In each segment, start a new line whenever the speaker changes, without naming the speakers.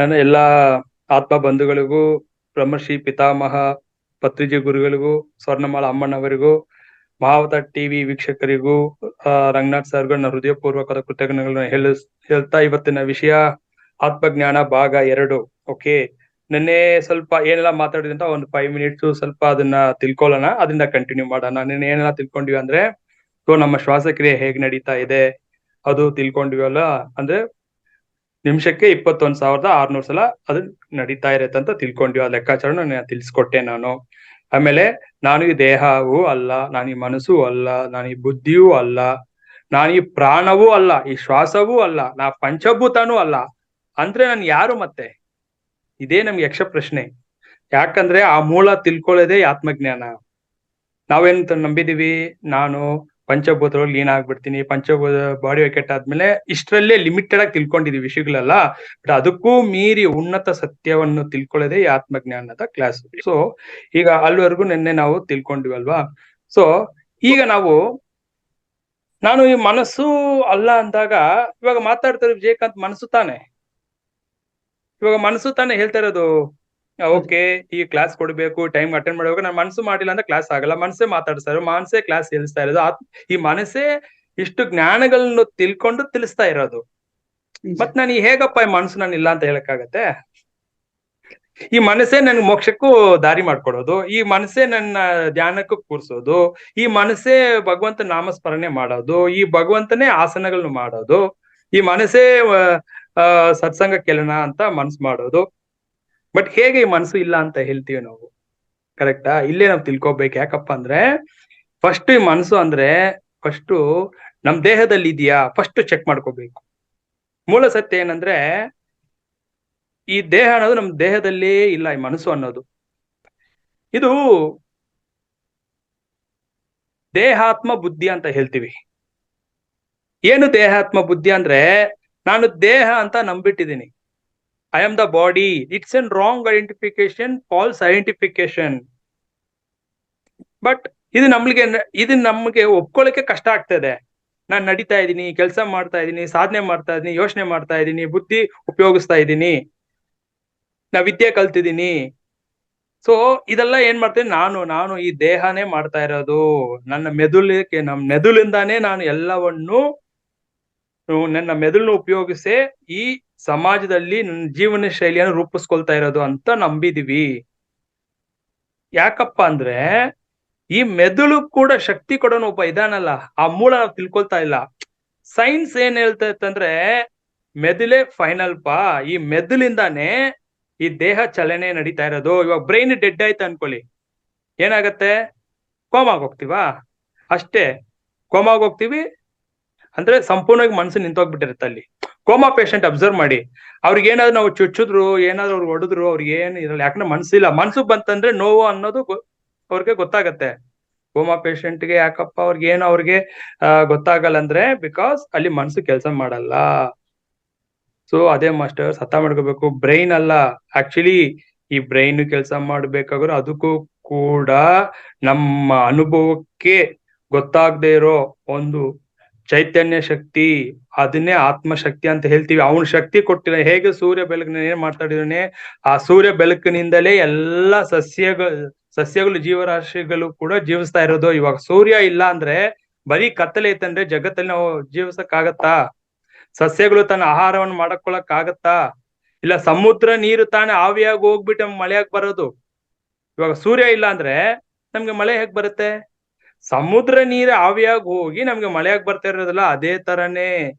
ನನ್ನ ಎಲ್ಲಾ ಆತ್ಮ ಬಂಧುಗಳಿಗೂ, ಬ್ರಹ್ಮಶ್ರೀ ಪಿತಾಮಹ ಪತ್ರಿಜಿ ಗುರುಗಳಿಗೂ, ಸ್ವರ್ಣಮಾಲ ಅಮ್ಮನವರಿಗೂ, ಮಹಾವತಾರ್ ಟಿವಿ ವೀಕ್ಷಕರಿಗೂ, ರಂಗನಾಥ್ ಸರ್ಗೂ ನನ್ನ ಹೃದಯಪೂರ್ವಕದ ಕೃತಜ್ಞತೆಗಳನ್ನು ಹೇಳ್ತಾ ಇವತ್ತಿನ ವಿಷಯ ಆತ್ಮಜ್ಞಾನ ಭಾಗ 2. ಓಕೆ, ನಿನ್ನೆ ಸ್ವಲ್ಪ ಏನೆಲ್ಲ ಮಾತಾಡಿದ್ರೆ ಅಂತ ಒಂದು 5 ಮಿನಿಟ್ಸ್ ಸ್ವಲ್ಪ ಅದನ್ನ ತಿಳ್ಕೊಳ್ಳೋಣ, ಅದರಿಂದ ಕಂಟಿನ್ಯೂ ಮಾಡೋಣ. ನಿನ್ನೆ ಏನೆಲ್ಲ ತಿಳ್ಕೊಂಡಿವಿ ಅಂದ್ರೆ, ನಮ್ಮ ಶ್ವಾಸಕ್ರಿಯೆ ಹೇಗ್ ನಡೀತಾ ಇದೆ ಅದು ತಿಳ್ಕೊಂಡಿವಲ್ಲ. ಅಂದ್ರೆ ನಿಮಿಷಕ್ಕೆ 21,600 ಸಲ ಅದು ನಡೀತಾ ಇರತ್ತೆ ಅಂತ ತಿಳ್ಕೊಂಡ್ವಿ. ಆ ಲೆಕ್ಕಾಚಾರನ ತಿಳಿಸ್ಕೊಟ್ಟೆ ನಾನು. ಆಮೇಲೆ ನಾನು ಈ ದೇಹವೂ ಅಲ್ಲ, ನಾನು ಈ ಮನಸ್ಸೂ ಅಲ್ಲ, ನಾನು ಈ ಬುದ್ಧಿಯೂ ಅಲ್ಲ, ನಾನು ಈ ಪ್ರಾಣವೂ ಅಲ್ಲ, ಈ ಶ್ವಾಸವೂ ಅಲ್ಲ, ನಾ ಪಂಚಭೂತನೂ ಅಲ್ಲ ಅಂದ್ರೆ ನಾನು ಯಾರು ಮತ್ತೆ? ಇದೇ ನಮ್ಗೆ ಯಕ್ಷ ಪ್ರಶ್ನೆ. ಯಾಕಂದ್ರೆ ಆ ಮೂಲ ತಿಳ್ಕೊಳ್ಳೋದೇ ಆತ್ಮಜ್ಞಾನ. ನಾವೇನಂತ ನಂಬಿದೀವಿ, ನಾನು ಪಂಚಭೂತಗಳು ಲೀನ್ ಆಗ್ಬಿಡ್ತೀನಿ, ಪಂಚಭೂತ ಬಾಡಿ ವೆಕೆಟ್ ಆದ್ಮೇಲೆ ಇಷ್ಟರಲ್ಲೇ ಲಿಮಿಟೆಡ್ ಆಗಿ ತಿಳ್ಕೊಂಡಿದೀವಿ ವಿಷಯಗಳೆಲ್ಲ. ಬಟ್ ಅದಕ್ಕೂ ಮೀರಿ ಉನ್ನತ ಸತ್ಯವನ್ನು ತಿಳ್ಕೊಳ್ಳೋದೇ ಈ ಆತ್ಮಜ್ಞಾನದ ಕ್ಲಾಸ್. ಸೊ ಈಗ ಅಲ್ಲಿವರೆಗೂ ನಿನ್ನೆ ನಾವು ತಿಳ್ಕೊಂಡಿವಲ್ವಾ. ಸೊ ಈಗ ನಾನು ಈ ಮನಸ್ಸು ಅಲ್ಲ ಅಂದಾಗ ಇವಾಗ ಮಾತಾಡ್ತಾರೆ ವಿಜಯಕಾಂತ್, ಮನಸ್ಸು ತಾನೆ ಹೇಳ್ತಾ ಇರೋದು. ಓಕೆ, ಈ ಕ್ಲಾಸ್ ಕೊಡ್ಬೇಕು, ಟೈಮ್ ಅಟೆಂಡ್ ಮಾಡ್ಬೇಕು, ನಾನು ಮನಸ್ಸು ಮಾಡಿಲ್ಲ ಅಂದ್ರೆ ಕ್ಲಾಸ್ ಆಗಲ್ಲ, ಮನಸ್ಸೇ ಮಾತಾಡ್ತಾ ಇರೋದು, ಮನಸ್ಸೇ ಕ್ಲಾಸ್ ಹೇಳಿಸ್ತಾ ಇರೋದು. ಈ ಮನಸ್ಸೇ ಇಷ್ಟು ಜ್ಞಾನಗಳನ್ನು ತಿಳ್ಕೊಂಡು ತಿಳಿಸ್ತಾ ಇರೋದು. ಮತ್ ನಾನು ಹೇಗಪ್ಪ ಈ ಮನಸ್ಸು ನಾನು ಇಲ್ಲ ಅಂತ ಹೇಳಕ್ಕಾಗತ್ತೆ? ಈ ಮನಸ್ಸೇ ನನ್ ಮೋಕ್ಷಕ್ಕೂ ದಾರಿ ಮಾಡ್ಕೊಡೋದು, ಈ ಮನಸ್ಸೇ ನನ್ನ ಧ್ಯಾನಕ್ಕೂ ಕೂರ್ಸೋದು, ಈ ಮನಸ್ಸೇ ಭಗವಂತ ನಾಮಸ್ಮರಣೆ ಮಾಡೋದು, ಈ ಭಗವಂತನೇ ಆಸನಗಳನ್ನು ಮಾಡೋದು, ಈ ಮನಸ್ಸೇ ಸತ್ಸಂಗ ಕೇಳೋಣ ಅಂತ ಮನ್ಸು ಮಾಡೋದು. ಬಟ್ ಹೇಗೆ ಈ ಮನಸ್ಸು ಇಲ್ಲ ಅಂತ ಹೇಳ್ತೀವಿ ನಾವು? ಕರೆಕ್ಟಾ? ಇಲ್ಲೇ ನಾವು ತಿಳ್ಕೊಬೇಕು. ಯಾಕಪ್ಪ ಅಂದ್ರೆ ಫಸ್ಟ್ ಈ ಮನಸ್ಸು ಅಂದ್ರೆ ಫಸ್ಟ್ ನಮ್ ದೇಹದಲ್ಲಿ ಇದೆಯಾ ಫಸ್ಟ್ ಚೆಕ್ ಮಾಡ್ಕೋಬೇಕು. ಮೂಲ ಸತ್ಯ ಏನಂದ್ರೆ ಈ ದೇಹ ಅನ್ನೋದು ನಮ್ ದೇಹದಲ್ಲಿ ಇಲ್ಲ, ಈ ಮನಸ್ಸು ಅನ್ನೋದು. ಇದು ದೇಹಾತ್ಮ ಬುದ್ಧಿ ಅಂತ ಹೇಳ್ತೀವಿ. ಏನು ದೇಹಾತ್ಮ ಬುದ್ಧಿ ಅಂದ್ರೆ, ನಾನು ದೇಹ ಅಂತ ನಂಬಿಟ್ಟಿದ್ದೀನಿ. I am the body. It's an wrong identification, false identification. But ಇದು ನಮ್ಗೆ ಒಪ್ಕೊಳ್ಳಿಕ್ಕೆ ಕಷ್ಟ ಆಗ್ತದೆ. ನಾನು ನಡೀತಾ ಇದ್ದೀನಿ, ಕೆಲಸ ಮಾಡ್ತಾ ಇದ್ದೀನಿ, ಸಾಧನೆ ಮಾಡ್ತಾ ಇದ್ದೀನಿ, ಯೋಚನೆ ಮಾಡ್ತಾ ಇದ್ದೀನಿ, ಬುದ್ಧಿ ಉಪಯೋಗಿಸ್ತಾ ಇದ್ದೀನಿ, ನಾ ವಿದ್ಯೆ ಕಲ್ತಿದ್ದೀನಿ. ಸೊ ಇದೆಲ್ಲ ಏನ್ ಮಾಡ್ತೀನಿ, ನಾನು ಈ ದೇಹನೇ ಮಾಡ್ತಾ ಇರೋದು. ನನ್ನ ಮೆದುಳಿಂದಾನೇ ನಾನು ಎಲ್ಲವನ್ನು, ನನ್ನ ಮೆದುಳನ್ನು ಉಪಯೋಗಿಸಿ ಈ ಸಮಾಜದಲ್ಲಿ ನನ್ನ ಜೀವನ ಶೈಲಿಯನ್ನು ರೂಪಿಸ್ಕೊಳ್ತಾ ಇರೋದು ಅಂತ ನಂಬಿದೀವಿ. ಯಾಕಪ್ಪ ಅಂದ್ರೆ ಈ ಮೆದುಳು ಕೂಡ ಶಕ್ತಿ ಕೊಡೋನು ಒಬ್ಬ ಇದಾನಲ್ಲ, ಆ ಮೂಲ ನಾವು ತಿಳ್ಕೊಳ್ತಾ ಇಲ್ಲ. ಸೈನ್ಸ್ ಏನ್ ಹೇಳ್ತಾ ಇತ್ತಂದ್ರೆ ಮೆದುಳೇ ಫೈನಲ್ ಪಾ, ಈ ಮೆದುಳಿಂದಾನೇ ಈ ದೇಹ ಚಲನೆ ನಡೀತಾ ಇರೋದು. ಇವಾಗ ಬ್ರೈನ್ ಡೆಡ್ ಆಯ್ತು ಅನ್ಕೊಳ್ಳಿ, ಏನಾಗತ್ತೆ? ಕೋಮಾಗ್ ಹೋಗ್ತೀವಾ? ಅಷ್ಟೇ, ಕೋಮಾಗ್ ಹೋಗ್ತೀವಿ ಅಂದ್ರೆ ಸಂಪೂರ್ಣವಾಗಿ ಮನಸ್ಸು ನಿಂತೋಗ್ಬಿಟ್ಟಿರುತ್ತೆ ಅಲ್ಲಿ. ಕೋಮಾ ಪೇಷಂಟ್ ಅಬ್ಸರ್ವ್ ಮಾಡಿ, ಅವ್ರಿಗೆ ಏನಾದ್ರು ನಾವು ಚುಚ್ಚಿದ್ರು, ಏನಾದ್ರು ಅವ್ರಿಗೆ ಹೊಡೆದ್ರು, ಅವ್ರಿಗೆ ಏನು ಇರಲ್ಲ. ಯಾಕಂದ್ರೆ ಮನ್ಸಿಲ್ಲ. ಮನ್ಸು ಬಂತಂದ್ರೆ ನೋವು ಅನ್ನೋದು ಅವ್ರಿಗೆ ಗೊತ್ತಾಗತ್ತೆ. ಕೋಮಾ ಪೇಷಂಟ್ಗೆ ಯಾಕಪ್ಪ ಅವ್ರಿಗೆ ಗೊತ್ತಾಗಲ್ಲ ಅಂದ್ರೆ ಬಿಕಾಸ್ ಅಲ್ಲಿ ಮನ್ಸು ಕೆಲಸ ಮಾಡಲ್ಲ. ಸೊ ಅದೇ ಮಾಸ್ಟರ್ಸ್ ಅರ್ಥ ಮಾಡ್ಕೋಬೇಕು. ಬ್ರೈನ್ ಅಲ್ಲ ಆಕ್ಚುಲಿ, ಈ ಬ್ರೈನ್ ಕೆಲಸ ಮಾಡ್ಬೇಕಾದ್ರೆ ಅದಕ್ಕೂ ಕೂಡ ನಮ್ಮ ಅನುಭವಕ್ಕೆ ಗೊತ್ತಾಗದೆ ಇರೋ ಒಂದು ಚೈತನ್ಯ ಶಕ್ತಿ, ಅದನ್ನೇ ಆತ್ಮಶಕ್ತಿ ಅಂತ ಹೇಳ್ತೀವಿ. ಅವನ ಶಕ್ತಿ ಕೊಟ್ಟಿಲ್ಲ. ಹೇಗೆ ಸೂರ್ಯ ಬೆಳಕಿನ ಏನ್ ಮಾತಾಡಿದಾನೆ, ಆ ಸೂರ್ಯ ಬೆಳಕಿನಿಂದಲೇ ಎಲ್ಲಾ ಸಸ್ಯಗಳು ಜೀವರಾಶಿಗಳು ಕೂಡ ಜೀವಿಸ್ತಾ ಇರೋದು. ಇವಾಗ ಸೂರ್ಯ ಇಲ್ಲ ಅಂದ್ರೆ ಬರೀ ಕತ್ತಲೆ ಐತಂದ್ರೆ ಜಗತ್ತಲ್ಲಿ ನಾವು ಜೀವಿಸಕ್ಕಾಗತ್ತಾ? ಸಸ್ಯಗಳು ತನ್ನ ಆಹಾರವನ್ನು ಮಾಡಕೊಳಕ್ ಆಗತ್ತಾ? ಇಲ್ಲ ಸಮುದ್ರ ನೀರು ತಾನೇ ಆವಿಯಾಗಿ ಹೋಗ್ಬಿಟ್ಟು ನಮ್ಗೆ ಮಳೆಯಾಗಿ ಬರೋದು. ಇವಾಗ ಸೂರ್ಯ ಇಲ್ಲ ಅಂದ್ರೆ ನಮ್ಗೆ ಮಳೆ ಹೇಗ್ ಬರುತ್ತೆ? ಸಮುದ್ರ ನೀರು ಆವಿಯಾಗಿ ಹೋಗಿ ನಮ್ಗೆ ಮಳೆಯಾಗಿ ಬರ್ತಾ ಇರೋದಿಲ್ಲ. ಅದೇ ತರನೇ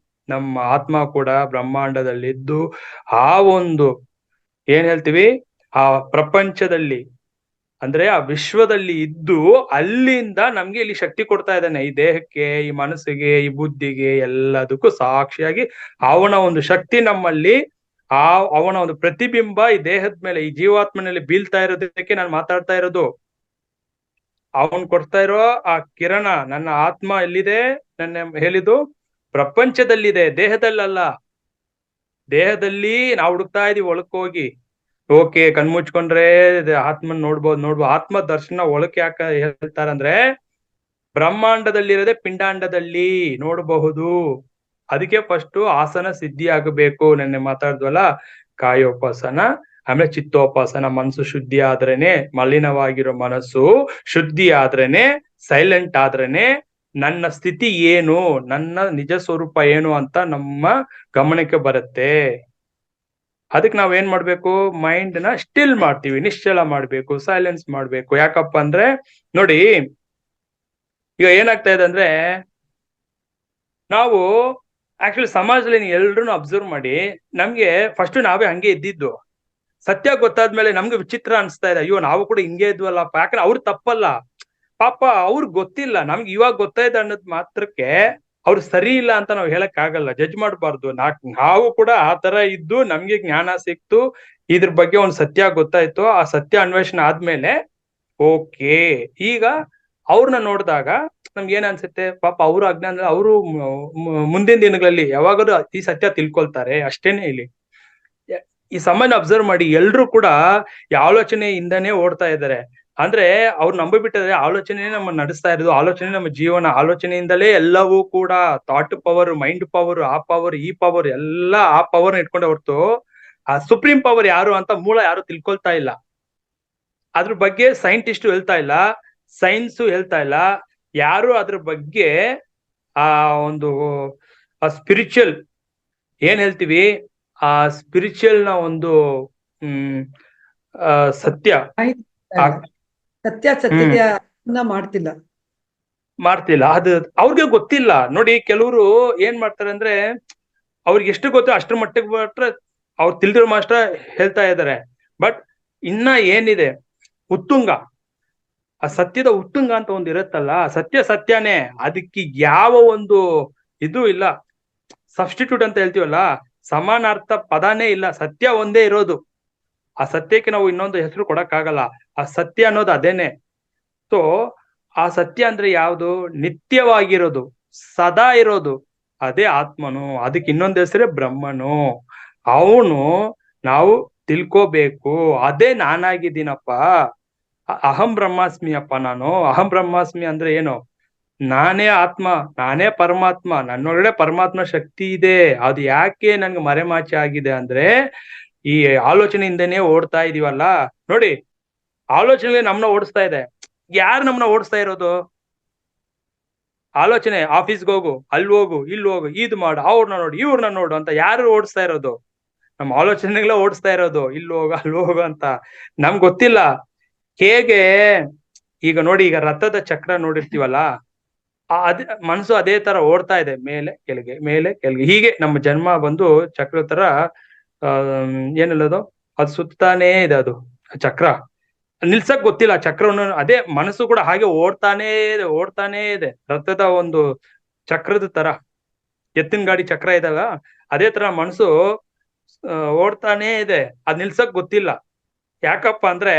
ನಮ್ಮ ಆತ್ಮ ಕೂಡ ಬ್ರಹ್ಮಾಂಡದಲ್ಲಿದ್ದು ಆ ಒಂದು ಏನ್ ಹೇಳ್ತೀವಿ, ಆ ಪ್ರಪಂಚದಲ್ಲಿ ಅಂದ್ರೆ ಆ ವಿಶ್ವದಲ್ಲಿ ಇದ್ದು ಅಲ್ಲಿಂದ ನಮ್ಗೆ ಇಲ್ಲಿ ಶಕ್ತಿ ಕೊಡ್ತಾ ಇದ್ದಾನೆ. ಈ ದೇಹಕ್ಕೆ, ಈ ಮನಸ್ಸಿಗೆ, ಈ ಬುದ್ಧಿಗೆ, ಎಲ್ಲದಕ್ಕೂ ಸಾಕ್ಷಿಯಾಗಿ ಅವನ ಒಂದು ಶಕ್ತಿ ನಮ್ಮಲ್ಲಿ, ಅವನ ಒಂದು ಪ್ರತಿಬಿಂಬ ಈ ದೇಹದ ಮೇಲೆ, ಈ ಜೀವಾತ್ಮನಲ್ಲಿ ಬೀಳ್ತಾ ಇರೋದಕ್ಕೆ ನಾನು ಮಾತಾಡ್ತಾ ಇರೋದು. ಅವನ್ ಕೊಡ್ತಾ ಇರೋ ಆ ಕಿರಣ, ನನ್ನ ಆತ್ಮ ಎಲ್ಲಿದೆ, ನನ್ನ ಹೇಳಿದ್ದು ಪ್ರಪಂಚದಲ್ಲಿದೆ, ದೇಹದಲ್ಲಲ್ಲ. ದೇಹದಲ್ಲಿ ನಾವು ಹುಡುಕ್ತಾ ಇದೀವಿ ಒಳಕ್ ಹೋಗಿ. ಓಕೆ, ಕಣ್ಮುಚ್ಕೊಂಡ್ರೆ ಆತ್ಮನ್ ನೋಡ್ಬೋದು. ಆತ್ಮ ದರ್ಶನ ಒಳಕ್ ಯಾಕ ಹೇಳ್ತಾರಂದ್ರೆ ಬ್ರಹ್ಮಾಂಡದಲ್ಲಿರೋದೆ ಪಿಂಡಾಂಡದಲ್ಲಿ ನೋಡಬಹುದು. ಅದಕ್ಕೆ ಫಸ್ಟ್ ಆಸನ ಸಿದ್ಧಿ ಆಗಬೇಕು. ನೆನ್ನೆ ಮಾತಾಡಿದ್ವಲ್ಲ, ಕಾಯೋಪಾಸನ, ಆಮೇಲೆ ಚಿತ್ತೋಪಾಸನ. ಮನಸ್ಸು ಶುದ್ಧಿ ಆದ್ರೇನೆ, ಮಲಿನವಾಗಿರೋ ಮನಸ್ಸು ಶುದ್ಧಿ ಆದ್ರೇನೆ, ಸೈಲೆಂಟ್ ಆದ್ರೇನೆ ನನ್ನ ಸ್ಥಿತಿ ಏನು, ನನ್ನ ನಿಜ ಸ್ವರೂಪ ಏನು ಅಂತ ನಮ್ಮ ಗಮನಕ್ಕೆ ಬರುತ್ತೆ. ಅದಕ್ಕೆ ನಾವ್ ಏನ್ ಮಾಡ್ಬೇಕು, ಮೈಂಡ್ ನ ಸ್ಟಿಲ್ ಮಾಡ್ತೀವಿ, ನಿಶ್ಚಲ ಮಾಡ್ಬೇಕು, ಸೈಲೆನ್ಸ್ ಮಾಡ್ಬೇಕು. ಯಾಕಪ್ಪ ಅಂದ್ರೆ ನೋಡಿ, ಈಗ ಏನಾಗ್ತಾ ಇದೆ ಅಂದ್ರೆ, ನಾವು ಆಕ್ಚುಲಿ ಸಮಾಜದಲ್ಲಿ ನೀವು ಎಲ್ರು ಅಬ್ಸರ್ವ್ ಮಾಡಿ, ನಮ್ಗೆ ಫಸ್ಟ್ ನಾವೇ ಹಂಗೆ ಇದ್ದಿದ್ದು. ಸತ್ಯ ಗೊತ್ತಾದ್ಮೇಲೆ ನಮ್ಗೆ ವಿಚಿತ್ರ ಅನ್ಸ್ತಾ ಇದೆ, ಅಯ್ಯೋ ನಾವು ಕೂಡ ಹಿಂಗೆ ಇದ್ವಲ್ಲಪ್ಪ. ಯಾಕಂದ್ರೆ ಅವ್ರು ತಪ್ಪಲ್ಲ, ಪಾಪ ಅವ್ರಿಗೆ ಗೊತ್ತಿಲ್ಲ. ನಮ್ಗೆ ಇವಾಗ ಗೊತ್ತಾಯ್ತು ಅನ್ನೋದ್ ಮಾತ್ರಕ್ಕೆ ಅವ್ರು ಸರಿ ಇಲ್ಲ ಅಂತ ನಾವು ಹೇಳಕ್ ಆಗಲ್ಲ, ಜಡ್ಜ್ ಮಾಡಬಾರ್ದು. ನಾವು ಕೂಡ ಆ ತರ ಇದ್ದು ನಮ್ಗೆ ಜ್ಞಾನ ಸಿಕ್ತು, ಇದ್ರ ಬಗ್ಗೆ ಒಂದ್ ಸತ್ಯ ಗೊತ್ತಾಯ್ತು. ಆ ಸತ್ಯ ಅನ್ವೇಷಣೆ ಆದ್ಮೇಲೆ ಓಕೆ, ಈಗ ಅವ್ರನ್ನ ನೋಡಿದಾಗ ನಮ್ಗೆ ಏನ್ ಅನ್ಸುತ್ತೆ, ಪಾಪ ಅವರು ಅಜ್ಞಾನ, ಅವರು ಮುಂದಿನ ದಿನಗಳಲ್ಲಿ ಯಾವಾಗಾದ್ರೂ ಈ ಸತ್ಯ ತಿಳ್ಕೊಳ್ತಾರೆ, ಅಷ್ಟೇನೆ. ಇಲ್ಲಿ ಈ ಸಮಯನ ಅಬ್ಸರ್ವ್ ಮಾಡಿ, ಎಲ್ರು ಕೂಡ ಈ ಆಲೋಚನೆಯಿಂದನೇ ಓಡ್ತಾ ಇದ್ದಾರೆ. ಅಂದ್ರೆ ಅವ್ರು ನಂಬಿಬಿಟ್ಟಿದ್ರೆ ಆಲೋಚನೆ ನಮ್ಮ ನಡೆಸ್ತಾ ಇರೋದು, ಆಲೋಚನೆ ನಮ್ಮ ಜೀವನ, ಆಲೋಚನೆಯಿಂದಲೇ ಎಲ್ಲವೂ ಕೂಡ. ಥಾಟ್ ಪವರ್, ಮೈಂಡ್ ಪವರ್, ಆ ಪವರ್, ಈ ಪವರ್, ಎಲ್ಲ ಆ ಪವರ್ ಇಟ್ಕೊಂಡೆ ಹೊರ್ತು ಆ ಸುಪ್ರೀಂ ಪವರ್ ಯಾರು ಅಂತ ಮೂಲ ಯಾರು ತಿಳ್ಕೊಳ್ತಾ ಇಲ್ಲ. ಅದ್ರ ಬಗ್ಗೆ ಸೈಂಟಿಸ್ಟ್ ಹೇಳ್ತಾ ಇಲ್ಲ, ಸೈನ್ಸು ಹೇಳ್ತಾ ಇಲ್ಲ, ಯಾರು ಅದ್ರ ಬಗ್ಗೆ ಆ ಒಂದು ಸ್ಪಿರಿಚುವಲ್ ಏನ್ ಹೇಳ್ತೀವಿ, ಆ ಸ್ಪಿರಿಚುವಲ್ ನ ಒಂದು ಸತ್ಯ
ಸತ್ಯತೆಯ
ಮಾಡ್ತಿಲ್ಲ. ಅದು ಅವ್ರಿಗೆ ಗೊತ್ತಿಲ್ಲ. ನೋಡಿ, ಕೆಲವರು ಏನ್ ಮಾಡ್ತಾರೆ ಅಂದ್ರೆ, ಅವ್ರಿಗೆ ಎಷ್ಟು ಗೊತ್ತೋ ಅಷ್ಟ್ರ ಮಟ್ಟಿಗೆ ಮಾತ್ರ ಅವ್ರು ತಿಳಿದಿರೋ ಮಾತ್ರ ಹೇಳ್ತಾ ಇದ್ದಾರೆ. ಬಟ್ ಇನ್ನ ಏನಿದೆ ಉತ್ತುಂಗ, ಆ ಸತ್ಯದ ಉತ್ತುಂಗ ಅಂತ ಒಂದು ಇರುತ್ತಲ್ಲ, ಸತ್ಯನೇ. ಅದಕ್ಕೆ ಯಾವ ಒಂದು ಇದು ಇಲ್ಲ, ಸಬ್ಸ್ಟಿಟ್ಯೂಟ್ ಅಂತ ಹೇಳ್ತೀವಲ್ಲ, ಸಮಾನಾರ್ಥ ಪದಾನೇ ಇಲ್ಲ. ಸತ್ಯ ಒಂದೇ ಇರೋದು. ಆ ಸತ್ಯಕ್ಕೆ ನಾವು ಇನ್ನೊಂದು ಹೆಸರು ಕೊಡಕ್ಕಾಗಲ್ಲ. ಆ ಸತ್ಯ ಅನ್ನೋದು ಅದೇನೆ. ಸೊ ಆ ಸತ್ಯ ಅಂದ್ರೆ ಯಾವುದು, ನಿತ್ಯವಾಗಿರೋದು, ಸದಾ ಇರೋದು, ಅದೇ ಆತ್ಮನು. ಅದಕ್ಕೆ ಇನ್ನೊಂದು ಹೆಸರೇ ಬ್ರಹ್ಮನು. ಅವನು ನಾವು ತಿಳ್ಕೋಬೇಕು. ಅದೇ ನಾನಾಗಿದ್ದೀನಪ್ಪ, ಅಹಂ ಬ್ರಹ್ಮಾಸ್ಮಿ ಅಪ್ಪ ನಾನು. ಅಹಂ ಬ್ರಹ್ಮಾಸ್ಮಿ ಅಂದ್ರೆ ಏನು, ನಾನೇ ಆತ್ಮ, ನಾನೇ ಪರಮಾತ್ಮ, ನನ್ನೊಳಗಡೆ ಪರಮಾತ್ಮ ಶಕ್ತಿ ಇದೆ. ಅದು ಯಾಕೆ ನನ್ಗೆ ಮರೆಮಾಚಿ ಆಗಿದೆ ಅಂದ್ರೆ, ಈ ಆಲೋಚನೆಯಿಂದನೇ ಓಡ್ತಾ ಇದೀವಲ್ಲ. ನೋಡಿ, ಆಲೋಚನೆ ನಮ್ನ ಓಡಿಸ್ತಾ ಇದೆ. ಯಾರು ನಮ್ನ ಓಡಿಸ್ತಾ ಇರೋದು? ಆಲೋಚನೆ. ಆಫೀಸ್ಗೆ ಹೋಗು, ಅಲ್ಲಿ ಹೋಗು, ಇಲ್ಲಿ ಹೋಗು, ಇದು ಮಾಡು, ಅವ್ರನ್ನ ನೋಡು, ಇವ್ರನ್ನ ನೋಡು ಅಂತ ಯಾರು ಓಡಿಸ್ತಾ ಇರೋದು? ನಮ್ಮ ಆಲೋಚನೆಗಳೇ ಓಡಿಸ್ತಾ ಇರೋದು, ಇಲ್ಲಿ ಹೋಗು, ಅಲ್ಲಿ ಹೋಗು ಅಂತ. ನಮ್ಗೆ ಗೊತ್ತಿಲ್ಲ ಹೇಗೆ. ಈಗ ನೋಡಿ, ಈಗ ರಥದ ಚಕ್ರ ನೋಡಿರ್ತೀವಲ್ಲ, ಮನಸ್ಸು ಅದೇ ತರ ಓಡ್ತಾ ಇದೆ, ಮೇಲೆ ಕೆಳಗೆ, ಮೇಲೆ ಕೆಳಗೆ. ಹೀಗೆ ನಮ್ಮ ಜನ್ಮ ಬಂದು ಚಕ್ರ ತರ ಏನಿಲ್ಲದು, ಅದು ಸುತ್ತಾನೇ ಇದೆ. ಅದು ಚಕ್ರ ನಿಲ್ಸಕ್ ಗೊತ್ತಿಲ್ಲ ಚಕ್ರವನ್ನು. ಅದೇ ಮನಸ್ಸು ಕೂಡ ಹಾಗೆ ಓಡ್ತಾನೇ ಇದೆ. ರಥದ ಒಂದು ಚಕ್ರದ ತರ, ಎತ್ತಿನ ಗಾಡಿ ಚಕ್ರ ಇದಲ್ಲ, ಅದೇ ತರ ಮನಸ್ಸು ಓಡ್ತಾನೇ ಇದೆ. ಅದ್ ನಿಲ್ಸಕ್ ಗೊತ್ತಿಲ್ಲ. ಯಾಕಪ್ಪ ಅಂದ್ರೆ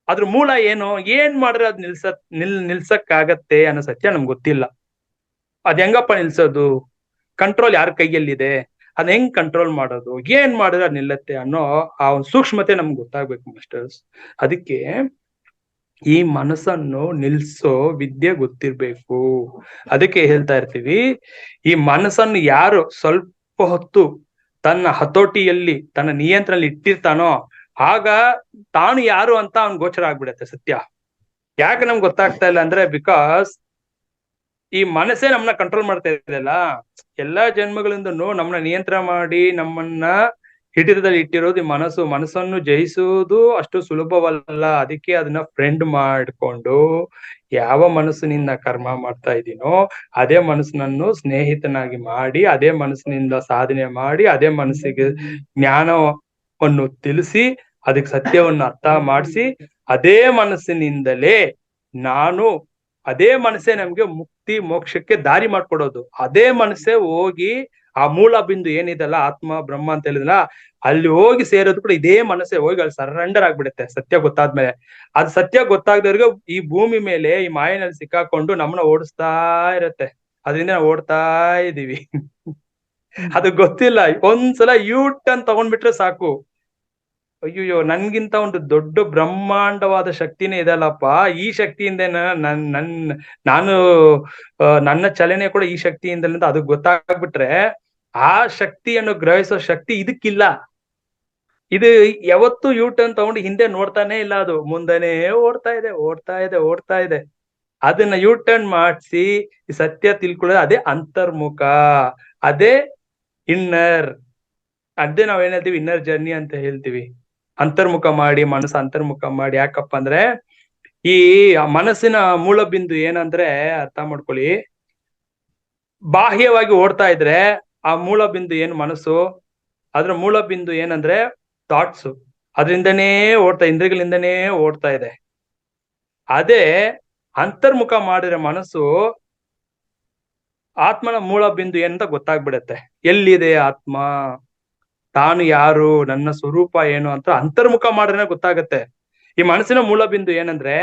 ಅದ್ರ ಮೂಲ ಏನು, ಏನ್ ಮಾಡಿದ್ರೆ ಅದ್ ನಿಲ್ಸಕ್ಕಾಗತ್ತೆ ಅನ್ನೋ ಸತ್ಯ ನಮ್ಗೆ ಗೊತ್ತಿಲ್ಲ. ಅದ್ ಹೆಂಗಪ್ಪ ನಿಲ್ಸೋದು, ಕಂಟ್ರೋಲ್ ಯಾರ ಕೈಯಲ್ಲಿದೆ, ಅದ್ ಹೆಂಗ್ ಕಂಟ್ರೋಲ್ ಮಾಡೋದು, ಏನ್ ಮಾಡಿದ್ರೆ ಅದ್ ನಿಲ್ಲತ್ತೆ ಅನ್ನೋ ಆ ಒಂದು ಸೂಕ್ಷ್ಮತೆ ನಮ್ಗೆ ಗೊತ್ತಾಗ್ಬೇಕು ಮಾಸ್ಟರ್ಸ್. ಅದಕ್ಕೆ ಈ ಮನಸ್ಸನ್ನು ನಿಲ್ಸೋ ವಿದ್ಯೆ ಗೊತ್ತಿರ್ಬೇಕು. ಅದಕ್ಕೆ ಹೇಳ್ತಾ ಇರ್ತೀವಿ, ಈ ಮನಸ್ಸನ್ನು ಯಾರು ಸ್ವಲ್ಪ ಹೊತ್ತು ತನ್ನ ಹತೋಟಿಯಲ್ಲಿ, ತನ್ನ ನಿಯಂತ್ರಣದಲ್ಲಿ ಇಟ್ಟಿರ್ತಾನೋ, ಆಗ ತಾನು ಯಾರು ಅಂತ ಅವ್ನ್ ಗೋಚರ ಆಗ್ಬಿಡತ್ತೆ ಸತ್ಯ. ಯಾಕೆ ನಮ್ಗೆ ಗೊತ್ತಾಗ್ತಾ ಇಲ್ಲ ಅಂದ್ರೆ, ಬಿಕಾಸ್ ಈ ಮನಸ್ಸೇ ನಮ್ಮನ್ನ ಕಂಟ್ರೋಲ್ ಮಾಡ್ತಾ ಇದೆಯಲ್ಲ. ಎಲ್ಲಾ ಜನ್ಮಗಳಿಂದನೂ ನಮ್ಮನ್ನ ನಿಯಂತ್ರಣ ಮಾಡಿ ನಮ್ಮನ್ನ ಹಿಡಿತದಲ್ಲಿ ಇಟ್ಟಿರೋದು ಈ ಮನಸ್ಸು. ಮನಸ್ಸನ್ನು ಜಯಿಸುವುದು ಅಷ್ಟು ಸುಲಭವಲ್ಲ. ಅದಕ್ಕೆ ಅದನ್ನ ಫ್ರೆಂಡ್ ಮಾಡ್ಕೊಂಡು, ಯಾವ ಮನಸ್ಸಿನಿಂದ ಕರ್ಮ ಮಾಡ್ತಾ ಇದೀನೋ ಅದೇ ಮನಸ್ಸನ್ನು ಸ್ನೇಹಿತನಾಗಿ ಮಾಡಿ, ಅದೇ ಮನಸ್ಸಿನಿಂದ ಸಾಧನೆ ಮಾಡಿ, ಅದೇ ಮನಸ್ಸಿಗೆ ಜ್ಞಾನವನ್ನು ತಿಳಿಸಿ, ಅದಕ್ಕೆ ಸತ್ಯವನ್ನು ಅರ್ಥ ಮಾಡಿಸಿ, ಅದೇ ಮನಸ್ಸಿನಿಂದಲೇ ನಾನು, ಅದೇ ಮನಸ್ಸೇ ನಮ್ಗೆ ಮುಕ್ತಿ ಮೋಕ್ಷಕ್ಕೆ ದಾರಿ ಮಾಡ್ಕೊಡೋದು. ಅದೇ ಮನಸ್ಸೇ ಹೋಗಿ ಆ ಮೂಲ ಬಿಂದು ಏನಿದೆಲ್ಲ, ಆತ್ಮ ಬ್ರಹ್ಮ ಅಂತ ಹೇಳಿದ್ರಲ್ಲ, ಅಲ್ಲಿ ಹೋಗಿ ಸೇರೋದು ಕೂಡ ಇದೇ ಮನಸ್ಸೇ ಹೋಗಿ ಅಲ್ಲಿ ಸರೆಂಡರ್ ಆಗ್ಬಿಡುತ್ತೆ ಸತ್ಯ ಗೊತ್ತಾದ್ಮೇಲೆ. ಅದು ಸತ್ಯ ಗೊತ್ತಾಗದವ್ರಿಗೆ ಈ ಭೂಮಿ ಮೇಲೆ ಈ ಮಾಯನಲ್ಲಿ ಸಿಕ್ಕಾಕೊಂಡು ನಮ್ಮನ್ನ ಓಡಿಸ್ತಾ ಇರತ್ತೆ. ಅದರಿಂದ ನಾವು ಓಡ್ತಾ ಇದೀವಿ. ಅದು ಗೊತ್ತಿಲ್ಲ. ಒಂದ್ಸಲ ಯೂಟರ್ನ್ ತಗೊಂಡ್ಬಿಟ್ರೆ ಸಾಕು, ಅಯ್ಯೋ ನನ್ಗಿಂತ ಒಂದು ದೊಡ್ಡ ಬ್ರಹ್ಮಾಂಡವಾದ ಶಕ್ತಿನೇ ಇದಲ್ಲಪ್ಪ, ಈ ಶಕ್ತಿಯಿಂದ ನಾನು ನನ್ನ ಚಲನೆ ಕೂಡ ಈ ಶಕ್ತಿಯಿಂದಲೇ ಅದು ಗೊತ್ತಾಗ್ಬಿಟ್ರೆ, ಆ ಶಕ್ತಿಯನ್ನು ಗ್ರಹಿಸೋ ಶಕ್ತಿ ಇದಕ್ಕಿಲ್ಲ. ಇದು ಯಾವತ್ತು ಯೂ ಟರ್ನ್ ತಗೊಂಡು ಹಿಂದೆ ನೋಡ್ತಾನೆ ಇಲ್ಲ, ಅದು ಮುಂದನೇ ಓಡ್ತಾ ಇದೆ ಓಡ್ತಾ ಇದೆ ಓಡ್ತಾ ಇದೆ. ಅದನ್ನ ಯೂ ಟರ್ನ್ ಮಾಡಿಸಿ ಸತ್ಯ ತಿಳ್ಕೊಳ್ಳೋದು ಅದೇ ಅಂತರ್ಮುಖ, ಅದೇ ಇನ್ನರ್. ಅದೇ ನಾವೇನ್ ಹೇಳ್ತೀವಿ ಇನ್ನರ್ ಜರ್ನಿ ಅಂತ ಹೇಳ್ತೀವಿ. ಅಂತರ್ಮುಖ ಮಾಡಿ, ಮನಸ್ಸು ಅಂತರ್ಮುಖ ಮಾಡಿ. ಯಾಕಪ್ಪ ಅಂದ್ರೆ ಈ ಮನಸ್ಸಿನ ಮೂಲ ಬಿಂದು ಏನಂದ್ರೆ ಅರ್ಥ ಮಾಡ್ಕೊಳ್ಳಿ, ಬಾಹ್ಯವಾಗಿ ಓಡ್ತಾ ಇದ್ರೆ ಆ ಮೂಲ ಬಿಂದು ಏನು ಮನಸ್ಸು, ಅದ್ರ ಮೂಲ ಬಿಂದು ಏನಂದ್ರೆ ಥಾಟ್ಸ್, ಅದರಿಂದನೇ ಇಂದ್ರಿಯಗಳಿಂದನೇ ಓಡ್ತಾ ಇದೆ. ಅದೇ ಅಂತರ್ಮುಖ ಮಾಡಿದ್ರೆ ಮನಸ್ಸು, ಆತ್ಮನ ಮೂಲ ಬಿಂದು ಏನಂತ ಗೊತ್ತಾಗ್ಬಿಡತ್ತೆ. ಎಲ್ಲಿದೆ ಆತ್ಮ, ತಾನು ಯಾರು, ನನ್ನ ಸ್ವರೂಪ ಏನು ಅಂತ ಅಂತರ್ಮುಖ ಮಾಡಿದ್ರೆ ಗೊತ್ತಾಗತ್ತೆ. ಈ ಮನಸ್ಸಿನ ಮೂಲ ಬಿಂದು ಏನಂದ್ರೆ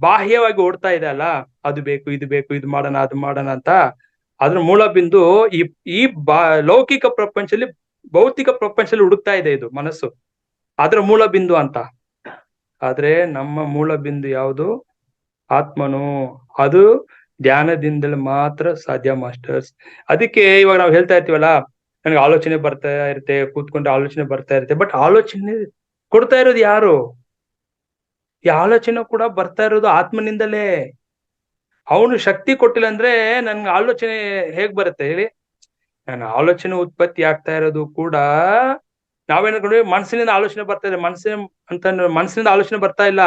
ಬಾಹ್ಯವಾಗಿ ಓಡ್ತಾ ಇದೆ ಅಲ್ಲ, ಅದು ಬೇಕು ಇದು ಬೇಕು ಇದು ಮಾಡೋಣ ಅದು ಮಾಡೋಣ ಅಂತ. ಅದ್ರ ಮೂಲ ಬಿಂದು ಈ ಲೌಕಿಕ ಪ್ರಪಂಚದಲ್ಲಿ, ಭೌತಿಕ ಪ್ರಪಂಚದಲ್ಲಿ ಹುಡುಕ್ತಾ ಇದೆ ಇದು ಮನಸ್ಸು, ಅದ್ರ ಮೂಲ ಬಿಂದು ಅಂತ. ಆದ್ರೆ ನಮ್ಮ ಮೂಲ ಬಿಂದು ಯಾವುದು? ಆತ್ಮನು. ಅದು ಧ್ಯಾನದಿಂದಲೇ ಮಾತ್ರ ಸಾಧ್ಯ ಮಾಸ್ಟರ್ಸ್. ಅದಕ್ಕೆ ಇವಾಗ ನಾವು ಹೇಳ್ತಾ ಇರ್ತೀವಲ್ಲ, ನನಗೆ ಆಲೋಚನೆ ಬರ್ತಾ ಇರುತ್ತೆ, ಕೂತ್ಕೊಂಡ್ರೆ ಆಲೋಚನೆ ಬರ್ತಾ ಇರುತ್ತೆ. ಬಟ್ ಆಲೋಚನೆ ಕೊಡ್ತಾ ಇರೋದು ಯಾರು? ಈ ಆಲೋಚನೆ ಕೂಡ ಬರ್ತಾ ಇರೋದು ಆತ್ಮನಿಂದಲೇ. ಅವನು ಶಕ್ತಿ ಕೊಟ್ಟಿಲ್ಲ ಅಂದ್ರೆ ನನ್ಗೆ ಆಲೋಚನೆ ಹೇಗ್ ಬರುತ್ತೆ ಹೇಳಿ? ನನ್ನ ಆಲೋಚನೆ ಉತ್ಪತ್ತಿ ಆಗ್ತಾ ಇರೋದು ಕೂಡ ನಾವೇನಂದ್ರೆ ಮನಸ್ಸಿನಿಂದ ಆಲೋಚನೆ ಬರ್ತಾ ಇದೆ, ಮನಸ್ಸಿನಿಂದ ಆಲೋಚನೆ ಬರ್ತಾ ಇಲ್ಲ.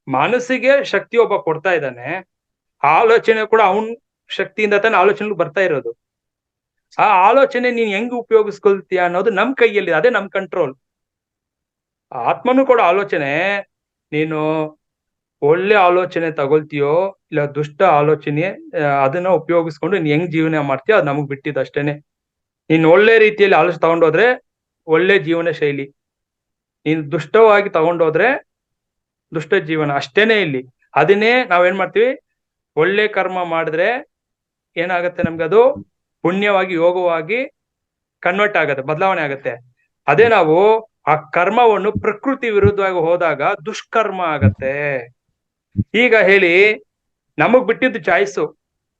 ಮನಸ್ಸಿಗೆ ಶಕ್ತಿ ಒಬ್ಬ ಕೊಡ್ತಾ ಇದ್ದಾನೆ, ಆಲೋಚನೆ ಕೂಡ ಅವನ್ ಶಕ್ತಿಯಿಂದ ತಾನೆ ಆಲೋಚನೆ ಬರ್ತಾ ಇರೋದು. ಆ ಆಲೋಚನೆ ನೀನ್ ಹೆಂಗ್ ಉಪಯೋಗಿಸ್ಕೊಳ್ತೀಯ ಅನ್ನೋದು ನಮ್ ಕೈಯಲ್ಲಿ, ಅದೇ ನಮ್ ಕಂಟ್ರೋಲ್. ಆತ್ಮನು ಕೂಡ ಆಲೋಚನೆ, ನೀನು ಒಳ್ಳೆ ಆಲೋಚನೆ ತಗೊಳ್ತೀಯೋ ಇಲ್ಲ ದುಷ್ಟ ಆಲೋಚನೆ ಅದನ್ನ ಉಪಯೋಗಿಸ್ಕೊಂಡು ನೀನ್ ಹೆಂಗ್ ಜೀವನ ಮಾಡ್ತೀಯೋ ಅದು ನಮಗ್ ಬಿಟ್ಟಿದ್ದು ಅಷ್ಟೇನೆ. ನೀನ್ ಒಳ್ಳೆ ರೀತಿಯಲ್ಲಿ ಆಲೋಚನೆ ತಗೊಂಡೋದ್ರೆ ಒಳ್ಳೆ ಜೀವನ ಶೈಲಿ, ನೀನ್ ದುಷ್ಟವಾಗಿ ತಗೊಂಡೋದ್ರೆ ದುಷ್ಟ ಜೀವನ ಅಷ್ಟೇನೆ ಇಲ್ಲಿ. ಅದನ್ನೇ ನಾವೇನ್ ಮಾಡ್ತೀವಿ, ಒಳ್ಳೆ ಕರ್ಮ ಮಾಡಿದ್ರೆ ಏನಾಗತ್ತೆ ನಮ್ಗೆ, ಅದು ಪುಣ್ಯವಾಗಿ ಯೋಗವಾಗಿ ಕನ್ವರ್ಟ್ ಆಗತ್ತೆ, ಬದಲಾವಣೆ ಆಗತ್ತೆ. ಅದೇ ನಾವು ಆ ಕರ್ಮವನ್ನು ಪ್ರಕೃತಿ ವಿರುದ್ಧವಾಗಿ ಹೋದಾಗ ದುಷ್ಕರ್ಮ ಆಗತ್ತೆ. ಈಗ ಹೇಳಿ, ನಮಗ್ ಬಿಟ್ಟಿದ್ದು ಚಾಯ್ಸು.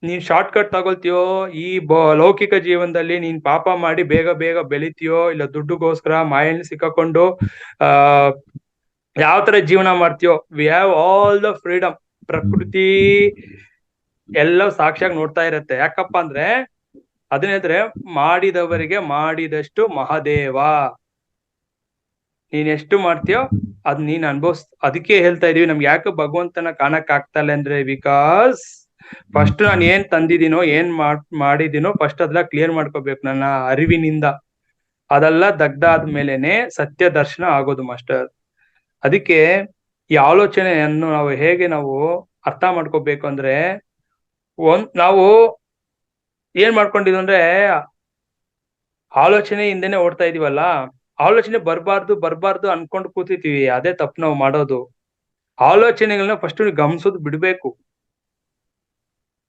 ನೀನ್ ಶಾರ್ಟ್ ಕಟ್ ತಗೊಳ್ತೀಯೋ, ಈ ಲೌಕಿಕ ಜೀವನದಲ್ಲಿ ನೀನ್ ಪಾಪ ಮಾಡಿ ಬೇಗ ಬೇಗ ಬೆಳಿತೀಯೋ, ಇಲ್ಲ ದುಡ್ಡುಗೋಸ್ಕರ ಮಾಯಲ್ಲಿ ಸಿಕ್ಕಾಕೊಂಡು ಯಾವ ತರ ಜೀವನ ಮಾಡ್ತೀಯೋ, we have all the freedom. ಪ್ರಕೃತಿ ಎಲ್ಲ ಸಾಕ್ಷಿಯಾಗಿ ನೋಡ್ತಾ ಇರತ್ತೆ. ಯಾಕಪ್ಪ ಅಂದ್ರೆ ಅದನ್ನೇದ್ರೆ ಮಾಡಿದವರಿಗೆ ಮಾಡಿದಷ್ಟು ಮಹಾದೇವ. ನೀನ್ ಎಷ್ಟು ಮಾಡ್ತೀಯೋ ಅದ್ ನೀನ್ ಅನ್ಭವಿಸ್. ಅದಕ್ಕೆ ಹೇಳ್ತಾ ಇದೀವಿ, ನಮ್ಗೆ ಯಾಕೆ ಭಗವಂತನ ಕಾಣಕ್ ಆಗ್ತಾ ಇಲ್ಲ ಅಂದ್ರೆ, ಬಿಕಾಸ್ ಫಸ್ಟ್ ನಾನು ಏನ್ ತಂದಿದ್ದೀನೋ ಏನ್ ಮಾಡಿದೀನೋ ಫಸ್ಟ್ ಅದೆಲ್ಲ ಕ್ಲಿಯರ್ ಮಾಡ್ಕೋಬೇಕು ನನ್ನ ಅರಿವಿನಿಂದ. ಅದೆಲ್ಲ ದಗ್ಧ ಆದ್ಮೇಲೆನೆ ಸತ್ಯ ದರ್ಶನ ಆಗೋದು ಮಾಸ್ಟರ್. ಅದಕ್ಕೆ ಈ ಆಲೋಚನೆಯನ್ನು ನಾವು ಅರ್ಥ ಮಾಡ್ಕೋಬೇಕು ಅಂದ್ರೆ, ನಾವು ಏನ್ ಮಾಡ್ಕೊಂಡಿದ್ವಿ ಅಂದ್ರೆ ಆಲೋಚನೆ ಹಿಂದೆನೆ ಓಡ್ತಾ ಇದೀವಲ್ಲ, ಆಲೋಚನೆ ಬರ್ಬಾರ್ದು ಅನ್ಕೊಂಡು ಕೂತಿರ್ತೀವಿ. ಅದೇ ತಪ್ಪು ನಾವು ಮಾಡೋದು. ಆಲೋಚನೆಗಳನ್ನ ಫಸ್ಟ್ ಗಮನಿಸೋದು ಬಿಡ್ಬೇಕು.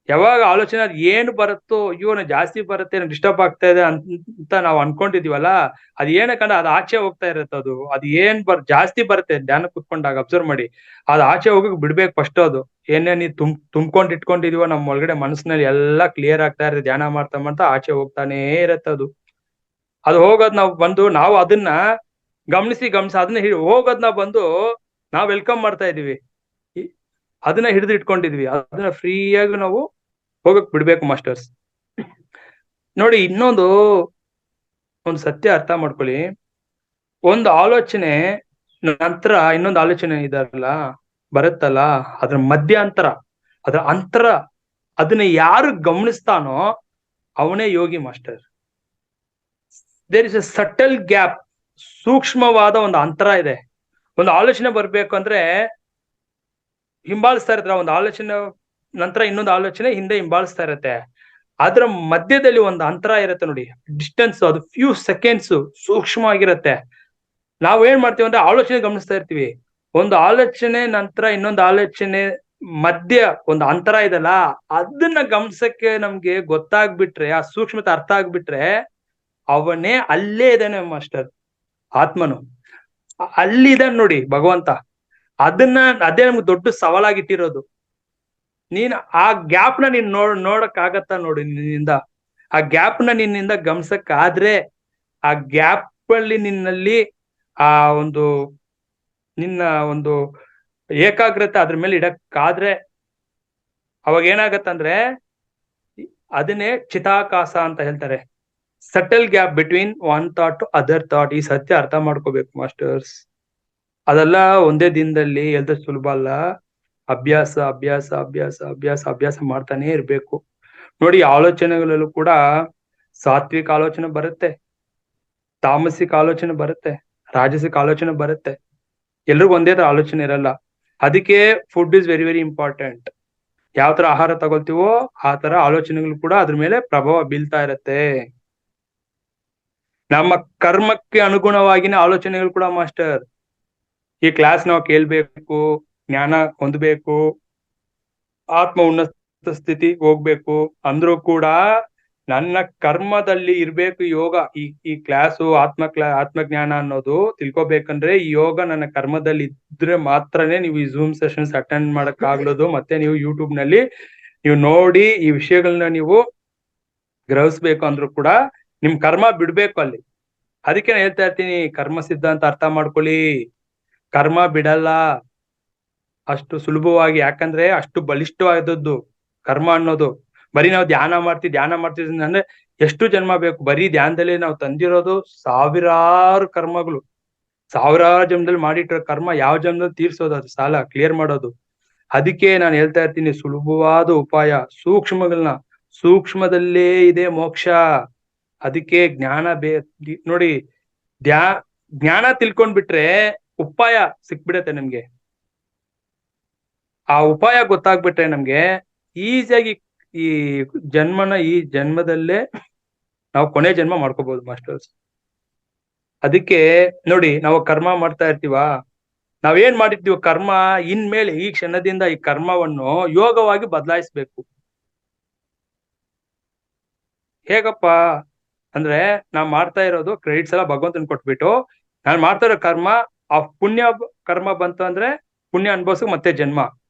ಯಾವಾಗ ಆಲೋಚನೆ ಅದ್ ಏನು ಬರುತ್ತೋ, ಅಯ್ಯೋ ಜಾಸ್ತಿ ಬರುತ್ತೆ, ಡಿಸ್ಟರ್ಬ್ ಆಗ್ತಾ ಇದೆ ಅಂತ ನಾವು ಅನ್ಕೊಂಡಿದೀವಲ್ಲ, ಅದ್ ಏನಕ್ಕಂದ್ರೆ ಅದು ಆಚೆ ಹೋಗ್ತಾ ಇರತ್ತೆ. ಅದು ಏನ್ ಜಾಸ್ತಿ ಬರುತ್ತೆ ಧ್ಯಾನ ಕುತ್ಕೊಂಡಾಗ ಅಬ್ಸರ್ವ್ ಮಾಡಿ, ಅದ್ ಆಚೆ ಹೋಗಕ್ ಬಿಡ್ಬೇಕು ಫಸ್ಟ್. ಅದು ಏನೇನ್ ತುಂಬ್ಕೊಂಡ್ ಇಟ್ಕೊಂಡಿದೀವೋ ನಮ್ಮ ಒಳಗಡೆ ಮನಸ್ಸಿನಲ್ಲಿ ಎಲ್ಲಾ ಕ್ಲಿಯರ್ ಆಗ್ತಾ ಇರುತ್ತೆ. ಧ್ಯಾನ ಮಾಡ್ತಾ ಆಚೆ ಹೋಗ್ತಾನೆ ಇರತ್ತೆ. ಅದು ಹೋಗೋದ್ ನಾವು ಅದನ್ನ ಗಮನಿಸಿ ಅದನ್ನ ಹೋಗೋದ್ನ ನಾವು ವೆಲ್ಕಮ್ ಮಾಡ್ತಾ ಇದೀವಿ, ಅದನ್ನ ಹಿಡಿದು ಇಟ್ಕೊಂಡಿದ್ವಿ. ಅದನ್ನ ಫ್ರೀಯಾಗಿ ನಾವು ಹೋಗಕ್ ಬಿಡ್ಬೇಕು ಮಾಸ್ಟರ್ಸ್. ನೋಡಿ, ಒಂದು ಸತ್ಯ ಅರ್ಥ ಮಾಡ್ಕೊಳ್ಳಿ. ಒಂದು ಆಲೋಚನೆ ನಂತರ ಇನ್ನೊಂದು ಆಲೋಚನೆ ಬರುತ್ತಲ್ಲ, ಅದ್ರ ಮಧ್ಯಂತರ, ಅದ್ರ ಅಂತರ, ಅದನ್ನ ಯಾರು ಗಮನಿಸ್ತಾನೋ ಅವನೇ ಯೋಗಿ master. There is a subtle gap, ಸೂಕ್ಷ್ಮವಾದ ಒಂದು ಅಂತರ ಇದೆ. ಒಂದು ಆಲೋಚನೆ ಬರ್ಬೇಕು ಅಂದ್ರೆ ಹಿಂಬಾಲಿಸ್ತಾ ಇರ್ತಾರೆ, ಒಂದು ಆಲೋಚನೆ ನಂತರ ಇನ್ನೊಂದು ಆಲೋಚನೆ ಹಿಂದೆ ಹಿಂಬಾಲಿಸ್ತಾ ಇರತ್ತೆ. ಅದ್ರ ಮಧ್ಯದಲ್ಲಿ ಒಂದು ಅಂತರ ಇರುತ್ತೆ ನೋಡಿ, ಡಿಸ್ಟೆನ್ಸ್, ಅದು ಫ್ಯೂ ಸೆಕೆಂಡ್ಸ್ ಸೂಕ್ಷ್ಮ ಆಗಿರತ್ತೆ. ನಾವ್ ಏನ್ ಮಾಡ್ತೀವಿ ಅಂದ್ರೆ ಆಲೋಚನೆ ಗಮನಿಸ್ತಾ ಇರ್ತೀವಿ, ಒಂದು ಆಲೋಚನೆ ನಂತರ ಇನ್ನೊಂದು ಆಲೋಚನೆ ಮಧ್ಯ ಒಂದು ಅಂತರ ಇದಲ್ಲ, ಅದನ್ನ ಗಮನಿಸಕ್ಕೆ ನಮ್ಗೆ ಗೊತ್ತಾಗ್ಬಿಟ್ರೆ, ಆ ಸೂಕ್ಷ್ಮತೆ ಅರ್ಥ ಆಗ್ಬಿಟ್ರೆ ಅವನೇ ಅಲ್ಲೇ ಇದ್ದಾನೆ ಮಾಸ್ಟರ್. ಆತ್ಮನು ಅಲ್ಲಿದ್ದಾನೆ ನೋಡಿ ಭಗವಂತ. ಅದೇ ನಮ್ಗೆ ದೊಡ್ಡ ಸವಾಲಾಗಿಟ್ಟಿರೋದು. ನೀನ್ ಆ ಗ್ಯಾಪ್ ನ ನೀನ್ ನೋಡಕ್ ಆಗತ್ತಾ ನೋಡಿ ನಿನ್ನಿಂದ? ಆ ಗ್ಯಾಪ್ ನ ನಿನ್ನಿಂದ ಗಮನಿಸಕ್ ಆದ್ರೆ, ಆ ಗ್ಯಾಪ್ ಅಲ್ಲಿ ನಿನ್ನಲ್ಲಿ ಆ ಒಂದು ನಿನ್ನ ಒಂದು ಏಕಾಗ್ರತೆ ಅದ್ರ ಮೇಲೆ ಇಡಕ್ಕಾದ್ರೆ ಅವಾಗ ಏನಾಗತ್ತಂದ್ರೆ ಅದನ್ನೇ ಚಿತಾಕಾಶ ಅಂತ ಹೇಳ್ತಾರೆ. Subtle gap between one thought to other thought. ಈ ಸತ್ಯ ಅರ್ಥ ಮಾಡ್ಕೋಬೇಕು ಮಾಸ್ಟರ್ಸ್. ಅದೆಲ್ಲ ಒಂದೇ ದಿನದಲ್ಲಿ ಎಲ್ದ ಸುಲಭ ಅಲ್ಲ. ಅಭ್ಯಾಸ ಅಭ್ಯಾಸ ಅಭ್ಯಾಸ ಅಭ್ಯಾಸ ಅಭ್ಯಾಸ ಮಾಡ್ತಾನೆ ಇರ್ಬೇಕು. ನೋಡಿ, ಆಲೋಚನೆಗಳಲ್ಲೂ ಕೂಡ ಸಾತ್ವಿಕ ಆಲೋಚನೆ ಬರುತ್ತೆ, ತಾಮಸಿಕ ಆಲೋಚನೆ ಬರುತ್ತೆ, ರಾಜಸಿಕ ಆಲೋಚನೆ ಬರುತ್ತೆ. ಎಲ್ರಿಗೂ ಒಂದೇ ತರ ಆಲೋಚನೆ ಇರಲ್ಲ. ಅದಕ್ಕೆ food is very very important. ಯಾವ ತರ ಆಹಾರ ತಗೊಳ್ತೀವೋ ಆ ತರ ಆಲೋಚನೆಗಳು ಕೂಡ ಅದ್ರ ಮೇಲೆ ಪ್ರಭಾವ ಬೀಳ್ತಾ ಇರತ್ತೆ. ನಮ್ಮ ಕರ್ಮಕ್ಕೆ ಅನುಗುಣವಾಗಿನ ಆಲೋಚನೆಗಳು ಕೂಡ ಮಾಸ್ಟರ್. ಈ ಕ್ಲಾಸ್ ನಾವು ಕೇಳ್ಬೇಕು, ಜ್ಞಾನ ಹೊಂದಬೇಕು, ಆತ್ಮ ಉನ್ನತ ಸ್ಥಿತಿ ಹೋಗ್ಬೇಕು ಅಂದ್ರೂ ಕೂಡ ನನ್ನ ಕರ್ಮದಲ್ಲಿ ಇರ್ಬೇಕು ಯೋಗ. ಈ ಕ್ಲಾಸು ಆತ್ಮಜ್ಞಾನ ಅನ್ನೋದು ತಿಳ್ಕೊಬೇಕಂದ್ರೆ ಈ ಯೋಗ ನನ್ನ ಕರ್ಮದಲ್ಲಿ ಇದ್ರೆ ಮಾತ್ರನೇ ನೀವು ಈ ಝೂಮ್ ಸೆಷನ್ಸ್ ಅಟೆಂಡ್ ಮಾಡಕ್ ಆಗ್ಲೋದು. ಮತ್ತೆ ನೀವು ಯೂಟ್ಯೂಬ್ ನಲ್ಲಿ ನೀವು ನೋಡಿ ಈ ವಿಷಯಗಳನ್ನ ನೀವು ಗ್ರಹಿಸ್ಬೇಕು ಅಂದ್ರೂ ಕೂಡ ನಿಮ್ ಕರ್ಮ ಬಿಡ್ಬೇಕು ಅಲ್ಲಿ. ಅದಕ್ಕೆ ನಾನು ಹೇಳ್ತಾ ಇರ್ತೀನಿ, ಕರ್ಮ ಸಿದ್ಧಾಂತ ಅರ್ಥ ಮಾಡ್ಕೊಳ್ಳಿ. ಕರ್ಮ ಬಿಡಲ್ಲ ಅಷ್ಟು ಸುಲಭವಾಗಿ. ಯಾಕಂದ್ರೆ ಅಷ್ಟು ಬಲಿಷ್ಠವಾದದ್ದು ಕರ್ಮ ಅನ್ನೋದು. ಬರೀ ನಾವು ಧ್ಯಾನ ಮಾಡ್ತೀವಿ ಅಂದ್ರೆ ಎಷ್ಟು ಜನ್ಮ ಬೇಕು? ಬರೀ ಧ್ಯಾನದಲ್ಲಿ ನಾವು ತಂದಿರೋದು ಸಾವಿರಾರು ಕರ್ಮಗಳು. ಸಾವಿರಾರು ಜನ್ಮದಲ್ಲಿ ಮಾಡಿಟ್ಟಿರೋ ಕರ್ಮ ಯಾವ ಜನ್ಮದಲ್ಲಿ ತೀರ್ಸೋದು? ಅದು ಸಾಲ ಕ್ಲಿಯರ್ ಮಾಡೋದು. ಅದಕ್ಕೆ ನಾನು ಹೇಳ್ತಾ ಇರ್ತೀನಿ, ಸುಲಭವಾದ ಉಪಾಯ ಸೂಕ್ಷ್ಮಗಳನ್ನ, ಸೂಕ್ಷ್ಮದಲ್ಲೇ ಇದೆ ಮೋಕ್ಷ. ಅದಕ್ಕೆ ಜ್ಞಾನ ನೋಡಿ, ಜ್ಞಾನ ತಿಳ್ಕೊಂಡ್ಬಿಟ್ರೆ ಉಪಾಯ ಸಿಕ್ಬಿಡತ್ತೆ ನಮ್ಗೆ. ಆ ಉಪಾಯ ಗೊತ್ತಾಗ್ಬಿಟ್ರೆ ನಮ್ಗೆ ಈಸಿಯಾಗಿ ಈ ಜನ್ಮದಲ್ಲೇ ನಾವು ಕೊನೆ ಜನ್ಮ ಮಾಡ್ಕೋಬಹುದು ಮಾಸ್ಟರ್ಸ್. ಅದಕ್ಕೆ ನೋಡಿ, ನಾವು ಕರ್ಮ ಮಾಡ್ತಾ ಇರ್ತೀವ, ನಾವೇನ್ ಮಾಡಿರ್ತೀವ ಕರ್ಮ, ಇನ್ಮೇಲೆ ಈ ಕ್ಷಣದಿಂದ ಈ ಕರ್ಮವನ್ನು ಯೋಗವಾಗಿ ಬದಲಾಯಿಸ್ಬೇಕು. ಹೇಗಪ್ಪ ಅಂದ್ರೆ, ನಾವ್ ಮಾಡ್ತಾ ಇರೋದು ಕ್ರೆಡಿಟ್ಸ್ ಎಲ್ಲ ಭಗವಂತನ್ ಕೊಟ್ಬಿಟ್ಟು, ನಾನ್ ಮಾಡ್ತಾ ಇರೋ ಕರ್ಮ ಆ ಪುಣ್ಯ ಕರ್ಮ ಬಂತು ಅಂದ್ರೆ ಪುಣ್ಯ ಅನ್ಭವಿಸಕ್ ಮತ್ತೆ ಜನ್ಮ,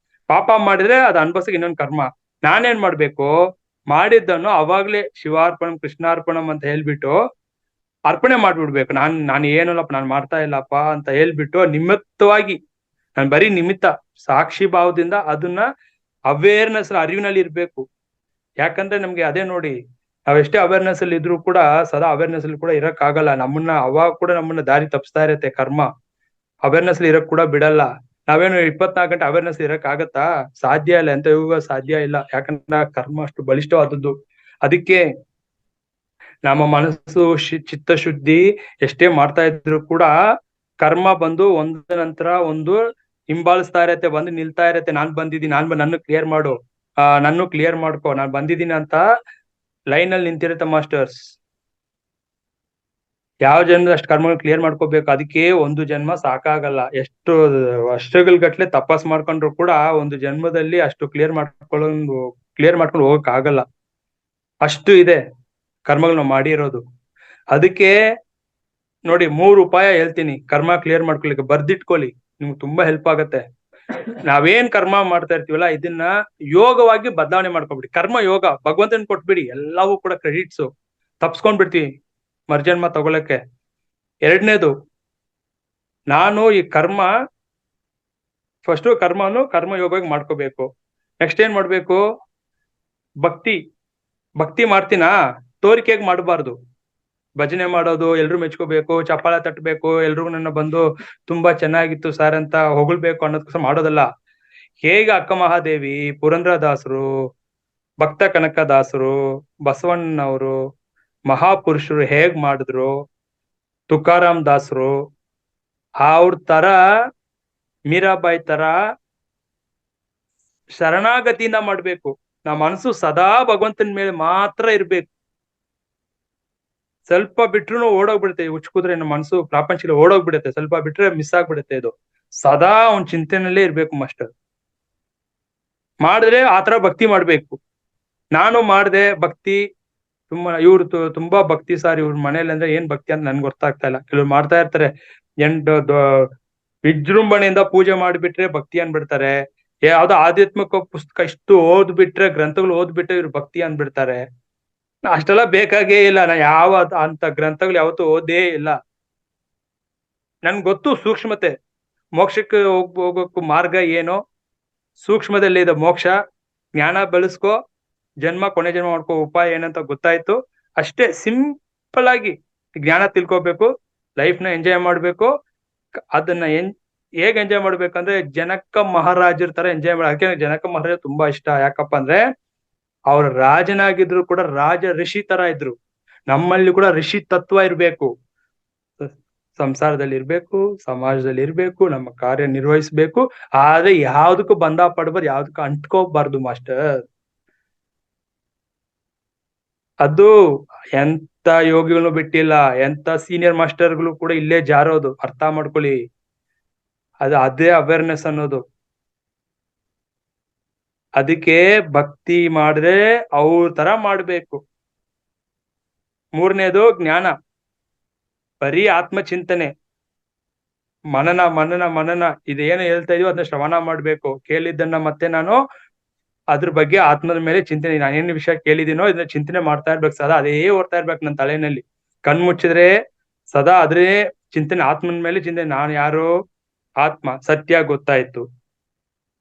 ಪಾಪ ಮಾಡಿದ್ರೆ ಅದು ಅನ್ಭವಿಸಕ್ ಇನ್ನೊಂದು ಕರ್ಮ. ನಾನೇನ್ ಮಾಡ್ಬೇಕು, ಮಾಡಿದ್ದನ್ನು ಅವಾಗ್ಲೇ ಶಿವಾರ್ಪಣಂ ಕೃಷ್ಣಾರ್ಪಣಂ ಅಂತ ಹೇಳ್ಬಿಟ್ಟು ಅರ್ಪಣೆ ಮಾಡ್ಬಿಡ್ಬೇಕು. ನಾನು ಏನಲ್ಲಪ್ಪ, ನಾನು ಮಾಡ್ತಾ ಇಲ್ಲಪ್ಪ ಅಂತ ಹೇಳ್ಬಿಟ್ಟು ನಿಮಿತ್ತವಾಗಿ, ನಾನು ಬರೀ ನಿಮಿತ್ತ ಸಾಕ್ಷಿ ಭಾವದಿಂದ ಅದನ್ನ ಅವೇರ್ನೆಸ್ ಅರಿವಿನಲ್ಲಿ ಇರ್ಬೇಕು. ಯಾಕಂದ್ರೆ ನಮ್ಗೆ ಅದೇ ನೋಡಿ, ನಾವೆಷ್ಟೇ ಅವೇರ್ನೆಸ್ ಅಲ್ಲಿ ಇದ್ರು ಕೂಡ ಸದಾ ಅವೇರ್ನೆಸ್ ಅಲ್ಲಿ ಕೂಡ ಇರಕ್ ಆಗಲ್ಲ. ಅವಾಗ ಕೂಡ ನಮ್ಮನ್ನ ದಾರಿ ತಪ್ಪಿಸ್ತಾ ಇರತ್ತೆ ಕರ್ಮ. ಅವೇರ್ನೆಸ್ ಅಲ್ಲಿ ಇರಕ್ ಕೂಡ ಬಿಡಲ್ಲ. ನಾವೇನು 24 ಗಂಟೆ ಅವೇರ್ನೆಸ್ ಇರಕ್ ಆಗತ್ತಾ? ಸಾಧ್ಯ ಇಲ್ಲ, ಎಂತ ಇವಾಗ ಸಾಧ್ಯ ಇಲ್ಲ. ಯಾಕಂದ್ರೆ ಕರ್ಮ ಅಷ್ಟು ಬಲಿಷ್ಠವಾದದ್ದು. ಅದಕ್ಕೆ ನಮ್ಮ ಮನಸ್ಸು ಚಿತ್ತಶುದ್ಧಿ ಎಷ್ಟೇ ಮಾಡ್ತಾ ಇದ್ರು ಕೂಡ ಕರ್ಮ ಬಂದು ಒಂದ ನಂತರ ಒಂದು ಹಿಂಬಾಲಿಸ್ತಾ ಇರತ್ತೆ, ಬಂದು ನಿಲ್ತಾ ಇರತ್ತೆ. ನಾನ್ ಬಂದಿದ್ದೀನಿ, ನನ್ನ ಕ್ಲಿಯರ್ ಮಾಡು, ನನ್ನ ಕ್ಲಿಯರ್ ಮಾಡ್ಕೊ, ನಾನ್ ಬಂದಿದ್ದೀನಿ ಅಂತ ಲೈನ್ ಅಲ್ಲಿ ನಿಂತಿರತ್ತೆ ಮಾಸ್ಟರ್ಸ್. ಯಾವ ಜನ್ಮ ಅಷ್ಟು ಕರ್ಮಗಳು ಕ್ಲಿಯರ್ ಮಾಡ್ಕೋಬೇಕು. ಅದಕ್ಕೆ ಒಂದು ಜನ್ಮ ಸಾಕಾಗಲ್ಲ. ಎಷ್ಟು ವರ್ಷಗಳ ಗಟ್ಲೆ ತಪಸ್ ಮಾಡ್ಕೊಂಡ್ರು ಕೂಡ ಒಂದು ಜನ್ಮದಲ್ಲಿ ಅಷ್ಟು ಕ್ಲಿಯರ್ ಮಾಡ್ಕೊಂಡು ಹೋಗಕ್ ಆಗಲ್ಲ. ಅಷ್ಟು ಇದೆ ಕರ್ಮಗಳು ನಾವು ಮಾಡಿರೋದು. ಅದಕ್ಕೆ ನೋಡಿ, 3 ಉಪಾಯ ಹೇಳ್ತೀನಿ ಕರ್ಮ ಕ್ಲಿಯರ್ ಮಾಡ್ಕೊಳಿಕ್ಕೆ, ಬರ್ದಿಟ್ಕೊಳ್ಳಿ, ನಿಮ್ಗೆ ತುಂಬಾ ಹೆಲ್ಪ್ ಆಗತ್ತೆ. ನಾವೇನ್ ಕರ್ಮ ಮಾಡ್ತಾ ಇರ್ತೀವಲ್ಲ ಇದನ್ನ ಯೋಗವಾಗಿ ಬದಲಾವಣೆ ಮಾಡ್ಕೊಬಿಡಿ. ಕರ್ಮ ಯೋಗ ಭಗವಂತನ್ ಕೊಟ್ಬಿಡಿ, ಎಲ್ಲವೂ ಕೂಡ ಕ್ರೆಡಿಟ್ಸ್ ತಪ್ಸ್ಕೊಂಡ್ಬಿಡ್ತೀವಿ ಮರ್ಜನ್ಮ ತಗೊಳಕ್ಕೆ. 2ನೇದು, ನಾನು ಈ ಫಸ್ಟ್ ಕರ್ಮ ಯೋಗವಾಗಿ ಮಾಡ್ಕೋಬೇಕು. ನೆಕ್ಸ್ಟ್ ಏನ್ ಮಾಡ್ಬೇಕು, ಭಕ್ತಿ ಮಾಡ್ತೀನಾ, ತೋರಿಕೆಗೆ ಮಾಡಬಾರ್ದು. ಭಜನೆ ಮಾಡೋದು, ಎಲ್ರು ಮೆಚ್ಕೋಬೇಕು, ಚಪ್ಪಾಳೆ ತಟ್ಟಬೇಕು, ಎಲ್ರಿಗೂ ನನ್ನ ಬಂದು ತುಂಬಾ ಚೆನ್ನಾಗಿತ್ತು ಸರ್ ಅಂತ ಹೊಗಳ್ಬೇಕು ಅನ್ನೋದಕ್ಕೋಸ್ಕರ ಮಾಡೋದಲ್ಲ. ಹೇಗೆ ಅಕ್ಕ ಮಹಾದೇವಿ, ಪುರಂದ್ರದಾಸರು, ಭಕ್ತ ಕನಕದಾಸರು, ಬಸವಣ್ಣನವರು, ಮಹಾಪುರುಷರು ಹೇಗ್ ಮಾಡಿದ್ರು, ತುಕಾರಾಮ್ ದಾಸರು, ಅವ್ರ ತರ ಮೀರಾಬಾಯಿ ತರ ಶರಣಾಗತಿಯಿಂದ ಮಾಡ್ಬೇಕು. ನಮ್ಮ ಮನಸ್ಸು ಸದಾ ಭಗವಂತನ ಮೇಲೆ ಮಾತ್ರ ಇರ್ಬೇಕು. ಸ್ವಲ್ಪ ಬಿಟ್ರು ಓಡೋಗ್ಬಿಡುತ್ತೆ. ಉಚ್ಕುದ್ರೆ ನಮ್ಮ ಮನಸ್ಸು ಪ್ರಾಪಂಚಿಕ ಓಡೋಗ್ಬಿಡುತ್ತೆ. ಸ್ವಲ್ಪ ಬಿಟ್ರೆ ಮಿಸ್ ಆಗ್ಬಿಡುತ್ತೆ. ಇದು ಸದಾ ಅವ್ನ ಚಿಂತನೆಯಲ್ಲೇ ಇರ್ಬೇಕು ಮಾಸ್ಟರ್. ಮಾಡಿದ್ರೆ ಆತರ ಭಕ್ತಿ ಮಾಡ್ಬೇಕು. ನಾನು ಮಾಡ್ದೆ ಭಕ್ತಿ, ಇವ್ರು ತುಂಬಾ ಭಕ್ತಿ ಸಾರ್ ಇವ್ರ ಮನೇಲಿ ಅಂದ್ರೆ ಏನ್ ಭಕ್ತಿ ಅಂತ ನನ್ಗೆ ಗೊತ್ತಾಗ್ತಾ ಇಲ್ಲ. ಕೆಲವ್ರು ಮಾಡ್ತಾ ಇರ್ತಾರೆ, ವಿಜೃಂಭಣೆಯಿಂದ ಪೂಜೆ ಮಾಡ್ಬಿಟ್ರೆ ಭಕ್ತಿ ಅನ್ಬಿಡ್ತಾರೆ. ಯಾವ್ದೋ ಆಧ್ಯಾತ್ಮಿಕ ಪುಸ್ತಕ ಇಷ್ಟು ಓದ್ಬಿಟ್ರೆ, ಗ್ರಂಥಗಳು ಓದ್ಬಿಟ್ರೆ ಇವ್ರು ಭಕ್ತಿ ಅನ್ಬಿಡ್ತಾರೆ. ಅಷ್ಟೆಲ್ಲ ಬೇಕಾಗೇ ಇಲ್ಲ. ನಾ ಅಂತ ಗ್ರಂಥಗಳು ಯಾವತ್ತೂ ಓದೇ ಇಲ್ಲ. ನನ್ಗೆ ಗೊತ್ತು ಸೂಕ್ಷ್ಮತೆ, ಮೋಕ್ಷಕ್ಕೆ ಹೋಗೋಕ್ಕೂ ಮಾರ್ಗ ಏನೋ, ಸೂಕ್ಷ್ಮದಲ್ಲಿ ಇದೆ ಮೋಕ್ಷ. ಜ್ಞಾನ ಬೆಳೆಸ್ಕೊ, ಕೊನೆ ಜನ್ಮ ಮಾಡ್ಕೋ, ಉಪಾಯ ಏನಂತ ಗೊತ್ತಾಯ್ತು. ಅಷ್ಟೇ ಸಿಂಪಲ್ ಆಗಿ ಜ್ಞಾನ ತಿಳ್ಕೊಬೇಕು, ಲೈಫ್ ನ ಎಂಜಾಯ್ ಮಾಡ್ಬೇಕು. ಅದನ್ನ ಹೇಗ್ ಎಂಜಾಯ್ ಮಾಡ್ಬೇಕಂದ್ರೆ ಜನಕ ಮಹಾರಾಜರ ತರ ಎಂಜಾಯ್ ಮಾಡ. ಯಾಕೆ ಜನಕ ಮಹಾರಾಜ ತುಂಬಾ ಇಷ್ಟ, ಯಾಕಪ್ಪ ಅಂದ್ರೆ ಅವ್ರ ರಾಜನಾಗಿದ್ರು ಕೂಡ ರಾಜ ಋಷಿ ತರ ಇದ್ರು. ನಮ್ಮಲ್ಲಿ ಕೂಡ ಋಷಿ ತತ್ವ ಇರ್ಬೇಕು, ಸಂಸಾರದಲ್ಲಿ ಇರ್ಬೇಕು, ಸಮಾಜದಲ್ಲಿ ಇರ್ಬೇಕು, ನಮ್ಮ ಕಾರ್ಯ ನಿರ್ವಹಿಸ್ಬೇಕು. ಆದ್ರೆ ಯಾವ್ದಕ್ಕೂ ಬಂಧ ಪಡ್ಬಾರ್ದು, ಯಾವ್ದಕ್ಕೂ ಅಂಟ್ಕೋಬಾರ್ದು ಮಾಸ್ಟರ್. ಅದು ಎಂತ ಯೋಗಿಗಳು ಬಿಟ್ಟಿಲ್ಲ, ಎಂತ ಸೀನಿಯರ್ ಮಾಸ್ಟರ್ಗಳು ಕೂಡ ಇಲ್ಲೇ ಜಾರೋದು, ಅರ್ಥ ಮಾಡ್ಕೊಳ್ಳಿ. ಅದೇ ಅವೇರ್ನೆಸ್ ಅನ್ನೋದು. ಅದಕ್ಕೆ ಭಕ್ತಿ ಮಾಡಿದ್ರೆ ಅವ್ರ ತರ ಮಾಡ್ಬೇಕು. ಮೂರನೇದು ಜ್ಞಾನ, ಬರೀ ಆತ್ಮಚಿಂತನೆ, ಮನನ ಮನನ ಮನನ. ಇದೇನು ಹೇಳ್ತಾ ಇದೀವೋ ಅದನ್ನ ಶ್ರವಣ ಮಾಡ್ಬೇಕು. ಕೇಳಿದ್ದನ್ನ ಮತ್ತೆ ನಾನು ಅದ್ರ ಬಗ್ಗೆ ಆತ್ಮದ ಮೇಲೆ ಚಿಂತನೆ, ನಾನೇನು ವಿಷಯ ಕೇಳಿದೀನೋ ಇದನ್ನ ಚಿಂತನೆ ಮಾಡ್ತಾ ಇರ್ಬೇಕು ಸದಾ. ಅದೇ ಓಡ್ತಾ ಇರ್ಬೇಕು ನನ್ನ ತಲೆನಲ್ಲಿ. ಕಣ್ ಮುಚ್ಚಿದ್ರೆ ಸದಾ ಅದ್ರೆ ಚಿಂತನೆ, ಆತ್ಮನ ಮೇಲೆ ಚಿಂತನೆ. ನಾನು ಯಾರು? ಆತ್ಮ. ಸತ್ಯ ಗೊತ್ತಾಯ್ತು,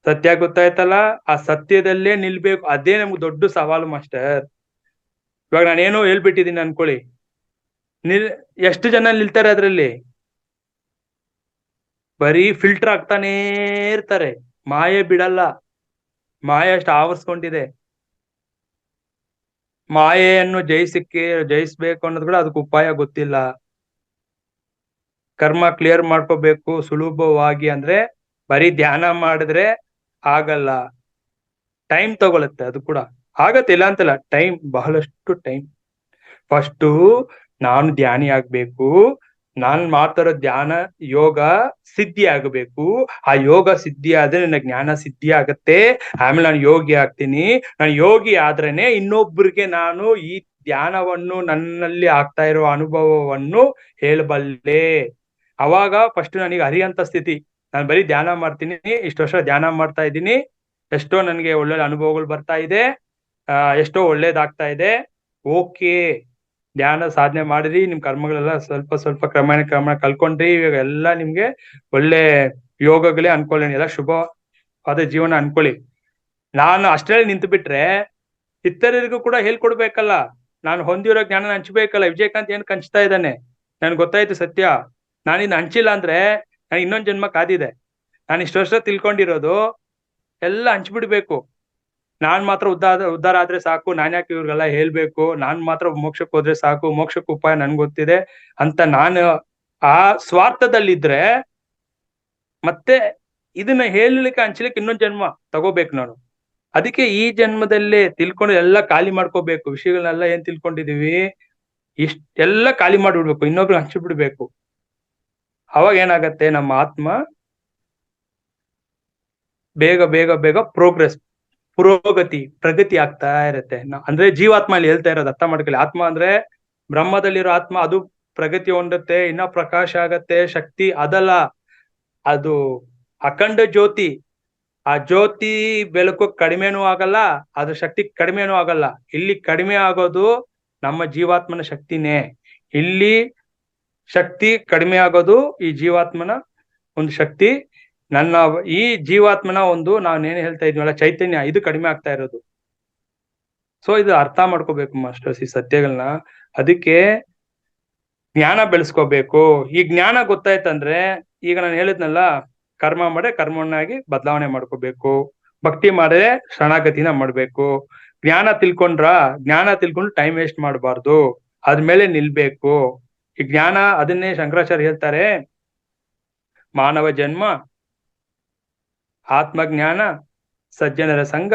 ಸತ್ಯ ಗೊತ್ತಾಯ್ತಲ್ಲ, ಆ ಸತ್ಯದಲ್ಲೇ ನಿಲ್ಬೇಕು. ಅದೇ ನಮ್ಗೆ ದೊಡ್ಡ ಸವಾಲು ಮಾಸ್ಟರ್. ಇವಾಗ ನಾನೇನೋ ಹೇಳ್ಬಿಟ್ಟಿದೀನಿ ಅನ್ಕೊಳ್ಳಿ, ಎಷ್ಟು ಜನ ನಿಲ್ತಾರೆ ಅದ್ರಲ್ಲಿ? ಬರೀ ಫಿಲ್ಟರ್ ಆಗ್ತಾನೇ ಇರ್ತಾರೆ. ಮಾಯೆ ಬಿಡಲ್ಲ, ಮಾಯೆ ಅಷ್ಟು ಆವರಿಸ್ಕೊಂಡಿದೆ. ಮಾಯೆಯನ್ನು ಜಯಿಸ್ಬೇಕು ಅನ್ನೋದು ಕೂಡ ಅದಕ್ಕೆ ಉಪಾಯ ಗೊತ್ತಿಲ್ಲ. ಕರ್ಮ ಕ್ಲಿಯರ್ ಮಾಡ್ಕೋಬೇಕು ಸುಲಭವಾಗಿ ಅಂದ್ರೆ ಬರೀ ಧ್ಯಾನ ಮಾಡಿದ್ರೆ ಆಗಲ್ಲ, ಟೈಮ್ ತಗೊಳುತ್ತೆ. ಅದು ಕೂಡ ಆಗತ್ತೆ, ಇಲ್ಲ ಅಂತಲ್ಲ, ಟೈಮ್, ಬಹಳಷ್ಟು ಟೈಮ್. ಫಸ್ಟು ನಾನು ಧ್ಯಾನಿ ಆಗ್ಬೇಕು, ನಾನ್ ಮಾಡ್ತಾರೋ ಧ್ಯಾನ ಯೋಗ ಸಿದ್ಧಿ ಆಗಬೇಕು. ಆ ಯೋಗ ಸಿದ್ಧಿ ಆದ್ರೆ ನನ್ನ ಜ್ಞಾನ ಸಿದ್ಧಿ ಆಗತ್ತೆ. ಆಮೇಲೆ ನಾನು ಯೋಗಿ ಆಗ್ತೀನಿ. ನಾನು ಯೋಗಿ ಆದ್ರೇನೆ ಇನ್ನೊಬ್ಬರಿಗೆ ನಾನು ಈ ಧ್ಯಾನವನ್ನು, ನನ್ನಲ್ಲಿ ಆಗ್ತಾ ಇರೋ ಅನುಭವವನ್ನು ಹೇಳಬಲ್ಲೆ. ಅವಾಗ ಫಸ್ಟ್ ನನಗೆ ಅರಿಯಂತ ಸ್ಥಿತಿ. ನಾನು ಬರೀ ಧ್ಯಾನ ಮಾಡ್ತೀನಿ, ಇಷ್ಟು ವರ್ಷ ಧ್ಯಾನ ಮಾಡ್ತಾ ಇದ್ದೀನಿ, ಎಷ್ಟೋ ನನಗೆ ಒಳ್ಳೊಳ್ಳೆ ಅನುಭವಗಳು ಬರ್ತಾ ಇದೆ, ಎಷ್ಟೋ ಒಳ್ಳೇದಾಗ್ತಾ ಇದೆ. ಓಕೆ, ಧ್ಯಾನ ಸಾಧನೆ ಮಾಡಿದ್ರಿ, ನಿಮ್ ಕರ್ಮಗಳೆಲ್ಲ ಸ್ವಲ್ಪ ಸ್ವಲ್ಪ ಕ್ರಮೇಣ ಕಲ್ಕೊಂಡ್ರಿ, ಇವಾಗ ಎಲ್ಲ ನಿಮ್ಗೆ ಒಳ್ಳೆ ಯೋಗಗಳೇ ಅನ್ಕೊಳ್ಳಿ, ಎಲ್ಲ ಶುಭವಾದ ಜೀವನ ಅನ್ಕೊಳ್ಳಿ. ನಾನು ಅಷ್ಟೇ ನಿಂತು ಬಿಟ್ರೆ ಇತರರಿಗೂ ಕೂಡ ಹೇಳ್ಕೊಡ್ಬೇಕಲ್ಲ, ನಾನು ಹೊಂದಿರೋ ಜ್ಞಾನ ಹಂಚ್ಬೇಕಲ್ಲ. ವಿಜಯಕಾಂತ್ ಏನ್ ಹಂಚ್ತಾ ಇದ್ದಾನೆ, ನನ್ಗೆ ಗೊತ್ತಾಯ್ತು ಸತ್ಯ. ನಾನಿನ್ ಹಂಚಿಲ್ಲ ಅಂದ್ರೆ ನಾನು ಇನ್ನೊಂದ್ ಜನ್ಮ ಕಾದಿದೆ. ನಾನು ಇಷ್ಟು ವರ್ಷ ತಿಳ್ಕೊಂಡಿರೋದು ಎಲ್ಲ ಹಂಚ್ಬಿಡ್ಬೇಕು. ನಾನ್ ಮಾತ್ರ ಉದ್ಧಾರ ಆದ್ರೆ ಸಾಕು, ನಾನ್ ಯಾಕೆ ಇವ್ರಿಗೆಲ್ಲ ಹೇಳ್ಬೇಕು, ನಾನ್ ಮಾತ್ರ ಮೋಕ್ಷಕ್ಕೆ ಹೋದ್ರೆ ಸಾಕು, ಮೋಕ್ಷಕ್ಕೆ ಉಪಾಯ ನನ್ಗೆ ಗೊತ್ತಿದೆ ಅಂತ ನಾನು ಆ ಸ್ವಾರ್ಥದಲ್ಲಿದ್ರೆ ಮತ್ತೆ ಇದನ್ನ ಹೇಳಲಿಕ್ಕೆ ಹಂಚ್ಲಿಕ್ಕೆ ಇನ್ನೊಂದ್ ಜನ್ಮ ತಗೋಬೇಕು ನಾನು. ಅದಕ್ಕೆ ಈ ಜನ್ಮದಲ್ಲೇ ತಿಳ್ಕೊಂಡು ಎಲ್ಲ ಖಾಲಿ ಮಾಡ್ಕೋಬೇಕು. ವಿಷಯಗಳನ್ನೆಲ್ಲ ಏನ್ ತಿಳ್ಕೊಂಡಿದೀವಿ ಎಲ್ಲ ಖಾಲಿ ಮಾಡ್ಬಿಡ್ಬೇಕು, ಇನ್ನೊಬ್ರು ಹಂಚ್ಬಿಡ್ಬೇಕು. ಅವಾಗ ಏನಾಗತ್ತೆ, ನಮ್ಮ ಆತ್ಮ ಬೇಗ ಬೇಗ ಬೇಗ ಪ್ರಗತಿ ಆಗ್ತಾ ಇರತ್ತೆ. ಅಂದ್ರೆ ಜೀವಾತ್ಮ ಅಲ್ಲಿ ಹೇಳ್ತಾ ಇರೋದು ಅರ್ಥ ಮಾಡ್ಕೊಳ್ಳಿ. ಆತ್ಮ ಅಂದ್ರೆ ಬ್ರಹ್ಮದಲ್ಲಿರೋ ಆತ್ಮ, ಅದು ಪ್ರಗತಿ ಹೊಂದುತ್ತೆ, ಇನ್ನ ಪ್ರಕಾಶ ಆಗತ್ತೆ, ಶಕ್ತಿ ಅದಲ್ಲ, ಅದು ಅಖಂಡ ಜ್ಯೋತಿ. ಆ ಜ್ಯೋತಿ ಬೆಳಕು ಕಡಿಮೆನೂ ಆಗಲ್ಲ, ಅದ್ರ ಶಕ್ತಿ ಕಡಿಮೆನೂ ಆಗಲ್ಲ. ಇಲ್ಲಿ ಕಡಿಮೆ ಆಗೋದು ನಮ್ಮ ಜೀವಾತ್ಮನ ಶಕ್ತಿನೇ. ಇಲ್ಲಿ ಶಕ್ತಿ ಕಡಿಮೆ ಆಗೋದು ಈ ಜೀವಾತ್ಮನ ಒಂದು ಶಕ್ತಿ. ನನ್ನ ಈ ಜೀವಾತ್ಮನ ಒಂದು ನಾವೇನ್ ಹೇಳ್ತಾ ಇದ್ವಲ್ಲ ಚೈತನ್ಯ, ಇದು ಕಡಿಮೆ ಆಗ್ತಾ ಇರೋದು. ಸೊ ಇದು ಅರ್ಥ ಮಾಡ್ಕೋಬೇಕು ಮಾಸ್ಟರ್ಸ್ ಈ ಸತ್ಯಗಳನ್ನ. ಅದಕ್ಕೆ ಜ್ಞಾನ ಬೆಳೆಸ್ಕೋಬೇಕು. ಈ ಜ್ಞಾನ ಗೊತ್ತಾಯ್ತಂದ್ರೆ ಈಗ ನಾನು ಹೇಳಿದ್ನಲ್ಲ, ಕರ್ಮ ಮಾಡೇ ಕರ್ಮವನ್ನಾಗಿ ಬದಲಾವಣೆ ಮಾಡ್ಕೋಬೇಕು, ಭಕ್ತಿ ಮಾಡಿದ್ರೆ ಶರಣಾಗತಿನ ಮಾಡ್ಬೇಕು. ಜ್ಞಾನ ತಿಳ್ಕೊಂಡು ಟೈಮ್ ವೇಸ್ಟ್ ಮಾಡಬಾರ್ದು, ಅದ್ಮೇಲೆ ನಿಲ್ಬೇಕು. ಈ ಜ್ಞಾನ, ಅದನ್ನೇ ಶಂಕರಾಚಾರ್ಯ ಹೇಳ್ತಾರೆ, ಮಾನವ ಜನ್ಮ, ಆತ್ಮಜ್ಞಾನ, ಸಜ್ಜನರ ಸಂಘ,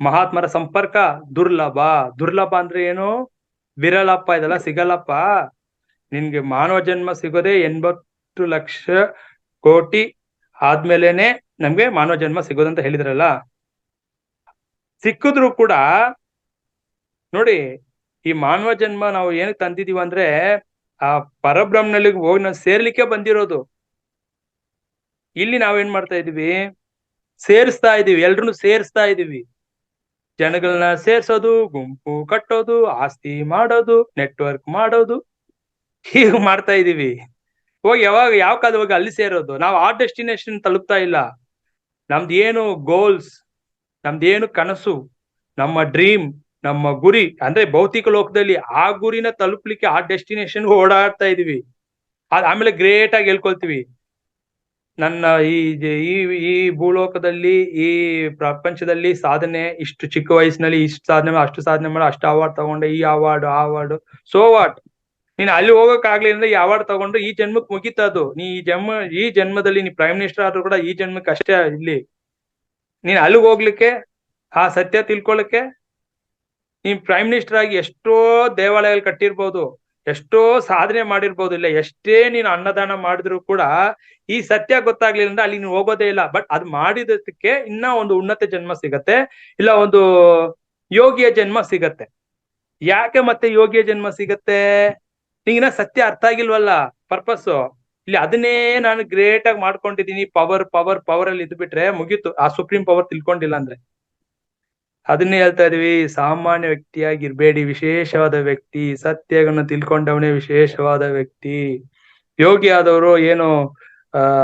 ಮಹಾತ್ಮರ ಸಂಪರ್ಕ ದುರ್ಲಭ. ದುರ್ಲಭ ಅಂದ್ರೆ ಏನು? ವಿರಳಪ್ಪ, ಇದೆಲ್ಲ ಸಿಗಲ್ಲಪ್ಪ. ನಿನ್ಗೆ ಮಾನವ ಜನ್ಮ ಸಿಗೋದೇ 80 ಲಕ್ಷ ಕೋಟಿ ಆದ್ಮೇಲೆನೆ ನಮ್ಗೆ ಮಾನವ ಜನ್ಮ ಸಿಗೋದಂತ ಹೇಳಿದ್ರಲ್ಲ. ಸಿಕ್ಕಿದ್ರು ಕೂಡ ನೋಡಿ, ಈ ಮಾನವ ಜನ್ಮ ನಾವು ಏನಕ್ಕೆ ತಂದಿದೀವಿ ಅಂದ್ರೆ ಆ ಪರಬ್ರಹ್ಮನಲ್ಲಿ ಹೋಗಿ ನಾವು ಸೇರ್ಲಿಕ್ಕೆ ಬಂದಿರೋದು. ಇಲ್ಲಿ ನಾವೇನ್ ಮಾಡ್ತಾ ಇದೀವಿ, ಸೇರಿಸ್ತಾ ಇದೀವಿ, ಎಲ್ರನ್ನು ಸೇರಿಸ್ತಾ ಇದೀವಿ. ಜನಗಳನ್ನ ಸೇರ್ಸೋದು, ಗುಂಪು ಕಟ್ಟೋದು, ಆಸ್ತಿ ಮಾಡೋದು, ನೆಟ್ವರ್ಕ್ ಮಾಡೋದು, ಹೀಗೆ ಮಾಡ್ತಾ ಇದೀವಿ. ಹೋಗಿ ಯಾವ ಕಾಲದ ಹೋಗಿ ಅಲ್ಲಿ ಸೇರೋದು? ನಾವು ಆ ಡೆಸ್ಟಿನೇಷನ್ ತಲುಪ್ತಾ ಇಲ್ಲ. ನಮ್ದು ಏನು ಗೋಲ್ಸ್, ನಮ್ದೇನು ಕನಸು, ನಮ್ಮ ಡ್ರೀಮ್, ನಮ್ಮ ಗುರಿ ಅಂದ್ರೆ ಭೌತಿಕ ಲೋಕದಲ್ಲಿ ಆ ಗುರಿನ ತಲುಪ್ಲಿಕ್ಕೆ ಆ ಡೆಸ್ಟಿನೇಷನ್ ಓಡಾಡ್ತಾ ಇದೀವಿ. ಆಮೇಲೆ ಗ್ರೇಟ್ ಆಗಿ ಹೇಳ್ಕೊಳ್ತೀವಿ, ನನ್ನ ಈ ಭೂಲೋಕದಲ್ಲಿ, ಈ ಪ್ರಪಂಚದಲ್ಲಿ ಸಾಧನೆ ಇಷ್ಟು ಚಿಕ್ಕ ವಯಸ್ಸಿನಲ್ಲಿ ಇಷ್ಟು ಸಾಧನೆ, ಅಷ್ಟು ಸಾಧನೆ ಮಾಡಿ, ಅಷ್ಟು ಅವಾರ್ಡ್ ತಗೊಂಡೆ, ಈ ಅವಾರ್ಡ್ ಆ ಅವಾರ್ಡ್. So what? ನೀನ್ ಅಲ್ಲಿ ಹೋಗಕ್ ಆಗ್ಲಿಲ್ಲ ಅಂದ್ರೆ ಈ ಅವಾರ್ಡ್ ತಗೊಂಡ್ರೆ ಈ ಜನ್ಮಕ್ ಮುಗಿತದು. ನೀ ಈ ಜನ್ಮದಲ್ಲಿ ನೀ ಪ್ರೈಮ್ ಮಿನಿಸ್ಟರ್ ಆದ್ರೂ ಕೂಡ ಈ ಜನ್ಮಕ್ಕೆ ಅಷ್ಟೇ. ಇಲ್ಲಿ ನೀನ್ ಅಲ್ಲಿಗೆ ಹೋಗ್ಲಿಕ್ಕೆ, ಆ ಸತ್ಯ ತಿಳ್ಕೊಳಕ್ಕೆ, ನೀನ್ ಪ್ರೈಮ್ ಮಿನಿಸ್ಟರ್ ಆಗಿ ಎಷ್ಟೋ ದೇವಾಲಯಗಳು ಕಟ್ಟಿರ್ಬೋದು, ಎಷ್ಟೋ ಸಾಧನೆ ಮಾಡಿರ್ಬೋದು, ಇಲ್ಲ ಎಷ್ಟೇ ನೀನು ಅನ್ನದಾನ ಮಾಡಿದ್ರು ಕೂಡ ಈ ಸತ್ಯ ಗೊತ್ತಾಗ್ಲಿಲ್ಲ ಅಂದ್ರೆ ಅಲ್ಲಿ ನೀನು ಹೋಗೋದೇ ಇಲ್ಲ. ಬಟ್ ಅದ್ ಮಾಡಿದಕ್ಕೆ ಇನ್ನ ಒಂದು ಉನ್ನತ ಜನ್ಮ ಸಿಗತ್ತೆ, ಇಲ್ಲ ಒಂದು ಯೋಗಿಯ ಜನ್ಮ ಸಿಗತ್ತೆ. ಯಾಕೆ ಮತ್ತೆ ಯೋಗಿಯ ಜನ್ಮ ಸಿಗತ್ತೆ? ನೀಗಿನ ಸತ್ಯ ಅರ್ಥ ಆಗಿಲ್ವಲ್ಲ, ಪರ್ಪಸ್. ಇಲ್ಲಿ ಅದನ್ನೇ ನಾನು ಗ್ರೇಟ್ ಆಗಿ ಮಾಡ್ಕೊಂಡಿದೀನಿ, ಪವರ್ ಅಲ್ಲಿ ಇದ್ಬಿಟ್ರೆ ಮುಗೀತು. ಆ ಸುಪ್ರೀಂ ಪವರ್ ತಿಳ್ಕೊಂಡಿಲ್ಲ ಅಂದ್ರೆ ಅದನ್ನೇ ಹೇಳ್ತಾ ಇದೀವಿ, ಸಾಮಾನ್ಯ ವ್ಯಕ್ತಿಯಾಗಿರ್ಬೇಡಿ, ವಿಶೇಷವಾದ ವ್ಯಕ್ತಿ. ಸತ್ಯವನ್ನು ತಿಳ್ಕೊಂಡವನೇ ವಿಶೇಷವಾದ ವ್ಯಕ್ತಿ. ಯೋಗಿ ಆದವರು ಏನು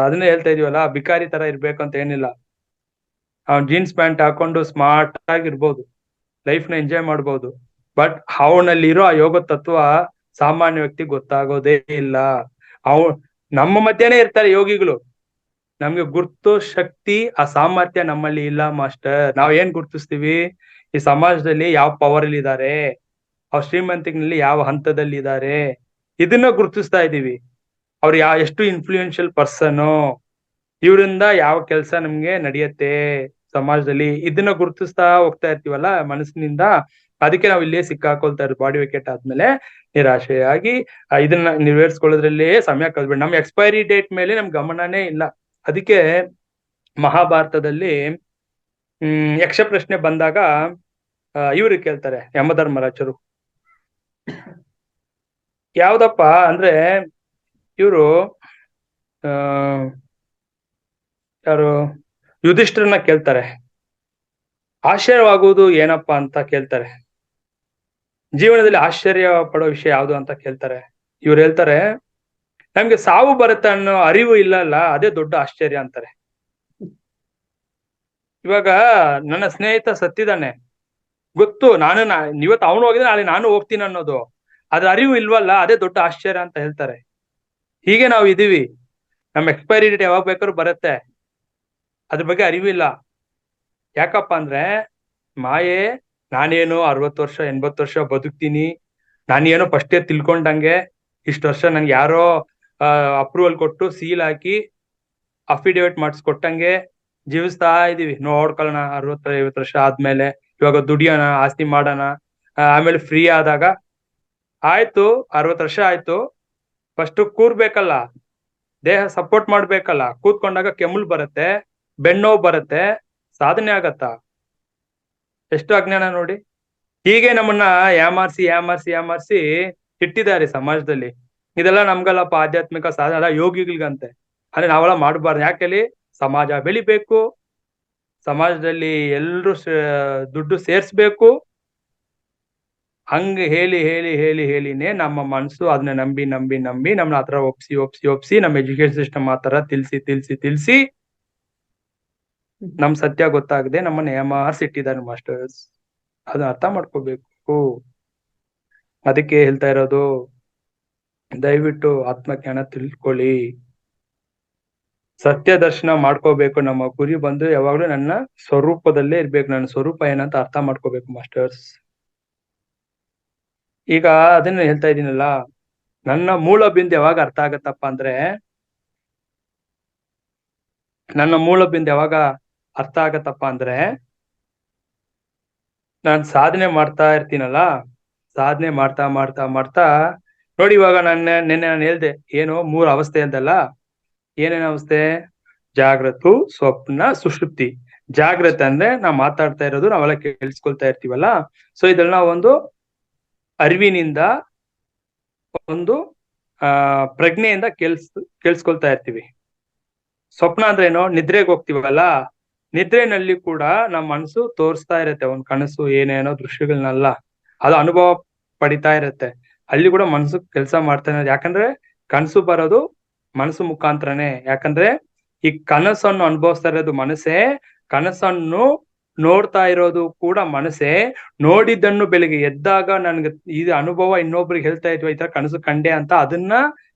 ಅದನ್ನೇ ಹೇಳ್ತಾ ಇದೀವಲ್ಲ, ಬಿಕಾರಿ ತರ ಇರ್ಬೇಕು ಅಂತ ಏನಿಲ್ಲ. ಅವ್ನ್ ಜೀನ್ಸ್ ಪ್ಯಾಂಟ್ ಹಾಕೊಂಡು ಸ್ಮಾರ್ಟ್ ಆಗಿರ್ಬೋದು, ಲೈಫ್ ನ ಎಂಜಾಯ್ ಮಾಡ್ಬೋದು. ಬಟ್ ಅವನಲ್ಲಿರೋ ಆ ಯೋಗ ತತ್ವ ಸಾಮಾನ್ಯ ವ್ಯಕ್ತಿ ಗೊತ್ತಾಗೋದೇ ಇಲ್ಲ. ನಮ್ಮ ಮಧ್ಯೆನೇ ಇರ್ತಾರೆ ಯೋಗಿಗಳು, ನಮ್ಗೆ ಗುರ್ತು ಶಕ್ತಿ, ಆ ಸಾಮರ್ಥ್ಯ ನಮ್ಮಲ್ಲಿ ಇಲ್ಲ ಮಾಸ್ಟರ್. ನಾವ್ ಏನ್ ಗುರ್ತಿಸ್ತೀವಿ? ಈ ಸಮಾಜದಲ್ಲಿ ಯಾವ ಪವರ್ ಅಲ್ಲಿ ಇದ್ದಾರೆ, ಅವ್ರ ಶ್ರೀಮಂತಿನಲ್ಲಿ ಯಾವ ಹಂತದಲ್ಲಿ ಇದ್ದಾರೆ, ಇದನ್ನ ಗುರ್ತಿಸ್ತಾ ಇದೀವಿ. ಅವ್ರು ಎಷ್ಟು ಇನ್ಫ್ಲೂಯೆನ್ಷಿಯಲ್ ಪರ್ಸನ್, ಇವರಿಂದ ಯಾವ ಕೆಲಸ ನಮ್ಗೆ ನಡೆಯತ್ತೆ ಸಮಾಜದಲ್ಲಿ, ಇದನ್ನ ಗುರ್ತಿಸ್ತಾ ಹೋಗ್ತಾ ಇರ್ತೀವಲ್ಲ ಮನಸ್ಸಿನಿಂದ. ಅದಕ್ಕೆ ನಾವ್ ಇಲ್ಲೇ ಸಿಕ್ಕಾಕೊಳ್ತಾ ಇರೋದು. ಬಾಡಿ ವಿಕೆಟ್ ಆದ್ಮೇಲೆ ನಿರಾಶೆಯಾಗಿ ಇದನ್ನ ನೆರವೇರಿಸ್ಕೊಳ್ಳೋದ್ರಲ್ಲೇ ಸಮಯ ಕಳ್ದ್ಬಿಡಿ. ನಮ್ ಎಕ್ಸ್ಪೈರಿ ಡೇಟ್ ಮೇಲೆ ನಮ್ ಗಮನನೇ ಇಲ್ಲ. ಅದಕ್ಕೆ ಮಹಾಭಾರತದಲ್ಲಿ ಯಕ್ಷ ಪ್ರಶ್ನೆ ಬಂದಾಗ ಇವ್ರು ಕೇಳ್ತಾರೆ, ಯಮಧರ್ಮರಾಜರು. ಯಾವ್ದಪ್ಪ ಅಂದ್ರೆ ಇವರು ಯಾರು ಯುಧಿಷ್ಠಿರನ್ನ ಕೇಳ್ತಾರೆ, ಆಶ್ಚರ್ಯವಾಗುವುದು ಏನಪ್ಪಾ ಅಂತ ಕೇಳ್ತಾರೆ, ಜೀವನದಲ್ಲಿ ಆಶ್ಚರ್ಯ ಪಡೋ ವಿಷಯ ಯಾವುದು ಅಂತ ಕೇಳ್ತಾರೆ. ಇವ್ರು ಹೇಳ್ತಾರೆ, ನಮ್ಗೆ ಸಾವು ಬರುತ್ತೆ ಅನ್ನೋ ಅರಿವು ಇಲ್ಲಲ್ಲ, ಅದೇ ದೊಡ್ಡ ಆಶ್ಚರ್ಯ ಅಂತಾರೆ. ಇವಾಗ ನನ್ನ ಸ್ನೇಹಿತ ಸತ್ತಿದ್ದಾನೆ, ಗೊತ್ತು, ಇವತ್ತು ಅವನು ಹೋಗಿದ್ರೆ ನಾಳೆ ನಾನು ಹೋಗ್ತೀನಿ ಅನ್ನೋದು, ಅದ್ರ ಅರಿವು ಇಲ್ವಲ್ಲ, ಅದೇ ದೊಡ್ಡ ಆಶ್ಚರ್ಯ ಅಂತ ಹೇಳ್ತಾರೆ. ಹೀಗೆ ನಾವು ಇದೀವಿ, ನಮ್ ಎಕ್ಸ್ಪೈರಿ ಡೇಟ್ ಯಾವಾಗ ಬೇಕಾದ್ರೂ ಬರುತ್ತೆ, ಅದ್ರ ಬಗ್ಗೆ ಅರಿವಿಲ್ಲ. ಯಾಕಪ್ಪ ಅಂದ್ರೆ ಮಾಯೆ, ನಾನೇನು 60 ವರ್ಷ 80 ವರ್ಷ ಬದುಕ್ತೀನಿ, ನಾನೇನೋ ಫಸ್ಟೇ ತಿಳ್ಕೊಂಡಂಗೆ, ಇಷ್ಟು ವರ್ಷ ನನ್ಗೆ ಯಾರೋ ಅಪ್ರೂವಲ್ ಕೊಟ್ಟು ಸೀಲ್ ಹಾಕಿ ಅಫಿಡೇವಿಟ್ ಮಾಡಿಸ್ಕೊಟ್ಟಂಗೆ ಜೀವಿಸ್ತಾ ಇದೀವಿ. ನೋಡ್ಕೊಳ್ಳೋಣ 60-50 ವರ್ಷ ಆದ್ಮೇಲೆ, ಇವಾಗ ದುಡಿಯೋಣ, ಆಸ್ತಿ ಮಾಡೋಣ, ಆಮೇಲೆ ಫ್ರೀ ಆದಾಗ ಆಯ್ತು. 60 ವರ್ಷ ಆಯ್ತು, ಫಸ್ಟ್ ಕೂರ್ಬೇಕಲ್ಲ, ದೇಹ ಸಪೋರ್ಟ್ ಮಾಡ್ಬೇಕಲ್ಲ. ಕೂತ್ಕೊಂಡಾಗ ಕೆಮ್ಮಲ್ ಬರುತ್ತೆ, ಬೆನ್ನೋವು ಬರುತ್ತೆ, ಸಾಧನೆ ಆಗತ್ತಾ? ಎಷ್ಟು ಅಜ್ಞಾನ ನೋಡಿ. ಹೀಗೆ ನಮ್ಮನ್ನ ಯಾಮಾರಿಸಿ ಇಟ್ಟಿದ್ದಾರೆ ಸಮಾಜದಲ್ಲಿ. ಇದೆಲ್ಲ ನಮ್ಗಲ್ಲಪ್ಪ, ಆಧ್ಯಾತ್ಮಿಕ ಸಾಧನ ಯೋಗಿಗಳಿಗಂತೆ. ಅಂದ್ರೆ ನಾವೆಲ್ಲ ಮಾಡಬಾರ್ದು. ಯಾಕೆಲ್ಲಿ ಸಮಾಜ ಬೆಳಿಬೇಕು, ಸಮಾಜದಲ್ಲಿ ಎಲ್ರು ದುಡ್ಡು ಸೇರ್ಸ್ಬೇಕು, ಹಂಗ ಹೇಳಿನೇ ನಮ್ಮ ಮನ್ಸು ಅದನ್ನ ನಂಬಿ ನಮ್ಮನ್ನ ಆತರ ಒಪ್ಸಿ ನಮ್ಮ ಎಜುಕೇಶನ್ ಸಿಸ್ಟಮ್ ಆತರ ತಿಳ್ಸಿ ನಮ್ ಸತ್ಯ ಗೊತ್ತಾಗದೆ ನಮ್ಮನ್ನ ಏಮಾರ್ಸಿಟ್ಟಿದ್ದಾರೆ ಮಾಸ್ಟರ್ಸ್. ಅದನ್ನ ಅರ್ಥ ಮಾಡ್ಕೋಬೇಕು. ಅದಕ್ಕೆ ಹೇಳ್ತಾ ಇರೋದು, ದಯವಿಟ್ಟು ಆತ್ಮಜ್ಞಾನ ತಿಳ್ಕೊಳ್ಳಿ, ಸತ್ಯ ದರ್ಶನ ಮಾಡ್ಕೋಬೇಕು. ನಮ್ಮ ಗುರಿ ಬಂದು ಯಾವಾಗ್ಲೂ ನನ್ನ ಸ್ವರೂಪದಲ್ಲೇ ಇರ್ಬೇಕು. ನನ್ನ ಸ್ವರೂಪ ಏನಂತ ಅರ್ಥ ಮಾಡ್ಕೋಬೇಕು ಮಾಸ್ಟರ್ಸ್. ಈಗ ಅದನ್ನ ಹೇಳ್ತಾ ಇದೀನಲ್ಲ, ನನ್ನ ಮೂಲ ಬಿಂದು ಯಾವಾಗ ಅರ್ಥ ಆಗತ್ತಪ್ಪ ಅಂದ್ರೆ, ನನ್ನ ಮೂಲ ಬಿಂದು ಯಾವಾಗ ಅರ್ಥ ಆಗತ್ತಪ್ಪ ಅಂದ್ರೆ, ನಾನ್ ಸಾಧನೆ ಮಾಡ್ತಾ ಇರ್ತೀನಲ್ಲ, ಸಾಧನೆ ಮಾಡ್ತಾ ನೋಡಿ. ಇವಾಗ ನಿನ್ನೆ ನಾನು ಹೇಳ್ದೆ, ಏನು 3 ಅವಸ್ಥೆ ಅಂತಲ್ಲ. ಏನೇನ್ ಅವಸ್ಥೆ? ಜಾಗೃತ, ಸ್ವಪ್ನ, ಸುಷುಪ್ತಿ. ಜಾಗ್ರತೆ ಅಂದ್ರೆ ನಾವ್ ಮಾತಾಡ್ತಾ ಇರೋದು, ನಾವೆಲ್ಲ ಕೇಳಿಸ್ಕೊಳ್ತಾ ಇರ್ತೀವಲ್ಲ. ಸೊ ಇದೆಲ್ಲ ಒಂದು ಅರಿವಿನಿಂದ, ಒಂದು ಪ್ರಜ್ಞೆಯಿಂದ ಕೇಳಿಸ್ಕೊಳ್ತಾ ಇರ್ತೀವಿ. ಸ್ವಪ್ನ ಅಂದ್ರೆ ಏನೋ, ನಿದ್ರೆಗೆ ಹೋಗ್ತೀವಲ್ಲ, ನಿದ್ರೆನಲ್ಲಿ ಕೂಡ ನಮ್ಮ ಮನಸ್ಸು ತೋರಿಸ್ತಾ ಇರತ್ತೆ ಒಂದ್ ಕನಸು, ಏನೇನೋ ದೃಶ್ಯಗಳನ್ನೆಲ್ಲ, ಅದು ಅನುಭವ ಪಡಿತಾ ಇರತ್ತೆ. ಅಲ್ಲಿ ಕೂಡ ಮನಸ್ಸು ಕೆಲಸ ಮಾಡ್ತಾ ಇರೋದು. ಯಾಕಂದ್ರೆ ಕನಸು ಬರೋದು ಮನಸ್ಸು ಮುಖಾಂತರನೇ. ಯಾಕಂದ್ರೆ ಈ ಕನಸನ್ನು ಅನುಭವಿಸ್ತಾ ಇರೋದು ಮನಸ್ಸೇ, ಕನಸನ್ನು ನೋಡ್ತಾ ಇರೋದು ಕೂಡ ಮನಸ್ಸೇ. ನೋಡಿದ್ದನ್ನು ಬೆಳಿಗ್ಗೆ ಎದ್ದಾಗ ನನ್ಗೆ ಈ ಅನುಭವ ಇನ್ನೊಬ್ರಿಗೆ ಹೇಳ್ತಾ ಇದ್ವಿ, ಈ ತರ ಕನಸು ಕಂಡೆ ಅಂತ, ಅದನ್ನ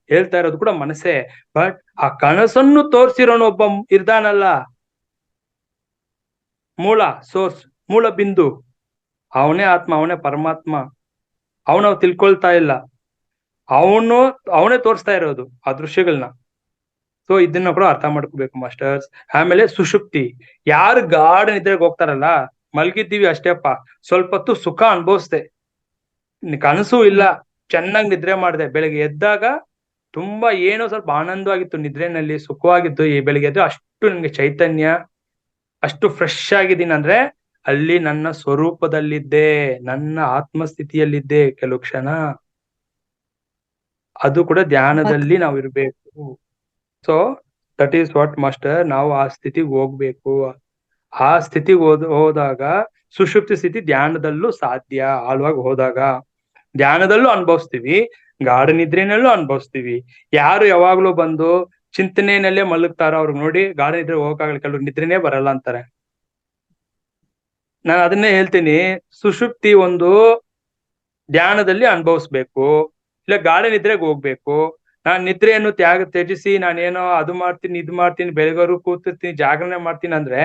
ಹೇಳ್ತಾ ಇರೋದು ಕೂಡ ಮನಸ್ಸೇ. ಬಟ್ ಆ ಕನಸನ್ನು ತೋರ್ಸಿರೋನು ಒಬ್ಬ ಇರ್ದಾನಲ್ಲ, ಮೂಲ ಸೋರ್ಸ್, ಮೂಲ ಬಿಂದು, ಅವನೇ ಆತ್ಮ, ಅವನೇ ಪರಮಾತ್ಮ. ಅವನು ತಿಳ್ಕೊಳ್ತಾ ಇಲ್ಲ, ಅವನೇ ತೋರಿಸ್ತಾ ಇರೋದು ಆ ದೃಶ್ಯಗಳನ್ನ. ಸೊ ಇದನ್ನ ಕೂಡ ಅರ್ಥ ಮಾಡ್ಕೋಬೇಕು ಮಾಸ್ಟರ್ಸ್. ಆಮೇಲೆ ಸುಷುಪ್ತಿ, ಯಾರು ಗಾಢ ನಿದ್ರೆಗೆ ಹೋಗ್ತಾರಲ್ಲ, ಮಲ್ಗಿದ್ದೀವಿ ಅಷ್ಟೇಪ್ಪ, ಸ್ವಲ್ಪ ಹೊತ್ತು ಸುಖ ಅನುಭವಿಸ್ದೆ, ಕನಸು ಇಲ್ಲ, ಚೆನ್ನಾಗಿ ನಿದ್ರೆ ಮಾಡಿದೆ, ಬೆಳಿಗ್ಗೆ ಎದ್ದಾಗ ತುಂಬಾ ಏನೋ ಸ್ವಲ್ಪ ಆನಂದವಾಗಿತ್ತು, ನಿದ್ರೆನಲ್ಲಿ ಸುಖವಾಗಿತ್ತು. ಈ ಬೆಳಿಗ್ಗೆ ಎದ್ದು ಅಷ್ಟು ನನ್ಗೆ ಚೈತನ್ಯ, ಅಷ್ಟು ಫ್ರೆಶ್ ಆಗಿದ್ದೀನಿ ಅಂದ್ರೆ ಅಲ್ಲಿ ನನ್ನ ಸ್ವರೂಪದಲ್ಲಿದ್ದೆ, ನನ್ನ ಆತ್ಮಸ್ಥಿತಿಯಲ್ಲಿದ್ದೆ ಕೆಲವು ಕ್ಷಣ. ಅದು ಕೂಡ ಧ್ಯಾನದಲ್ಲಿ ನಾವು ಇರ್ಬೇಕು. So that is what master, ನಾವು ಆ ಸ್ಥಿತಿಗೆ ಹೋಗ್ಬೇಕು. ಆ ಸ್ಥಿತಿಗೆ ಹೋದಾಗ ಸುಷುಪ್ತಿ ಸ್ಥಿತಿ ಧ್ಯಾನದಲ್ಲೂ ಸಾಧ್ಯ. ಆಳವಾಗಿ ಹೋದಾಗ ಧ್ಯಾನದಲ್ಲೂ ಅನುಭವಿಸ್ತೀವಿ, ಗಾಢ ನಿದ್ರೆನಲ್ಲೂ ಅನುಭವಿಸ್ತೀವಿ. ಯಾರು ಯಾವಾಗ್ಲೂ ಬಂದು ಚಿಂತನೆಯಲ್ಲೇ ಮಲಗ್ತಾರ, ಅವ್ರಿಗೆ ನೋಡಿ ಗಾಢ ನಿದ್ರೆ ಹೋಗಕ್ಕಾಗಲ್ಲ, ಕೆಲವ್ರು ನಿದ್ರೆನೇ ಬರಲ್ಲ ಅಂತಾರೆ. ನಾನು ಅದನ್ನೇ ಹೇಳ್ತೀನಿ, ಸುಷುಪ್ತಿ ಒಂದು ಧ್ಯಾನದಲ್ಲಿ ಅನುಭವಿಸ್ಬೇಕು, ಇಲ್ಲ ಗಾಢ ನಿದ್ರೆಗೆ ಹೋಗ್ಬೇಕು. ನಾನ್ ನಿದ್ರೆಯನ್ನು ತ್ಯಜಿಸಿ ನಾನೇನೋ ಅದು ಮಾಡ್ತೀನಿ ಇದು ಮಾಡ್ತೀನಿ, ಬೆಳಗವರು ಕೂತಿರ್ತೀನಿ, ಜಾಗರಣೆ ಮಾಡ್ತೀನಿ ಅಂದ್ರೆ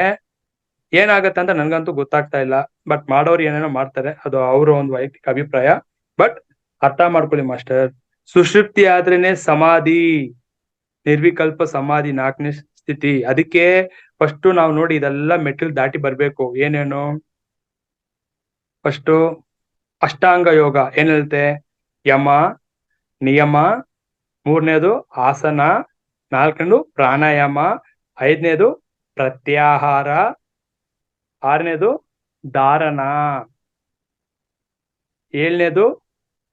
ಏನಾಗತ್ತೆ ಅಂತ ನನ್ಗಂತೂ ಗೊತ್ತಾಗ್ತಾ ಇಲ್ಲ. ಬಟ್ ಮಾಡೋರು ಏನೇನೋ ಮಾಡ್ತಾರೆ, ಅದು ಅವರ ಒಂದು ವೈಯಕ್ತಿಕ ಅಭಿಪ್ರಾಯ. ಬಟ್ ಅರ್ಥ ಮಾಡ್ಕೊಳ್ಳಿ ಮಾಸ್ಟರ್, ಸುಷುಪ್ತಿ ಆದ್ರೇನೆ ಸಮಾಧಿ, ನಿರ್ವಿಕಲ್ಪ ಸಮಾಧಿ, 4ನೇ ಸ್ಥಿತಿ. ಅದಕ್ಕೆ ಫಸ್ಟ್ ನಾವು ನೋಡಿ ಇದೆಲ್ಲ ಮೆಟ್ಟಿಲು ದಾಟಿ ಬರ್ಬೇಕು. ಏನೇನು, ಫಸ್ಟ್ ಅಷ್ಟಾಂಗ ಯೋಗ ಏನ್ ಹೇಳುತ್ತೆ, ಯಮ ನಿಯಮ, 3ನೇದು ಆಸನ, 4ನೇದು ಪ್ರಾಣಾಯಾಮ, 5ನೇದು ಪ್ರತ್ಯಾಹಾರ, 6ನೇದು ಧಾರಣ, 7ನೇದು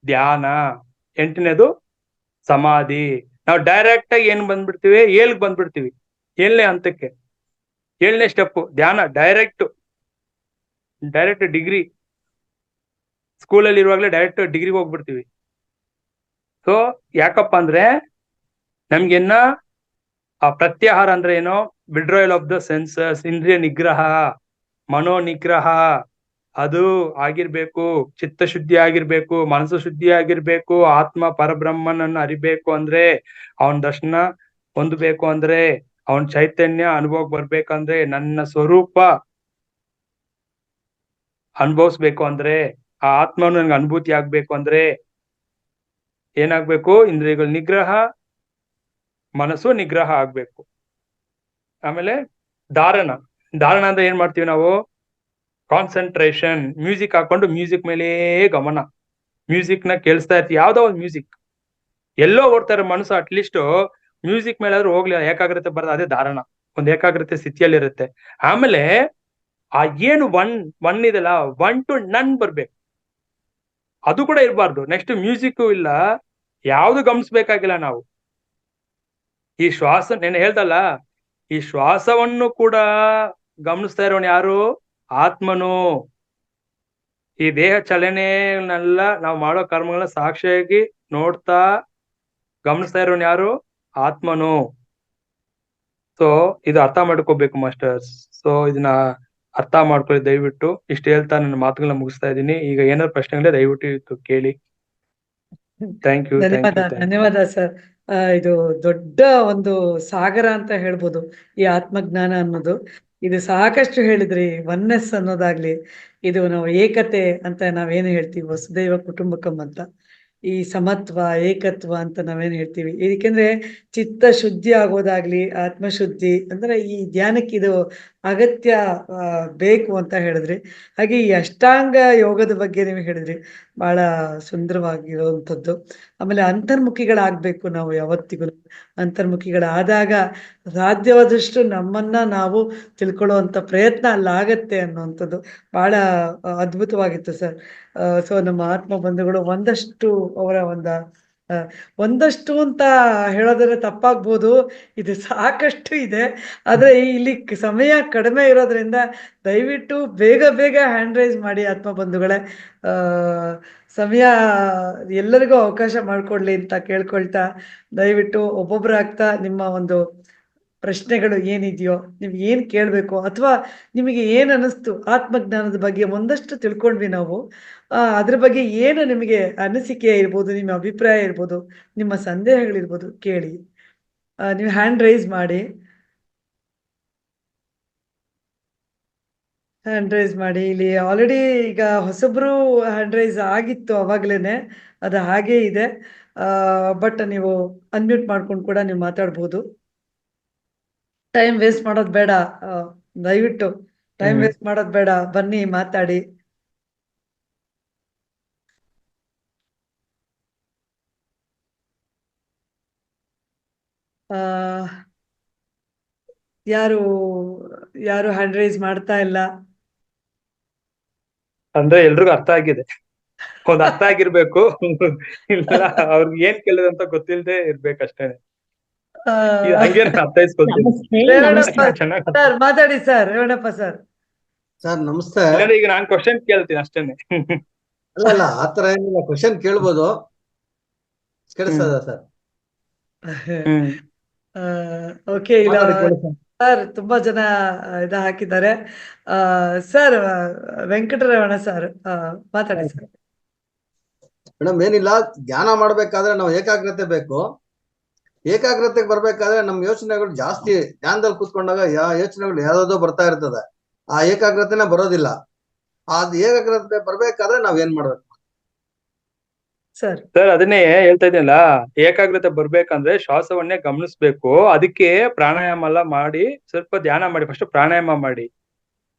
ಧ್ಯಾನ, 8ನೇದು ಸಮಾಧಿ. ನಾವು ಡೈರೆಕ್ಟ್ ಆಗಿ ಏನ್ ಬಂದ್ಬಿಡ್ತೀವಿ, 7ಗೆ ಬಂದ್ಬಿಡ್ತೀವಿ, 7ನೇ ಹಂತಕ್ಕೆ, 7ನೇ ಸ್ಟೆಪ್ ಧ್ಯಾನ. ಡೈರೆಕ್ಟ್ ಡಿಗ್ರಿ, ಸ್ಕೂಲಲ್ಲಿ ಇರುವಾಗಲೇ ಡೈರೆಕ್ಟ್ ಡಿಗ್ರಿಗೆ ಹೋಗ್ಬಿಡ್ತೀವಿ. ಸೊ ಯಾಕಪ್ಪ ಅಂದ್ರೆ ನಮ್ಗೆನ್ನ ಆ ಪ್ರತ್ಯಾಹಾರ ಅಂದ್ರೆ ಏನೋ, ವಿಡ್ರಾಯಲ್ ಆಫ್ ದ ಸೆನ್ಸಸ್, ಇಂದ್ರಿಯ ನಿಗ್ರಹ, ಮನೋ ನಿಗ್ರಹ, ಅದು ಆಗಿರ್ಬೇಕು. ಚಿತ್ತ ಶುದ್ಧಿ ಆಗಿರ್ಬೇಕು, ಮನಸ್ಸು ಶುದ್ಧಿ ಆಗಿರ್ಬೇಕು. ಆತ್ಮ ಪರಬ್ರಹ್ಮನನ್ನು ಅರಿಬೇಕು ಅಂದ್ರೆ, ಅವನ ದರ್ಶನ ಹೊಂದಬೇಕು ಅಂದ್ರೆ, ಅವನ್ ಚೈತನ್ಯ ಅನುಭವಕ್ಕೆ ಬರ್ಬೇಕಂದ್ರೆ, ನನ್ನ ಸ್ವರೂಪ ಅನುಭವಿಸ್ಬೇಕು ಅಂದ್ರೆ, ಆ ಆತ್ಮನು ನನ್ಗೆ ಅನುಭೂತಿ ಆಗ್ಬೇಕು ಅಂದ್ರೆ ಏನಾಗ್ಬೇಕು, ಇಂದ್ರಿಯಗಳ ನಿಗ್ರಹ, ಮನಸ್ಸು ನಿಗ್ರಹ ಆಗ್ಬೇಕು. ಆಮೇಲೆ ಧಾರಣ ಅಂದ್ರೆ ಏನ್ ಮಾಡ್ತೀವಿ ನಾವು, ಕಾನ್ಸಂಟ್ರೇಷನ್, ಮ್ಯೂಸಿಕ್ ಹಾಕೊಂಡು ಮ್ಯೂಸಿಕ್ ಮೇಲೆ ಗಮನ, ಮ್ಯೂಸಿಕ್ ನ ಕೇಳಿಸ್ತಾ ಇರ್ತೀವಿ, ಯಾವ್ದೋ ಒಂದು ಮ್ಯೂಸಿಕ್, ಎಲ್ಲೋ ಓಡ್ತಾರೆ ಮನಸ್ಸು, ಅಟ್ಲೀಸ್ಟ್ ಮ್ಯೂಸಿಕ್ ಮೇಲೆ ಆದ್ರೂ ಹೋಗ್ಲಿ, ಏಕಾಗ್ರತೆ ಬರೋದು, ಅದೇ ಧಾರಣ, ಒಂದು ಏಕಾಗ್ರತೆ ಸ್ಥಿತಿಯಲ್ಲಿರುತ್ತೆ. ಆಮೇಲೆ ಆ ಏನು ಒನ್ ಇದೆಲ್ಲ, 1 to none ಬರ್ಬೇಕು, ಅದು ಕೂಡ ಇರಬಾರ್ದು. ನೆಕ್ಸ್ಟ್ ಮ್ಯೂಸಿಕ್ ಇಲ್ಲ, ಯಾವ್ದು ಗಮನಿಸ್ಬೇಕಾಗಿಲ್ಲ ನಾವು. ಈ ಶ್ವಾಸ, ನೆನೆ ಹೇಳ್ದಲ್ಲ, ಈ ಶ್ವಾಸವನ್ನು ಕೂಡ ಗಮನಿಸ್ತಾ ಇರೋನು ಯಾರು, ಆತ್ಮನು. ಈ ದೇಹ ಚಲನೆನೆಲ್ಲ ನಾವು ಮಾಡೋ ಕರ್ಮಗಳನ್ನ ಸಾಕ್ಷಿಯಾಗಿ ನೋಡ್ತಾ ಗಮನಿಸ್ತಾ ಇರೋನು ಯಾರು, ಆತ್ಮನು. ಸೊ ಇದು ಅರ್ಥ ಮಾಡ್ಕೋಬೇಕು ಮಾಸ್ಟರ್ಸ್. ಸೊ ಇದನ್ನ ಅರ್ಥ ಮಾಡ್ಕೊಳ್ಳಿ ದಯವಿಟ್ಟು. ಇಷ್ಟು ಹೇಳ್ತಾ ನನ್ನ ಮಾತುಗಳನ್ನ ಮುಗಿಸ್ತಾ ಇದ್ದೀನಿ. ಈಗ ಏನಾದ್ರು ಪ್ರಶ್ನೆಗಳಿದೆ ದಯವಿಟ್ಟು ಕೇಳಿ. Thank you.
ಧನ್ಯವಾದ ಸರ್. ಇದು ದೊಡ್ಡ ಒಂದು ಸಾಗರ ಅಂತ ಹೇಳ್ಬೋದು ಈ ಆತ್ಮಜ್ಞಾನ ಅನ್ನೋದು. ಇದು ಸಾಕಷ್ಟು ಹೇಳಿದ್ರಿ, ಒನ್ನೆಸ್ ಅನ್ನೋದಾಗ್ಲಿ, ಇದು ನಾವು ಏಕತೆ ಅಂತ ನಾವೇನು ಹೇಳ್ತೀವಿ, ವಸುದೈವ ಕುಟುಂಬಕಂ ಅಂತ, ಈ ಸಮತ್ವ ಏಕತ್ವ ಅಂತ ನಾವೇನ್ ಹೇಳ್ತೀವಿ. ಇದಕ್ಕೆಂದ್ರೆ ಚಿತ್ತ ಶುದ್ಧಿ ಆಗೋದಾಗ್ಲಿ, ಆತ್ಮಶುದ್ಧಿ ಅಂದ್ರೆ ಈ ಧ್ಯಾನಕ್ಕೆ ಇದು ಅಗತ್ಯ ಬೇಕು ಅಂತ ಹೇಳಿದ್ರಿ. ಹಾಗೆ ಈ ಅಷ್ಟಾಂಗ ಯೋಗದ ಬಗ್ಗೆ ನೀವು ಹೇಳಿದ್ರಿ, ಬಹಳ ಸುಂದರವಾಗಿರುವಂಥದ್ದು. ಆಮೇಲೆ ಅಂತರ್ಮುಖಿಗಳಾಗ್ಬೇಕು ನಾವು, ಯಾವತ್ತಿಗೂ ಅಂತರ್ಮುಖಿಗಳಾದಾಗ ಸಾಧ್ಯವಾದಷ್ಟು ನಮ್ಮನ್ನ ನಾವು ತಿಳ್ಕೊಳ್ಳುವಂತ ಪ್ರಯತ್ನ ಅಲ್ಲಾಗತ್ತೆ ಅನ್ನುವಂಥದ್ದು ಬಹಳ ಅದ್ಭುತವಾಗಿತ್ತು ಸರ್. ಸೊ ನಮ್ಮ ಆತ್ಮ ಬಂಧುಗಳು ಒಂದಷ್ಟು ಅವರ ಆ, ಒಂದಷ್ಟು ಅಂತ ಹೇಳೋದ್ರೆ ತಪ್ಪಾಗ್ಬೋದು, ಇದು ಸಾಕಷ್ಟು ಇದೆ. ಆದ್ರೆ ಇಲ್ಲಿ ಸಮಯ ಕಡಿಮೆ ಇರೋದ್ರಿಂದ ದಯವಿಟ್ಟು ಬೇಗ ಬೇಗ ಹ್ಯಾಂಡ್ ರೈಸ್ ಮಾಡಿ ಆತ್ಮ ಬಂಧುಗಳೇ. ಆ, ಸಮಯ ಎಲ್ಲರಿಗೂ ಅವಕಾಶ ಮಾಡಿಕೊಡ್ಲಿ ಅಂತ ಕೇಳ್ಕೊಳ್ತಾ, ದಯವಿಟ್ಟು ಒಬ್ಬೊಬ್ರು ಆಗ್ತಾ ನಿಮ್ಮ ಒಂದು ಪ್ರಶ್ನೆಗಳು ಏನಿದೆಯೋ, ನೀವು ಏನು ಕೇಳಬೇಕು, ಅಥವಾ ನಿಮಗೆ ಏನು ಅನ್ನಿಸ್ತು ಆತ್ಮಜ್ಞಾನದ ಬಗ್ಗೆ ಒಂದಷ್ಟು ತಿಳ್ಕೊಂಡ್ವಿ ನಾವು. ಅದ್ರ ಬಗ್ಗೆ ಏನು ನಿಮಗೆ ಅನಿಸಿಕೆ ಇರ್ಬೋದು, ನಿಮ್ಮ ಅಭಿಪ್ರಾಯ ಇರ್ಬೋದು, ನಿಮ್ಮ ಸಂದೇಹಗಳಿರ್ಬೋದು, ಕೇಳಿ. ನೀವು ಹ್ಯಾಂಡ್ ರೈಸ್ ಮಾಡಿ, ಹ್ಯಾಂಡ್ ರೈಸ್ ಮಾಡಿ. ಇಲ್ಲಿ ಆಲ್ರೆಡಿ ಈಗ ಹೊಸಬ್ರು ಹ್ಯಾಂಡ್ ರೈಸ್ ಆಗಿತ್ತು ಅವಾಗ್ಲೇನೆ, ಅದು ಹಾಗೇ ಇದೆ. ಬಟ್ ನೀವು ಅನ್ಮ್ಯೂಟ್ ಮಾಡ್ಕೊಂಡು ಕೂಡ ನೀವು ಮಾತಾಡ್ಬೋದು. ಟೈಮ್ ವೇಸ್ಟ್ ಮಾಡೋದು ಬೇಡ. ಆ, ದಯವಿಟ್ಟು ಟೈಮ್ ವೇಸ್ಟ್ ಮಾಡೋದು ಬೇಡ, ಬನ್ನಿ ಮಾತಾಡಿ. ಆ, ಯಾರು ಯಾರು ಹ್ಯಾಂಡ್ ರೈಸ್ ಮಾಡ್ತಾ ಇಲ್ಲ.
ಅಂದ್ರೆ ಎಲ್ರಿಗೂ ಅರ್ಥ ಆಗಿದೆ, ಒಂದ್ ಅರ್ಥ ಆಗಿರ್ಬೇಕು. ಇಲ್ಲ ಅವ್ರಿಗೆ ಏನ್ ಕೇಳಿದಂತ ಗೊತ್ತಿಲ್ದೆ ಇರ್ಬೇಕಷ್ಟೇನೆ.
ಆ,
ಹಂಗೆ ನಾನು ಅರ್ಥೈಸ್ಕೊತೀನಿ.
ನಮಸ್ತೆ
ರೇವಣಪ್ಪ
ನಮಸ್ತೆ
ಚೆನ್ನಾಗ್
ಸರ್ ಮಾತಾಡಿ ಸರ್, ರೇವಣಪ್ಪ ಸರ್.
ಸರ್ ನಮಸ್ತೆ.
ಇಲ್ಲಾಂದ್ರೆ ಈಗ ನಾನ್ ಕ್ವಶನ್ ಕೇಳ್ತೀನಿ ಅಷ್ಟೇನೆ.
ಅಲ್ಲ ಆತರ ಏನಿಲ್ಲ, ಕ್ವಶನ್ ಕೇಳ್ಬೋದು. ಕೇಳಿಸ್ತದ ಸರ್?
ಓಕೆ. ಇಲ್ಲ ಸರ್, ತುಂಬಾ ಜನ ಇದ ಹಾಕಿದ್ದಾರೆ. ಸರ್, ವೆಂಕಟರಮಣ ಸರ್ ಮಾತಾಡಿ ಸರ್.
ಮೇಡಮ್ ಏನಿಲ್ಲ, ಧ್ಯಾನ ಮಾಡ್ಬೇಕಾದ್ರೆ ನಾವು ಏಕಾಗ್ರತೆ ಬೇಕು. ಏಕಾಗ್ರತೆಗೆ ಬರ್ಬೇಕಾದ್ರೆ ನಮ್ ಯೋಚನೆಗಳು ಜಾಸ್ತಿ, ಧ್ಯಾನದಲ್ಲಿ ಕೂತ್ಕೊಂಡಾಗ ಯೋಚನೆಗಳು ಯಾವ್ದೋ ಬರ್ತಾ ಇರ್ತದೆ, ಆ ಏಕಾಗ್ರತೆನೇ ಬರೋದಿಲ್ಲ. ಅದ್ ಏಕಾಗ್ರತೆ ಬರ್ಬೇಕಾದ್ರೆ ನಾವ್ ಏನ್ ಮಾಡ್ಬೇಕು
ಸರ್?
ಸರ್ ಅದನ್ನೇ ಹೇಳ್ತಾ ಇದ್ದೀನಲ್ಲ, ಏಕಾಗ್ರತೆ ಬರ್ಬೇಕಂದ್ರೆ ಶ್ವಾಸವನ್ನೇ ಗಮನಿಸ್ಬೇಕು. ಅದಕ್ಕೆ ಪ್ರಾಣಾಯಾಮ ಎಲ್ಲ ಮಾಡಿ, ಸ್ವಲ್ಪ ಧ್ಯಾನ ಮಾಡಿ. ಫಸ್ಟ್ ಪ್ರಾಣಾಯಾಮ ಮಾಡಿ,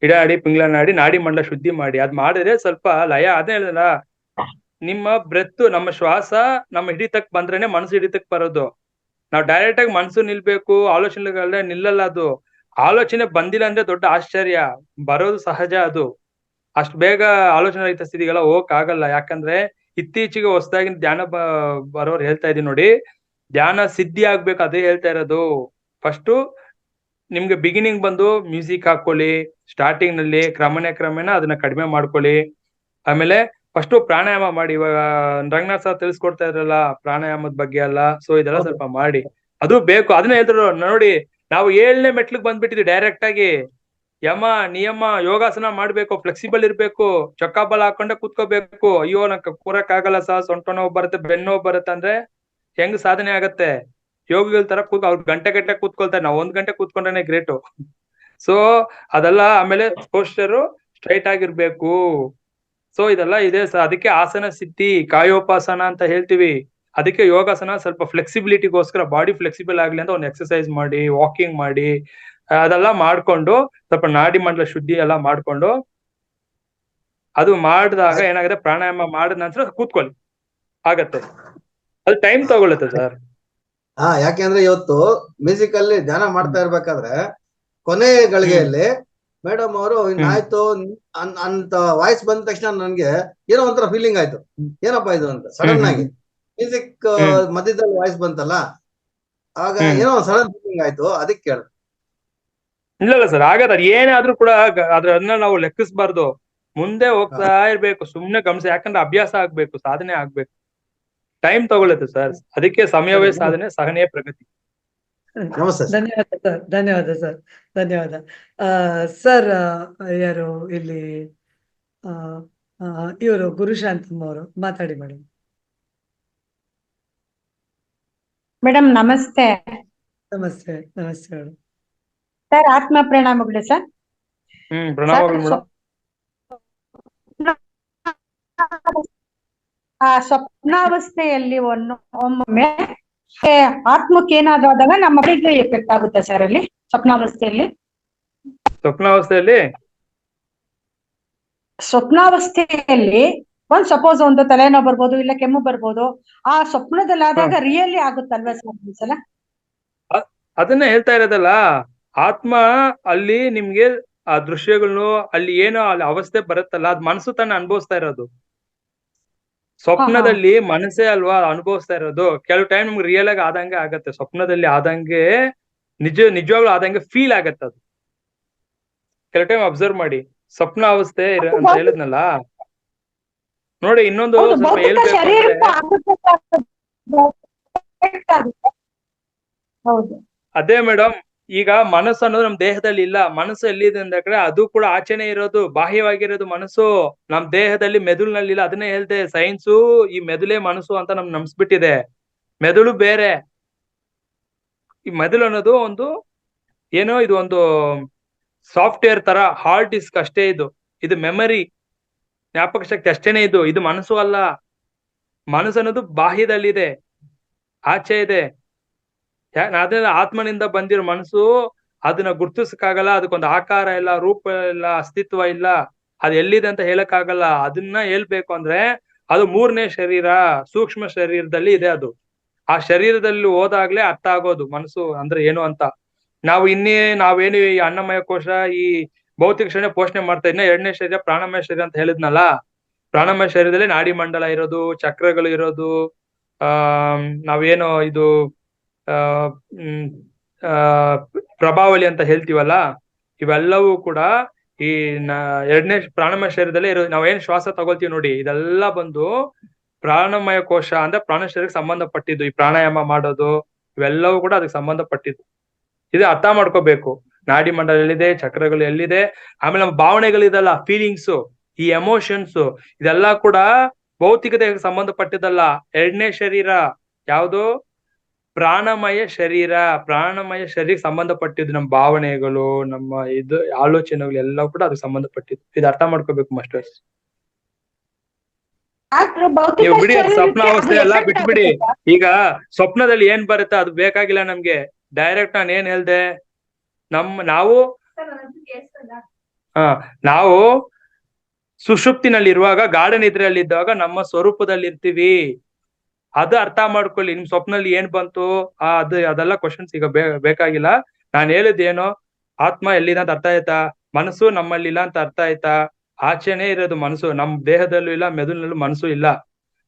ಇಡಾಡಿ ಪಿಂಗ್ಲ ನಾಡಿ, ನಾಡಿ ಮಂಡಲ ಶುದ್ಧಿ ಮಾಡಿ. ಅದ್ ಮಾಡಿದ್ರೆ ಸ್ವಲ್ಪ ಲಯ. ಅದೇ ಹೇಳಿದ್ನಲ್ಲ, ನಿಮ್ಮ ಬ್ರೆತ್, ನಮ್ಮ ಶ್ವಾಸ ನಮ್ಮ ಹಿಡಿತಕ್ ಬಂದ್ರೇನೆ ಮನಸ್ಸು ಹಿಡಿತಕ್ ಬರೋದು. ನಾವು ಡೈರೆಕ್ಟ್ ಆಗಿ ಮನಸ್ಸು ನಿಲ್ಬೇಕು, ಆಲೋಚನೆಗಳೇ ನಿಲ್ಲಲ್ಲ. ಅದು ಆಲೋಚನೆ ಬಂದಿಲ್ಲ ಅಂದ್ರೆ ದೊಡ್ಡ ಆಶ್ಚರ್ಯ, ಬರೋದು ಸಹಜ. ಅದು ಅಷ್ಟು ಬೇಗ ಆಲೋಚನೆ ರಹಿತ ಸ್ಥಿತಿಗೆಲ್ಲ ಹೋಗಕ್ ಆಗಲ್ಲ. ಯಾಕಂದ್ರೆ ಇತ್ತೀಚೆಗೆ ಹೊಸದಾಗಿ ಧ್ಯಾನ ಬರೋರು ಹೇಳ್ತಾ ಇದೀನಿ ನೋಡಿ, ಧ್ಯಾನ ಸಿದ್ಧಿ ಆಗ್ಬೇಕು, ಅದೇ ಹೇಳ್ತಾ ಇರೋದು. ಫಸ್ಟ್ ನಿಮ್ಗೆ ಬಿಗಿನಿಂಗ್ ಬಂದು ಮ್ಯೂಸಿಕ್ ಹಾಕೊಳ್ಳಿ, ಸ್ಟಾರ್ಟಿಂಗ್ ನಲ್ಲಿ ಕ್ರಮೇಣ ಅದನ್ನ ಕಡಿಮೆ ಮಾಡ್ಕೊಳ್ಳಿ. ಆಮೇಲೆ ಫಸ್ಟ್ ಪ್ರಾಣಾಯಾಮ ಮಾಡಿ. ಇವಾಗ ರಂಗನಾಥ್ ಸರ್ ತಿಳಿಸ್ಕೊಡ್ತಾ ಇದ್ರಲ್ಲ ಪ್ರಾಣಾಯಾಮದ ಬಗ್ಗೆ ಎಲ್ಲ, ಸೊ ಇದೆಲ್ಲ ಸ್ವಲ್ಪ ಮಾಡಿ. ಅದು ಬೇಕು, ಅದನ್ನ ಹೇಳಿದ್ರು ನೋಡಿ. ನಾವು 7ನೇ ಮೆಟ್ಲಿಗೆ ಬಂದ್ಬಿಟ್ಟಿದ್ವಿ ಡೈರೆಕ್ಟ್ ಆಗಿ. ಯಮ ನಿಯಮ ಯೋಗಾಸನ ಮಾಡ್ಬೇಕು, ಫ್ಲೆಕ್ಸಿಬಲ್ ಇರ್ಬೇಕು, ಚೊಕ್ಕಾಬಲ ಹಾಕೊಂಡೆ ಕೂತ್ಕೋಬೇಕು. ಅಯ್ಯೋ ನಂಗೆ ಕೂರಕ್ ಆಗಲ್ಲ ಸರ್, ಸೊಂಟ ನೋವು ಬರುತ್ತೆ, ಬೆನ್ನು ನೋವು ಬರುತ್ತೆ ಅಂದ್ರೆ ಹೆಂಗ್ ಸಾಧನೆ ಆಗತ್ತೆ? ಯೋಗಿಗಳ ತರ ಅವ್ರು ಗಂಟೆ ಕೂತ್ಕೊಳ್ತಾರೆ, ನಾವು 1 ಗಂಟೆ ಕೂತ್ಕೊಂಡ್ರೆ ಗ್ರೇಟು. ಸೊ ಅದೆಲ್ಲ. ಆಮೇಲೆ ಪೋಸ್ಟರು ಸ್ಟ್ರೈಟ್ ಆಗಿರ್ಬೇಕು. ಸೊ ಇದೆಲ್ಲ ಇದೆ ಸರ್. ಅದಕ್ಕೆ ಆಸನ ಸಿದ್ಧಿ, ಕಾಯೋಪಾಸನ ಅಂತ ಹೇಳ್ತೀವಿ. ಅದಕ್ಕೆ ಯೋಗಾಸನ ಸ್ವಲ್ಪ ಫ್ಲೆಕ್ಸಿಬಿಲಿಟಿಗೋಸ್ಕರ, ಬಾಡಿ ಫ್ಲೆಕ್ಸಿಬಲ್ ಆಗ್ಲಿ ಅಂತ ಒಂದು ಎಕ್ಸರ್ಸೈಸ್ ಮಾಡಿ, ವಾಕಿಂಗ್ ಮಾಡಿ, ಅದೆಲ್ಲ ಮಾಡ್ಕೊಂಡು ಸ್ವಲ್ಪ ನಾಡಿ ಮಂಡಲ ಶುದ್ಧಿ ಎಲ್ಲ ಮಾಡ್ಕೊಂಡು, ಅದು ಮಾಡಿದಾಗ ಏನಾಗುತ್ತೆ, ಪ್ರಾಣಾಯಾಮ ಮಾಡಿದ ನಂತರ ಕೂತ್ಕೊಳ್ಳಿ, ಆಗತ್ತೆ. ಅದು ಟೈಮ್ ತಗೊಳುತ್ತೆ ಸರ್.
ಯಾಕೆಂದ್ರೆ ಇವತ್ತು ಮ್ಯೂಸಿಕ್ ಅಲ್ಲಿ ಧ್ಯಾನ ಮಾಡ್ತಾ ಇರ್ಬೇಕಾದ್ರೆ ಕೊನೆ ಗಳಿಗೆಯಲ್ಲಿ ಮೇಡಮ್ ಅವರು ಇನ್ನಾಯ್ತು ಅಂತ ವಾಯ್ಸ್ ಬಂದ ತಕ್ಷಣ ನನ್ಗೆ ಏನೋ ಒಂಥರ ಫೀಲಿಂಗ್ ಆಯ್ತು, ಏನಪ್ಪಾ ಇದು ಅಂತ. ಸಡನ್ ಆಗಿ ಮ್ಯೂಸಿಕ್ ಮಧ್ಯದಲ್ಲಿ ವಾಯ್ಸ್ ಬಂತಲ್ಲ, ಆಗ ಏನೋ ಸಡನ್ ಫೀಲಿಂಗ್ ಆಯ್ತು, ಅದಕ್ಕೆ ಕೇಳ.
ಇಲ್ಲ ಸರ್, ಆಗದ. ಏನೇ ಆದ್ರೂ ಕೂಡ ಅದನ್ನ ನಾವು ಲೆಕ್ಕಿಸಬಾರ್ದು, ಮುಂದೆ ಹೋಗ್ತಾ ಇರ್ಬೇಕು, ಸುಮ್ನೆ ಗಮನಿಸಿ. ಯಾಕಂದ್ರೆ ಅಭ್ಯಾಸ ಆಗ್ಬೇಕು, ಸಾಧನೆ ಆಗ್ಬೇಕು, ಟೈಮ್ ತಗೊಳುತ್ತೆ ಸರ್. ಅದಕ್ಕೆ ಸಮಯವೇ ಸಾಧನೆ, ಸಹನೆಯೇ ಪ್ರಗತಿ.
ನಮಸ್ತೆ.
ಧನ್ಯವಾದ ಸರ್, ಧನ್ಯವಾದ ಸರ್, ಧನ್ಯವಾದ. ಸರ್, ಯಾರು ಇಲ್ಲಿ ಇವರು ಗುರುಶಾಂತಮ್ಮ ಅವರು ಮಾತಾಡಿ ಮೇಡಮ್.
ಮೇಡಮ್ ನಮಸ್ತೆ
ನಮಸ್ತೆ. ನಮಸ್ತೆ ಮೇಡಮ್.
ಸರ್, ಆತ್ಮ ಪ್ರಣಾಮಗಳು ಸರ್.
ಪ್ರಣಾಮಗಳು ಮೇಡಮ್.
ಆ ಸ್ವಪ್ನಾವಸ್ಥೆಯಲ್ಲಿ ಒಮ್ಮೊಮ್ಮೆ ಆತ್ಮಕ್ಕೆ ಏನಾದ್ರು ಆದಾಗ ನಮ್ಮ ಮಕ್ಕಳಿಗೆ ಎಫೆಕ್ಟ್ ಆಗುತ್ತೆ ಸರ್ ಅಲ್ಲಿ ಸ್ವಪ್ನಾವಸ್ಥೆಯಲ್ಲಿ? ಸ್ವಪ್ನಾವಸ್ಥೆಯಲ್ಲಿ ಸಪೋಸ್ ಒಂದು ತಲೆನೋವು ಬರ್ಬೋದು, ಇಲ್ಲ ಕೆಮ್ಮು ಬರ್ಬೋದು. ಆ ಸ್ವಪ್ನದಲ್ಲಿ ಆದಾಗ ರಿಯಲಿ ಆಗುತ್ತಲ್ವಾ ಸರ್ ಒಂದ್ಸಲ?
ಅದನ್ನ ಹೇಳ್ತಾ ಇರೋದಲ್ಲ, ಆತ್ಮ ಅಲ್ಲಿ ನಿಮ್ಗೆ ಆ ದೃಶ್ಯಗಳನ್ನು, ಅಲ್ಲಿ ಏನೋ ಅಲ್ಲಿ ಅವಸ್ಥೆ ಬರುತ್ತಲ್ಲ, ಅದ್ ಮನಸ್ಸು ತನ್ನ ಅನುಭವಿಸ್ತಾ ಇರೋದು. ಸ್ವಪ್ನದಲ್ಲಿ ಮನಸ್ಸೇ ಅಲ್ವಾ ಅನುಭವಿಸ್ತಾ ಇರೋದು. ಕೆಲವು ಟೈಮ್ ನಮ್ಗೆ ರಿಯಲ್ ಆಗಿ ಆದಂಗೆ ಆಗತ್ತೆ, ಸ್ವಪ್ನದಲ್ಲಿ ಆದಂಗೆ ನಿಜವಾಗ್ಲೂ ಆದಂಗೆ ಫೀಲ್ ಆಗತ್ತೆ ಅದು. ಕೆಲವು ಟೈಮ್ ಅಬ್ಸರ್ವ್ ಮಾಡಿ, ಸ್ವಪ್ನ ಅವಸ್ಥೆ ಅಂತ ಹೇಳಿದ್ನಲ್ಲ ನೋಡಿ. ಇನ್ನೊಂದು
ಹೌದು,
ಸ್ವಲ್ಪ
ಭೌತಿಕ
ಹೇಳ್ಬೇಕು ಅಂದ್ರೆ,
ಶರೀರಕ್ಕೂ ಆಗುತ್ತೆ sir. ಹೌದು.
ಅದೇ ಮೇಡಮ್, ಈಗ ಮನಸ್ಸು ಅನ್ನೋದು ನಮ್ ದೇಹದಲ್ಲಿ ಇಲ್ಲ. ಮನಸ್ಸು ಎಲ್ಲಿದೆ ಅಂದ್ರೆ ಅದು ಕೂಡ ಆಚೆನೆ ಇರೋದು, ಬಾಹ್ಯವಾಗಿರೋದು ಮನಸ್ಸು. ನಮ್ ದೇಹದಲ್ಲಿ ಮೆದುಳಿನಲ್ಲಿ ಇಲ್ಲ. ಅದನ್ನೇ ಹೇಳ್ದೆ, ಸೈನ್ಸು ಈ ಮೆದುಳೇ ಮನಸ್ಸು ಅಂತ ನಮ್ಗೆ ನಂಬಿಸ್ಬಿಟ್ಟಿದೆ. ಮೆದುಳು ಬೇರೆ. ಈ ಮೆದುಳು ಅನ್ನೋದು ಒಂದು ಏನೋ, ಇದು ಒಂದು ಸಾಫ್ಟ್ವೇರ್ ತರ, ಹಾರ್ಡ್ ಡಿಸ್ಕ್ ಅಷ್ಟೇ. ಇದು ಮೆಮರಿ, ಜ್ಞಾಪಕ ಶಕ್ತಿ ಅಷ್ಟೇನೆ. ಇದು ಮನಸ್ಸು ಅಲ್ಲ. ಮನಸ್ಸು ಅನ್ನೋದು ಬಾಹ್ಯದಲ್ಲಿದೆ, ಆಚೆ ಇದೆ. ಅದೆಲ್ಲ ಆತ್ಮನಿಂದ ಬಂದಿರೋ ಮನಸ್ಸು. ಅದನ್ನ ಗುರ್ತಿಸಕ್ಕಾಗಲ್ಲ, ಅದಕ್ಕೊಂದು ಆಕಾರ ಇಲ್ಲ, ರೂಪ ಇಲ್ಲ, ಅಸ್ತಿತ್ವ ಇಲ್ಲ. ಅದು ಎಲ್ಲಿದೆ ಅಂತ ಹೇಳಕ್ಕಾಗಲ್ಲ. ಅದನ್ನ ಹೇಳ್ಬೇಕು ಅಂದ್ರೆ ಅದು 3ನೇ ಶರೀರ, ಸೂಕ್ಷ್ಮ ಶರೀರದಲ್ಲಿ ಇದೆ ಅದು. ಆ ಶರೀರದಲ್ಲಿ ಹೋದಾಗ್ಲೇ ಅರ್ಥ ಆಗೋದು ಮನಸ್ಸು ಅಂದ್ರೆ ಏನು ಅಂತ. ನಾವೇನು ಈ ಅನ್ನಮಯ ಕೋಶ, ಈ ಭೌತಿಕ ಶರೀರ ಪೋಷಣೆ ಮಾಡ್ತಾ ಇದ್ನ 2ನೇ ಶರೀರ ಪ್ರಾಣಮಯ ಶರೀರ ಅಂತ ಹೇಳಿದ್ನಲ್ಲ. ಪ್ರಾಣಮಯ ಶರೀರದಲ್ಲಿ ನಾಡಿ ಮಂಡಲ ಇರೋದು, ಚಕ್ರಗಳು ಇರೋದು, ನಾವೇನೋ ಇದು ಪ್ರಭಾವಳಿ ಅಂತ ಹೇಳ್ತೀವಲ್ಲ, ಇವೆಲ್ಲವೂ ಕೂಡ ಈ 2ನೇ ಪ್ರಾಣಮಯ ಶರೀರದಲ್ಲೇ ಇರೋದು. ನಾವೇನ್ ಶ್ವಾಸ ತಗೊಳ್ತೀವಿ ನೋಡಿ, ಇದೆಲ್ಲ ಬಂದು ಪ್ರಾಣಮಯ ಕೋಶ ಅಂದ್ರೆ ಪ್ರಾಣ ಶರೀರಕ್ಕೆ ಸಂಬಂಧಪಟ್ಟಿದ್ದು. ಈ ಪ್ರಾಣಾಯಾಮ ಮಾಡೋದು ಇವೆಲ್ಲವೂ ಕೂಡ ಅದಕ್ಕೆ ಸಂಬಂಧಪಟ್ಟಿದ್ದು. ಇದು ಅರ್ಥ ಮಾಡ್ಕೋಬೇಕು. ನಾಡಿ ಮಂಡಲ ಎಲ್ಲಿದೆ, ಚಕ್ರಗಳು ಎಲ್ಲಿದೆ, ಆಮೇಲೆ ನಮ್ಮ ಭಾವನೆಗಳಿದಲ್ಲ, ಫೀಲಿಂಗ್ಸ್, ಈ ಎಮೋಷನ್ಸ್, ಇದೆಲ್ಲ ಕೂಡ ಭೌತಿಕ ದೇಹಕ್ಕೆ ಸಂಬಂಧಪಟ್ಟಿದ್ದಲ್ಲ. 2ನೇ ಶರೀರ ಯಾವುದು? ಪ್ರಾಣಮಯ ಶರೀರ. ಪ್ರಾಣಮಯ ಶರೀರಕ್ಕೆ ಸಂಬಂಧಪಟ್ಟಿದ್ದು. ನಮ್ಮ ಭಾವನೆಗಳು, ನಮ್ಮ ಆಲೋಚನೆಗಳು ಎಲ್ಲ ಕೂಡ ಅದಕ್ಕೆ ಸಂಬಂಧಪಟ್ಟಿದ್ದು. ಇದು ಅರ್ಥ ಮಾಡ್ಕೋಬೇಕು ಮಾಸ್ಟರ್ಸ್. ನೀವು ಬಿಡಿ, ಸ್ವಪ್ನ ಅವಸ್ಥೆ ಎಲ್ಲ ಬಿಟ್ಬಿಡಿ. ಈಗ ಸ್ವಪ್ನದಲ್ಲಿ ಏನ್ ಬರುತ್ತೆ ಅದು ಬೇಕಾಗಿಲ್ಲ ನಮ್ಗೆ. ಡೈರೆಕ್ಟ್ ನಾನು ಏನ್ ಹೇಳ್ದೆ, ನಾವು ಸುಷುಪ್ತಿನಲ್ಲಿ ಇರುವಾಗ, ಗಾಢ ನಿದ್ರೆಯಲ್ಲಿ ಇದ್ದಾಗ ನಮ್ಮ ಸ್ವರೂಪದಲ್ಲಿ ಇರ್ತೀವಿ. ಅದು ಅರ್ಥ ಮಾಡ್ಕೊಳ್ಳಿ. ನಿಮ್ ಸ್ವಪ್ನಲ್ಲಿ ಏನ್ ಬಂತು ಅದೆಲ್ಲ ಕ್ವಶನ್ಸ್ ಈಗ ಬೇಕಾಗಿಲ್ಲ. ನಾನು ಹೇಳಿದ್ದೇನೋ, ಆತ್ಮ ಎಲ್ಲಿದೆ ಅಂತ ಅರ್ಥ ಆಯ್ತಾ? ಮನಸ್ಸು ನಮ್ಮಲ್ಲಿಲ್ಲ ಅಂತ ಅರ್ಥ ಆಯ್ತಾ? ಆಚೆನೆ ಇರೋದು ಮನಸ್ಸು. ನಮ್ ದೇಹದಲ್ಲೂ ಇಲ್ಲ, ಮೆದುಳಿನಲ್ಲೂ ಮನಸ್ಸು ಇಲ್ಲ,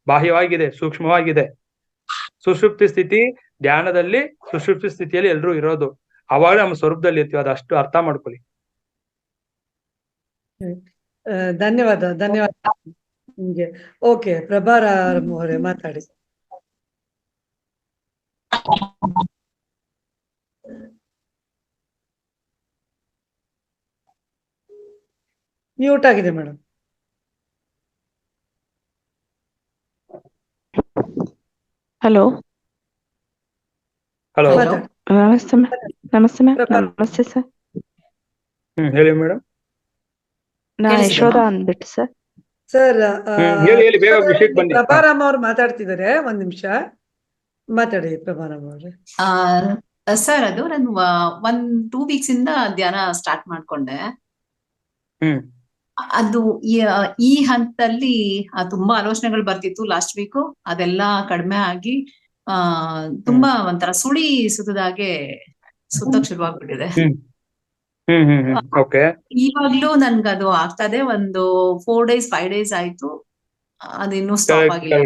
ಬಾಹ್ಯವಾಗಿದೆ, ಸೂಕ್ಷ್ಮವಾಗಿದೆ. ಸುಷುಪ್ತಿ ಸ್ಥಿತಿ, ಧ್ಯಾನದಲ್ಲಿ ಸುಷುಪ್ತಿ ಸ್ಥಿತಿಯಲ್ಲಿ ಎಲ್ರೂ ಇರೋದು. ಅವಾಗ ನಮ್ಮ ಸ್ವರೂಪದಲ್ಲಿ ಇರ್ತೀವಿ. ಅದಷ್ಟು ಅರ್ಥ ಮಾಡ್ಕೊಳ್ಳಿ.
ಧನ್ಯವಾದ ನಿಮ್ಗೆ. ಓಕೆ, ಪ್ರಭಾರ ಅವರೇ ಮಾತಾಡಿ. ಮ್ಯೂಟ್ ಆಗಿದೆ ಮೇಡಮ್.
ಹಲೋ
ಹಲೋ,
ನಮಸ್ತೆ ನಮಸ್ತೆ ಸರ್.
ಹೇಳಿ ಮೇಡಮ್.
ನಾ ಯಶೋಧ ಅಂದ್ಬಿಟ್ಟು ಸರ್.
ಸರ್,
ಹೇಳಿ ಬೇಗ ವಿಷಯಕ್ಕೆ ಬನ್ನಿ.
ಪ್ರಭಾರಾಮ್ ಅವ್ರು ಮಾತಾಡ್ತಿದ್ದಾರೆ, ಒಂದ್ ನಿಮಿಷ ಮಾತಾಡಿ ಪ್ರಭಾರಾಮ್ ಅವ್ರೆ.
ಸರ್, ಅದು ನಾನು 1-2 ವೀಕ್ಸ್ ಇಂದ ಧ್ಯಾನ ಸ್ಟಾರ್ಟ್ ಮಾಡ್ಕೊಂಡೆ. ಅದು ಈ ಹಂತದಲ್ಲಿ ತುಂಬಾ ಆಲೋಚನೆಗಳು ಬರ್ತಿತ್ತು ಲಾಸ್ಟ್ ವೀಕ್. ಅದೆಲ್ಲ ಕಡಿಮೆ ಆಗಿ ತುಂಬಾ ಒಂಥರ ಸುಳಿ ಸುತ್ತದಾಗೆ ಸುತ್ತಕ್ ಶುರುವಾಗ್ಬಿಟ್ಟಿದೆ. ಇವಾಗ್ಲೂ ನನ್ಗದು ಆಗ್ತದೆ. ಒಂದು 4 days 5 days ಆಯ್ತು, ಅದಿನ್ನೂ ಸ್ಟಾಪ್ ಆಗಿಲ್ಲ.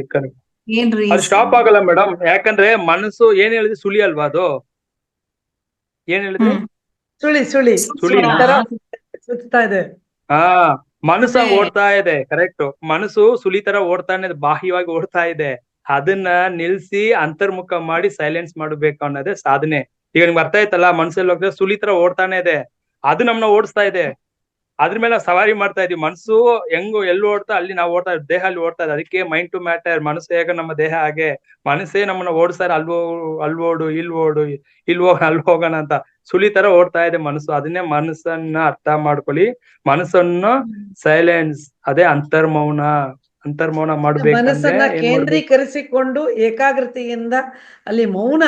ಏನ್ರಿ?
ಸ್ಟಾಪ್ ಆಗಲ್ಲ ಮೇಡಮ್. ಯಾಕಂದ್ರೆ ಮನಸ್ಸು ಏನ್ ಹೇಳಿದ್ರೆ ಸುಳಿ ಅಲ್ವಾ ಅದು? ಏನ್ ಹೇಳಿದ್ರೆ
ಸುಳಿ ಸುತ್ತಾ ಇದೆ.
ಮನಸ್ಸ ಓಡ್ತಾ ಇದೆ. ಕರೆಕ್ಟ್. ಮನಸ್ಸು ಸುಳಿ ತರ ಓಡ್ತಾನೆ, ಬಾಹ್ಯವಾಗಿ ಓಡ್ತಾ ಇದೆ. ಅದನ್ನ ನಿಲ್ಸಿ ಅಂತರ್ಮುಖ ಮಾಡಿ ಸೈಲೆನ್ಸ್ ಮಾಡ್ಬೇಕು ಅನ್ನೋದೇ ಸಾಧನೆ. ಈಗ ನಿಮ್ಗೆ ಅರ್ಥ ಆಯ್ತಲ್ಲ, ಮನಸ್ಸಲ್ಲಿ ಹೋಗ್ತದೆ, ಸುಳಿ ತರ ಓಡ್ತಾನೆ ಇದೆ. ಅದು ನಮ್ನ ಓಡಿಸ್ತಾ ಇದೆ. ಅದ್ರ ಮೇಲೆ ಸವಾರಿ ಮಾಡ್ತಾ ಇದೀವಿ. ಮನಸ್ಸು ಎಲ್ಲಿ ಓಡ್ತಾ ಅಲ್ಲಿ ನಾವು ಓಡ್ತಾ ಇದ್ದೀವಿ, ದೇಹ ಅಲ್ಲಿ ಓಡ್ತಾ ಇದೆ. ಅದಕ್ಕೆ ಮೈಂಡ್ ಟು ಮ್ಯಾಟರ್. ಮನಸ್ಸು ಹೇಗ ನಮ್ಮ ದೇಹ ಹಾಗೆ ಮನಸ್ಸೇ ನಮ್ಮನ್ನ ಓಡಿಸ್ತಾರೆ. ಅಲ್ವೋಡು ಇಲ್ಲಿ ಹೋಗೋಣ ಅಂತ ಸುಳಿ ತರ ಓಡ್ತಾ ಇದೆ ಮನಸ್ಸು. ಅದನ್ನೇ ಮನಸ್ಸನ್ನ ಅರ್ಥ ಮಾಡ್ಕೊಳ್ಳಿ. ಮನಸ್ಸನ್ನು ಸೈಲೆನ್ಸ್, ಅದೇ ಅಂತರ್ಮೌನ ಮಾಡ್ಬೇಕು.
ಮನಸ್ಸನ್ನ ಕೇಂದ್ರೀಕರಿಸಿಕೊಂಡು ಏಕಾಗ್ರತೆಯಿಂದ ಅಲ್ಲಿ ಮೌನ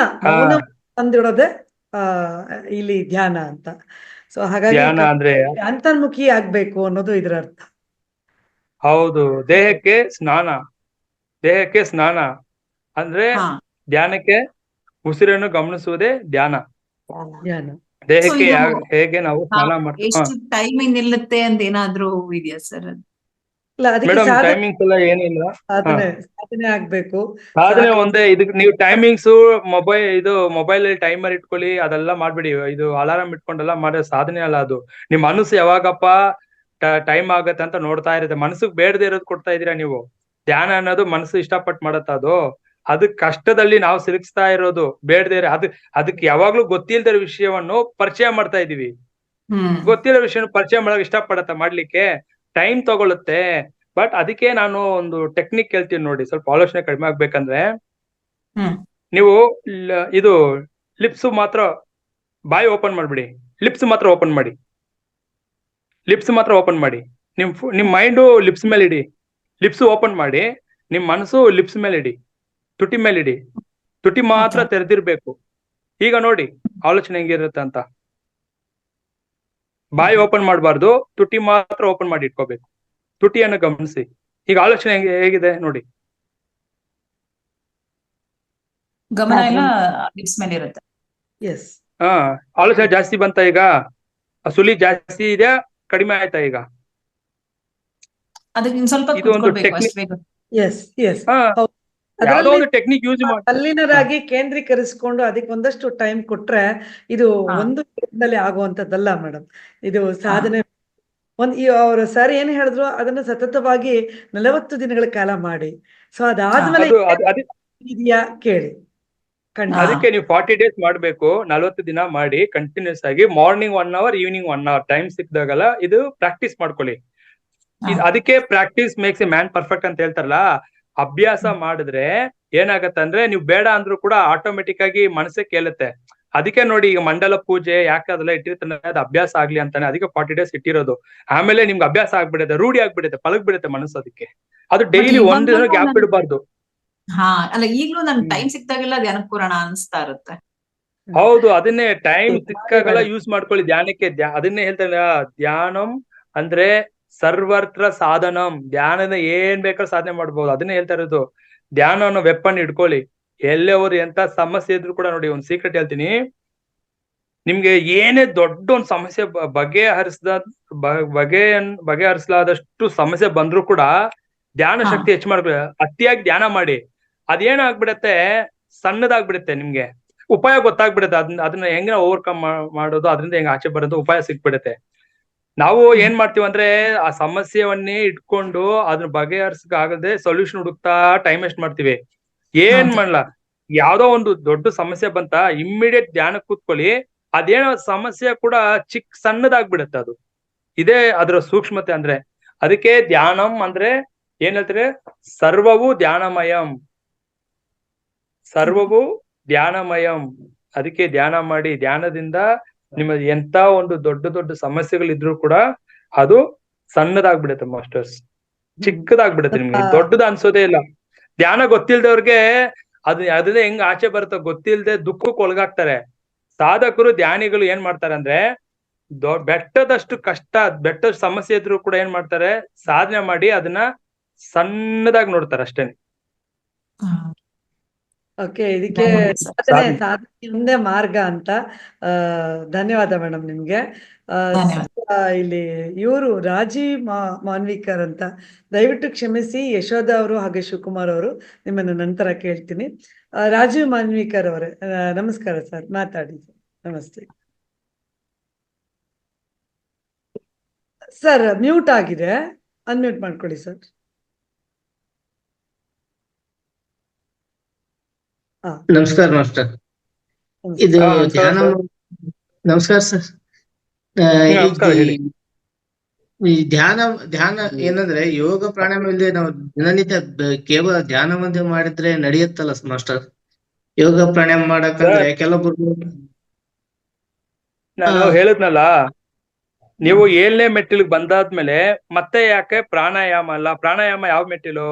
ತಂದಿಡೋದೆ ಇಲ್ಲಿ ಧ್ಯಾನ ಅಂತ. ಸೊ ಹಾಗಾಗಿ
ಧ್ಯಾನ ಅಂದ್ರೆ
ಅಂತರ್ಮುಖಿ ಆಗ್ಬೇಕು ಅನ್ನೋದು ಇದರ ಅರ್ಥ.
ಹೌದು. ದೇಹಕ್ಕೆ ಸ್ನಾನ ಅಂದ್ರೆ ಧ್ಯಾನಕ್ಕೆ ಉಸಿರನ್ನು ಗಮನಿಸುವುದೇ ಧ್ಯಾನ. ದೇಹಕ್ಕೆ ಹೇಗೆ ನಾವು ಸ್ನಾನ ಮಾಡ್ತೀವಿ.
ಎಷ್ಟು ಟೈಮ್ ನಿಲ್ಲುತ್ತೆ ಅಂತ ಏನಾದ್ರೂ ಇದೆಯಾ ಸರ್?
ಇಲ್ಲ ಅದಕ್ಕೆ
ಮೇಡಮ್ ಟೈಮಿಂಗ್ಸ್ ಎಲ್ಲ ಏನಿಲ್ಲ.
ಸಾಧನೆ ಆಗ್ಬೇಕು.
ಸಾಧನೆ ಒಂದೇ, ಇದಕ್ಕೆ ನೀವು ಟೈಮಿಂಗ್ಸ್ ಮೊಬೈಲ್ ಟೈಮರ್ ಇಟ್ಕೊಳ್ಳಿ, ಅದೆಲ್ಲ ಮಾಡ್ಬಿಡಿ. ಇದು ಅಲಾರಾಮ್ ಇಟ್ಕೊಂಡೆಲ್ಲ ಮಾಡೋ ಸಾಧನೆ ಅಲ್ಲ ಅದು. ನಿಮ್ ಮನಸ್ಸು ಯಾವಾಗಪ್ಪ ಟೈಮ್ ಆಗತ್ತೆ ಅಂತ ನೋಡ್ತಾ ಇರುತ್ತೆ. ಮನಸ್ಸಿಗೆ ಬೇಡದೇ ಇರೋದು ಕೊಡ್ತಾ ಇದೀರಾ ನೀವು. ಧ್ಯಾನ ಅನ್ನೋದು ಮನಸ್ಸು ಇಷ್ಟಪಟ್ಟು ಮಾಡತ್ತ ಅದು. ಅದಕ್ ಕಷ್ಟದಲ್ಲಿ ನಾವು ಸಿಲುಕಿಸ್ತಾ ಇರೋದು ಬೇಡದೇ ಅದಕ್ಕೆ ಯಾವಾಗ್ಲೂ ಗೊತ್ತಿಲ್ದಿರೋ ವಿಷಯವನ್ನು ಪರಿಚಯ ಮಾಡ್ತಾ ಇದೀವಿ. ಗೊತ್ತಿರೋ ವಿಷಯ ಪರಿಚಯ ಮಾಡಕ್ ಇಷ್ಟಪಡತ್ತ ಮಾಡ್ಲಿಕ್ಕೆ ಟೈಮ್ ತಗೊಳುತ್ತೆ. ಬಟ್ ಅದಕ್ಕೆ ನಾನು ಒಂದು ಟೆಕ್ನಿಕ್ ಹೇಳ್ತೀನಿ ನೋಡಿ, ಸ್ವಲ್ಪ ಆಲೋಚನೆ ಕಡಿಮೆ ಆಗ್ಬೇಕಂದ್ರೆ, ನೀವು ಇದು ಲಿಪ್ಸ್ ಮಾತ್ರ ಬಾಯಿ ಓಪನ್ ಮಾಡ್ಬಿಡಿ, ಲಿಪ್ಸ್ ಮಾತ್ರ ಓಪನ್ ಮಾಡಿ, ಲಿಪ್ಸ್ ಮಾತ್ರ ಓಪನ್ ಮಾಡಿ. ನಿಮ್ ಮೈಂಡು ಲಿಪ್ಸ್ ಮೇಲೆ ಇಡಿ, ಲಿಪ್ಸ್ ಓಪನ್ ಮಾಡಿ. ನಿಮ್ ಮನಸ್ಸು ಲಿಪ್ಸ್ ಮೇಲೆ ಇಡಿ, ತುಟಿ ಮೇಲೆ ಇಡಿ. ತುಟಿ ಮಾತ್ರ ತೆರೆದಿರ್ಬೇಕು. ಈಗ ನೋಡಿ ಆಲೋಚನೆ ಹೆಂಗಿರುತ್ತೆ ಅಂತ. ಬಾಯಿ ಓಪನ್ ಮಾಡಬಾರ್ದು, ತುಟಿ ಮಾತ್ರ ಓಪನ್ ಮಾಡಿ ಇಟ್ಕೋಬೇಕು. ತುಟಿಯನ್ನು ಗಮನಿಸಿ. ಈಗ ಆಲೋಚನೆ ಹೇಗಿದೆ ನೋಡಿ.
ಗಮನ ಎಲ್ಲ ಲಿಪ್ಸ್ ಮೇಲೆ ಇರುತ್ತೆ.
ಎಸ್.
ಆಲೋಚನೆ ಜಾಸ್ತಿ ಬಂತ ಈಗ? ಸುಲಿ ಜಾಸ್ತಿ ಇದೆಯಾ ಕಡಿಮೆ ಆಯ್ತಾ ಈಗ?
ಅದಕ್ಕೆ ಸ್ವಲ್ಪ
ಇದು ಒಂದು ಟೆಕ್ನಿಕ್.
S S.
ಯಾವ್ದೋ ಒಂದು ಟೆಕ್ನಿಕ್ ಯೂಸ್ ಮಾಡಿ
ತಲ್ಲೀನರಾಗಿ ಕೇಂದ್ರೀಕರಿಸಿಕೊಂಡು ಅದಕ್ಕೆ ಒಂದಷ್ಟು ಟೈಮ್ ಕೊಟ್ರೆ ಇದು ಒಂದು ದಿನದಲ್ಲಿ ಆಗುವಂತದ್ದಲ್ಲ ಮೇಡಮ್. ಇದು ಸಾಧನೆ. ಅವ್ರ ಸರ್ ಏನ್ ಹೇಳಿದ್ರು ಅದನ್ನ ಸತತವಾಗಿ 40 ದಿನಗಳ ಕಾಲ ಮಾಡಿ. ಸೊ ಅದಾದ್ಮೇಲೆ ಇದೆಯಾ ಕೇಳಿ.
ಅದಕ್ಕೆ ನೀವು 40 days ಮಾಡ್ಬೇಕು. 40 ದಿನ ಮಾಡಿ ಕಂಟಿನ್ಯೂಸ್ ಆಗಿ. Morning 1 hour, evening 1 hour time ಸಿಕ್ದಾಗಲ್ಲ ಇದು ಪ್ರಾಕ್ಟೀಸ್ ಮಾಡ್ಕೊಳ್ಳಿ. ಅದಕ್ಕೆ practice makes a man perfect ಅಂತ ಹೇಳ್ತಾರಲ್ಲ. ಅಭ್ಯಾಸ ಮಾಡಿದ್ರೆ ಏನಾಗತ್ತೆ ಅಂದ್ರೆ ನೀವು ಬೇಡ ಅಂದ್ರೂ ಕೂಡ ಆಟೋಮೆಟಿಕ್ ಆಗಿ ಮನಸ್ಸೇ ಕೇಳುತ್ತೆ. ಅದಕ್ಕೆ ನೋಡಿ ಈಗ ಮಂಡಲ ಪೂಜೆ ಯಾಕೆ ಅದೆಲ್ಲ ಇಟ್ಟಿರ್ತಾನೆ, ಅದು ಅಭ್ಯಾಸ ಆಗ್ಲಿ ಅಂತಾನೆ. ಅದಕ್ಕೆ 40 days ಇಟ್ಟಿರೋದು. ಆಮೇಲೆ ನಿಮ್ಗೆ ಅಭ್ಯಾಸ ಆಗ್ಬಿಡುತ್ತೆ, ರೂಢಿ ಆಗ್ಬಿಡುತ್ತೆ, ಪಳಗ್ ಬಿಡುತ್ತೆ ಮನಸ್ಸು. ಅದಕ್ಕೆ ಅದು ಡೈಲಿ ಒಂದ್ ದಿನ ಗ್ಯಾಪ್ ಬಿಡಬಾರ್ದು.
ಅಲ್ಲ ಈಗ್ಲೂ ನನ್ ಟೈಮ್ ಸಿಕ್ತಾಗೆಲ್ಲ ಧ್ಯಾನಕ್ಕೆ ಕೂರೋಣ ಅನ್ಸ್ತಾ ಇರುತ್ತೆ.
ಹೌದು, ಅದನ್ನೇ ಟೈಮ್ ಸಿಕ್ಕಾಗೆಲ್ಲ ಯೂಸ್ ಮಾಡ್ಕೊಳ್ಳಿ ಧ್ಯಾನಕ್ಕೆ. ಅದನ್ನೇ ಹೇಳ್ತಾರೆ, ಧ್ಯಾನಂ ಅಂದ್ರೆ ಸರ್ವತ್ರ ಸಾಧನಂ. ಧ್ಯಾನದ ಏನ್ ಬೇಕಾದ್ರೂ ಸಾಧನೆ ಮಾಡ್ಬೋದು. ಅದನ್ನೇ ಹೇಳ್ತಾ ಇರೋದು. ಧ್ಯಾನ ಅನ್ನೋ ವೆಪನ್ ಇಟ್ಕೊಳ್ಳಿ. ಎಲ್ಲೇ ಹೋದ್ರು ಎಂತ ಸಮಸ್ಯೆ ಇದ್ರು ಕೂಡ ನೋಡಿ, ಒಂದ್ ಸೀಕ್ರೆಟ್ ಹೇಳ್ತೀನಿ ನಿಮ್ಗೆ. ಏನೇ ದೊಡ್ಡ ಒಂದ್ ಸಮಸ್ಯೆ ಬಗೆಹರಿಸಲಾದಷ್ಟು ಸಮಸ್ಯೆ ಬಂದ್ರು ಕೂಡ ಧ್ಯಾನ ಶಕ್ತಿ ಹೆಚ್ಚು ಮಾಡ್ಕೊಳ್ಳಿ. ಅತಿಯಾಗಿ ಧ್ಯಾನ ಮಾಡಿ. ಅದೇನಾಗ್ಬಿಡತ್ತೆ, ಸಣ್ಣದಾಗ್ಬಿಡುತ್ತೆ. ನಿಮ್ಗೆ ಉಪಾಯ ಗೊತ್ತಾಗ್ಬಿಡುತ್ತೆ. ಅದನ್ನ ಹೆಂಗ ಓವರ್ಕಮ್ ಮಾಡೋದು, ಅದರಿಂದ ಹೆಂಗ ಆಚೆ ಬರೋದು ಉಪಾಯ ಸಿಕ್ಬಿಡುತ್ತೆ. ನಾವು ಏನ್ ಮಾಡ್ತೀವಿ ಅಂದ್ರೆ ಆ ಸಮಸ್ಯೆವನ್ನೇ ಇಟ್ಕೊಂಡು ಅದನ್ನ ಬಗೆಹರಿಸಕ್ ಆಗದೆ ಸೊಲ್ಯೂಷನ್ ಹುಡುಕ್ತಾ ಟೈಮ್ ವೇಸ್ಟ್ ಮಾಡ್ತೀವಿ. ಏನ್ ಮಾಡಲ್ಲ, ಯಾವ್ದೋ ಒಂದು ದೊಡ್ಡ ಸಮಸ್ಯೆ ಬಂತ ಇಮ್ಮಿಡಿಯೇಟ್ ಧ್ಯಾನ ಕೂತ್ಕೊಳ್ಳಿ. ಅದೇನೋ ಸಮಸ್ಯೆ ಕೂಡ ಸಣ್ಣದಾಗ್ಬಿಡುತ್ತೆ. ಅದು ಇದೇ ಅದರ ಸೂಕ್ಷ್ಮತೆ ಅಂದ್ರೆ. ಅದಕ್ಕೆ ಧ್ಯಾನಂ ಅಂದ್ರೆ ಏನ್ ಹೇಳ್ತಾರೆ, ಸರ್ವವು ಧ್ಯಾನಮಯಂ, ಸರ್ವವು ಧ್ಯಾನಮಯಂ. ಅದಕ್ಕೆ ಧ್ಯಾನ ಮಾಡಿ. ಧ್ಯಾನದಿಂದ ನಿಮ್ಮ ಎಂತ ಒಂದು ದೊಡ್ಡ ದೊಡ್ಡ ಸಮಸ್ಯೆಗಳಿದ್ರು ಕೂಡ ಅದು ಸಣ್ಣದಾಗ್ಬಿಡುತ್ತೆ ಮಾಸ್ಟರ್ಸ್, ಚಿಕ್ಕದಾಗ್ಬಿಡುತ್ತೆ. ನಿಮ್ಗೆ ದೊಡ್ಡದ ಅನ್ಸೋದೇ ಇಲ್ಲ. ಧ್ಯಾನ ಗೊತ್ತಿಲ್ದವ್ರಿಗೆ ಅದನ್ನೇ ಹೆಂಗ್ ಆಚೆ ಬರುತ್ತೋ ಗೊತ್ತಿಲ್ದೆ ದುಃಖಕ್ಕೆ ಒಳಗಾಗ್ತಾರೆ. ಸಾಧಕರು ಧ್ಯಾನಿಗಳು ಏನ್ ಮಾಡ್ತಾರೆ ಅಂದ್ರೆ ಬೆಟ್ಟದಷ್ಟು ಸಮಸ್ಯೆ ಇದ್ರು ಕೂಡ ಏನ್ ಮಾಡ್ತಾರೆ, ಸಾಧನೆ ಮಾಡಿ ಅದನ್ನ ಸಣ್ಣದಾಗಿ ನೋಡ್ತಾರೆ ಅಷ್ಟೇನೆ.
ಓಕೆ, ಇದಕ್ಕೆ ಸಾಧನೆ ಒಂದೇ ಮಾರ್ಗ ಅಂತ. ಧನ್ಯವಾದ ಮೇಡಮ್ ನಿಮ್ಗೆ. ಇಲ್ಲಿ ಇವರು ರಾಜೀವ್ ಮಾನ್ವಿಕರ್ ಅಂತ, ದಯವಿಟ್ಟು ಕ್ಷಮಿಸಿ ಯಶೋಧ ಅವರು ಹಾಗೆ ಶಿವಕುಮಾರ್ ಅವರು, ನಿಮ್ಮನ್ನು ನಂತರ ಕೇಳ್ತೀನಿ. ರಾಜೀವ್ ಮಾನ್ವಿಕರ್ ಅವರೇ ನಮಸ್ಕಾರ ಸರ್, ಮಾತಾಡಿ ಸರ್. ನಮಸ್ತೆ ಸರ್. ಮ್ಯೂಟ್ ಆಗಿದೆ, ಅನ್ಮ್ಯೂಟ್ ಮಾಡ್ಕೊಳ್ಳಿ ಸರ್.
ನಮಸ್ಕಾರ ಮಾಸ್ಟರ್. ಇದು ಧ್ಯಾನ. ನಮಸ್ಕಾರ ಸರ್. ಈ ಧ್ಯಾನ ಏನಂದ್ರೆ ಯೋಗ ಪ್ರಾಣಾಯಾಮ ಇಲ್ಲದೆ ನಾವು ದಿನನಿತ್ಯ ಕೇವಲ ಧ್ಯಾನ ಒಂದೇ ಮಾಡಿದ್ರೆ ನಡೆಯುತ್ತಲ್ಲ ಮಾಸ್ಟರ್? ಯೋಗ ಪ್ರಾಣಾಯಾಮ ಮಾಡಕಂದ್ರೆ ಕೆಲವೊಬ್ರು
ನಾನು ಹೇಳಿದ್ನಲ್ಲ, ನೀವು 7ನೇ ಮೆಟ್ಟಿಲಿಗೆ ಬಂದಾದ್ಮೇಲೆ ಮತ್ತೆ ಯಾಕೆ ಪ್ರಾಣಾಯಾಮ ಅಲ್ಲ? ಪ್ರಾಣಾಯಾಮ ಯಾವ ಮೆಟ್ಟಿಲು?